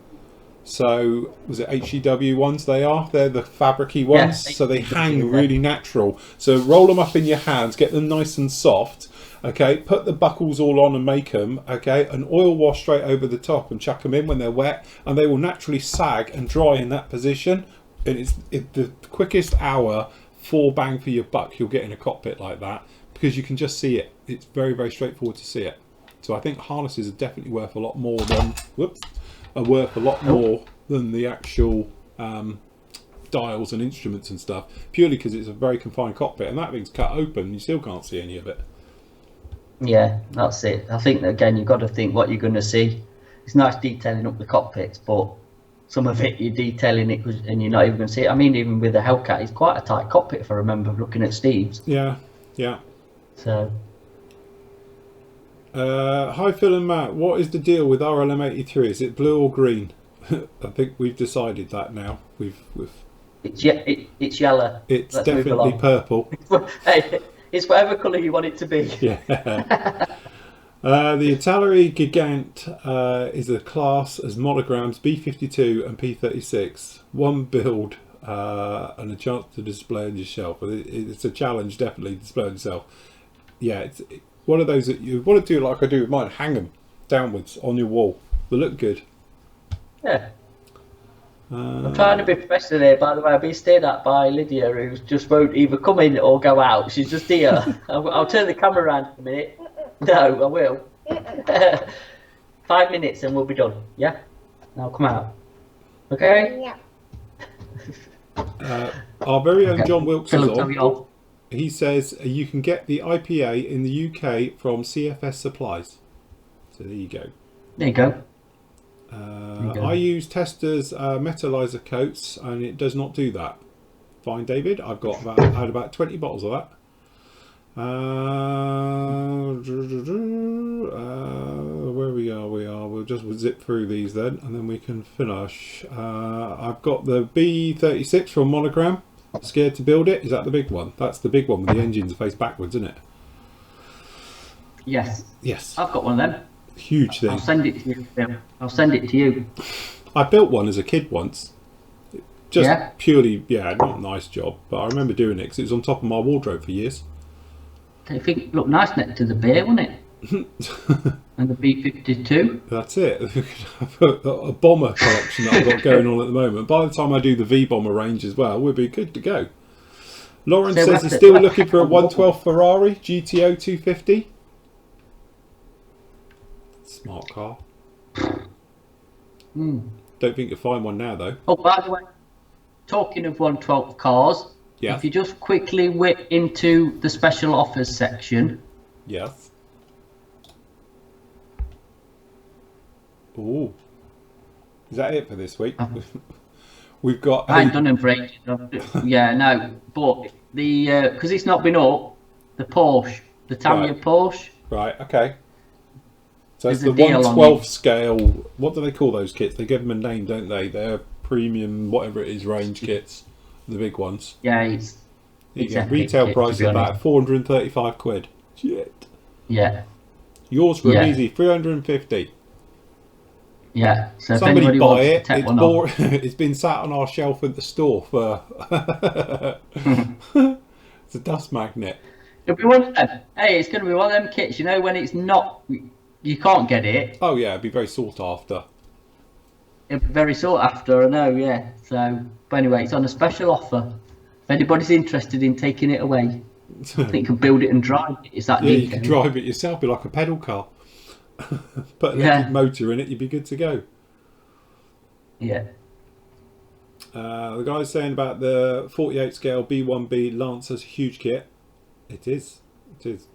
A: So, was it HGW ones they are? They're the fabricy ones, so they hang really natural. So roll them up in your hands, get them nice and soft, okay, put the buckles all on and make them, okay, and oil wash straight over the top and chuck them in when they're wet, and they will naturally sag and dry in that position. And it's the quickest hour for bang for your buck you'll get in a cockpit like that, because you can just see it. It's very, very straightforward to see it. So I think harnesses are definitely worth a lot more than the actual dials and instruments and stuff, purely because it's a very confined cockpit, and that thing's cut open, you still can't see any of it.
B: Yeah, that's it. I think that, again, you've got to think what you're going to see. It's nice detailing up the cockpits, but some of it you're detailing it and you're not even going to see it. I mean, even with the Hellcat, it's quite a tight cockpit if I remember looking at Steve's.
A: Yeah, yeah.
B: So.
A: Hi Phil and Matt, what is the deal with RLM83? Is it blue or green? I think we've decided that now.
B: It's yellow.
A: It's definitely purple.
B: Hey, it's whatever colour you want it to be.
A: Yeah. The Italeri Gigant is a class as monograms B52 and P36. One build and a chance to display on your shelf. It's a challenge, definitely, display on yourself. Yeah, it's one of those that you want to do like I do with mine, hang them downwards on your wall. They look good.
B: Yeah. I'm trying to be professional here, by the way. I've been stared at by Lydia, who just won't either come in or go out. She's just here. I'll turn the camera around in a minute. No, I will. 5 minutes and we'll be done. Yeah? Now come out. Okay?
C: Yeah.
A: Our very own John Wilkes is on.
B: on.
A: He says you can get the IPA in the UK from CFS Supplies. So there you go.
B: There you go.
A: I use Testors metallizer coats and it does not do that. Fine, David. I had about 20 bottles of that. Where we are, we'll just zip through these then and then we can finish. I've got the B36 from Monogram. Scared to build it? Is that the big one? That's the big one with the engines face backwards, isn't it?
B: Yes.
A: Yes.
B: I've got one of them.
A: Huge thing.
B: I'll send it to you. I'll send it to you.
A: I built one as a kid once. Just purely, not a nice job, but I remember doing it because it was on top of my wardrobe for years.
B: I think it looked nice next to the beer, wouldn't it? And the B52.
A: That's it. A bomber collection that I've got going on at the moment. By the time I do the V-Bomber range as well, we'll be good to go. Lauren says he's still looking for a 112 Ferrari GTO 250. Smart car. Don't think you'll find one now though.
B: Oh, by the way, talking of 112 cars, if you just quickly whip into the special offers section.
A: Yes. Oh. Is that it for this week? We've got.
B: I ain't done them for ages. Yeah, no, but the because it's not been up, the Porsche, the Tamiya Porsche.
A: Right. Okay. So it's
B: There's
A: the
B: a deal on
A: 1/12 scale. What do they call those kits? They give them a name, don't they? They're premium, whatever it is, range kits, the big ones.
B: Yeah, it's
A: retail price of that £435. Shit.
B: Yeah.
A: Yours for an easy 350.
B: Yeah. So
A: somebody
B: if
A: buy it.
B: It's
A: it's been sat on our shelf at the store for. It's a dust magnet.
B: It'll be one of them. Hey, it's going to be one of them kits. You know when it's not, you can't get it.
A: Oh yeah, it'd be very sought after.
B: It'd be very sought after. I know. Yeah. So, but anyway, it's on a special offer. If anybody's interested in taking it away, I think you can build it and drive it. Is that
A: you can drive it yourself. Be like a pedal car. Put an electric motor in it, you'd be good to go.
B: Yeah.
A: The guy's saying about the 48 scale B1B Lancer's huge kit. It is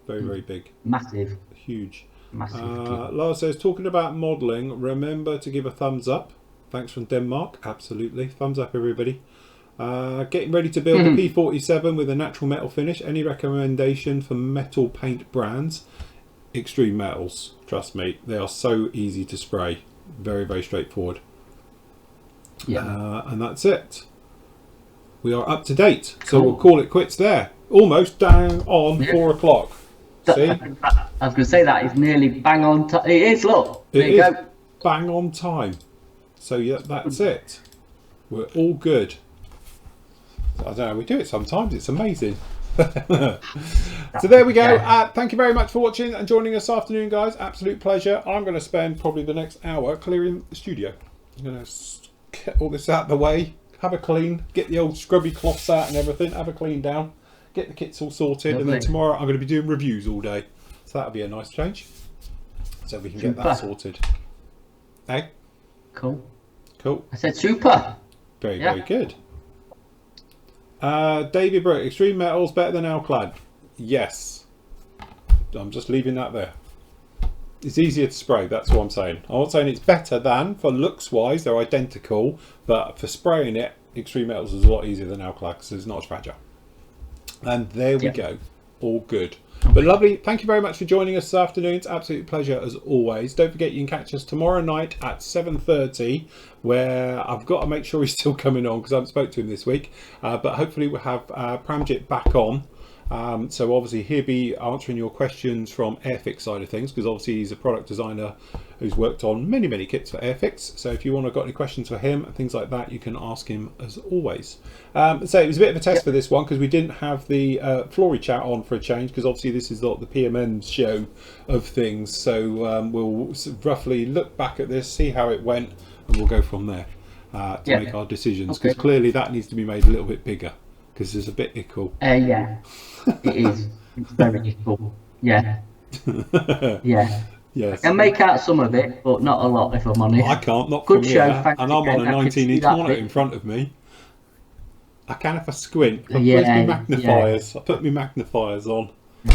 A: very, very big.
B: Massive.
A: Huge.
B: Massive.
A: Lars says, talking about modelling, remember to give a thumbs up. Thanks from Denmark. Absolutely. Thumbs up, everybody. Getting ready to build the P47 with a natural metal finish. Any recommendation for metal paint brands? Extreme Metals. Trust me, they are so easy to spray. Very, very straightforward.
B: Yeah.
A: And that's it. We are up to date. So we'll call it quits there. Almost down on 4 o'clock. See?
B: I was going to say that is nearly bang on time. It is, look. There you go.
A: Bang on time. So yeah, that's it. We're all good. I don't know, we do it sometimes. It's amazing. So there we go. Thank you very much for watching and joining us this afternoon, guys. Absolute pleasure. I'm going to spend probably the next hour clearing the studio. I'm going to get all this out of the way, have a clean, get the old scrubby cloths out and everything, have a clean down, get the kits all sorted. Lovely. And then tomorrow I'm going to be doing reviews all day. So that'll be a nice change. So we can get that sorted. Hey?
B: Cool.
A: I said
B: super.
A: Very, very good. David Brooke, Extreme Metals better than Alclad? Yes. I'm just leaving that there. It's easier to spray, that's what I'm saying. I'm not saying it's better than, for looks wise, they're identical, but for spraying it, Extreme Metals is a lot easier than Alclad because it's not as fragile. And there we go. All good. But lovely, thank you very much for joining us this afternoon. It's an absolute pleasure as always. Don't forget you can catch us tomorrow night at 7:30, where I've got to make sure he's still coming on because I haven't spoke to him this week. But hopefully we'll have Pramjit back on. So obviously he'll be answering your questions from Airfix side of things, because obviously he's a product designer who's worked on many kits for Airfix. So if you want to got any questions for him and things like that, you can ask him as always. So it was a bit of a test for this one because we didn't have the Flory chat on for a change, because obviously this is not the PMM show of things. So we'll roughly look back at this, see how it went, and we'll go from there to make our decisions, because clearly that needs to be made a little bit bigger because it's a bit ickle.
B: Yeah. It is. It's very difficult. Yeah. Yeah.
A: Yes.
B: I can make out some of it, but not a lot, if I'm honest.
A: I can't, not
B: good
A: from
B: show,
A: here. And I'm on a 19-inch monitor in front of me. I can if I squint. I put my magnifiers. I put my magnifiers on.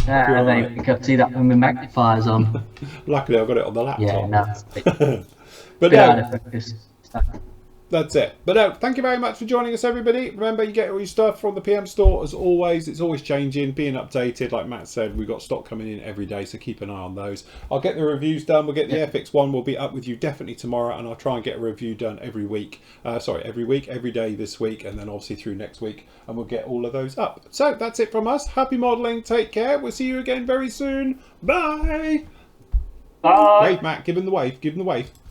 B: I can see that with my magnifiers on.
A: Luckily, I've got it on the laptop.
B: Yeah, no.
A: But no. That's it. But no, thank you very much for joining us, everybody. Remember, you get all your stuff from the PM store as always. It's always changing, being updated. Like Matt said, we've got stock coming in every day, so keep an eye on those. I'll get the reviews done. We'll get the Airfix one. We'll be up with you definitely tomorrow, and I'll try and get a review done every week. Every day this week, and then obviously through next week, and we'll get all of those up. So that's it from us. Happy modelling. Take care. We'll see you again very soon. Bye.
B: Bye.
A: Wave, Matt. Give him the wave. Give him the wave.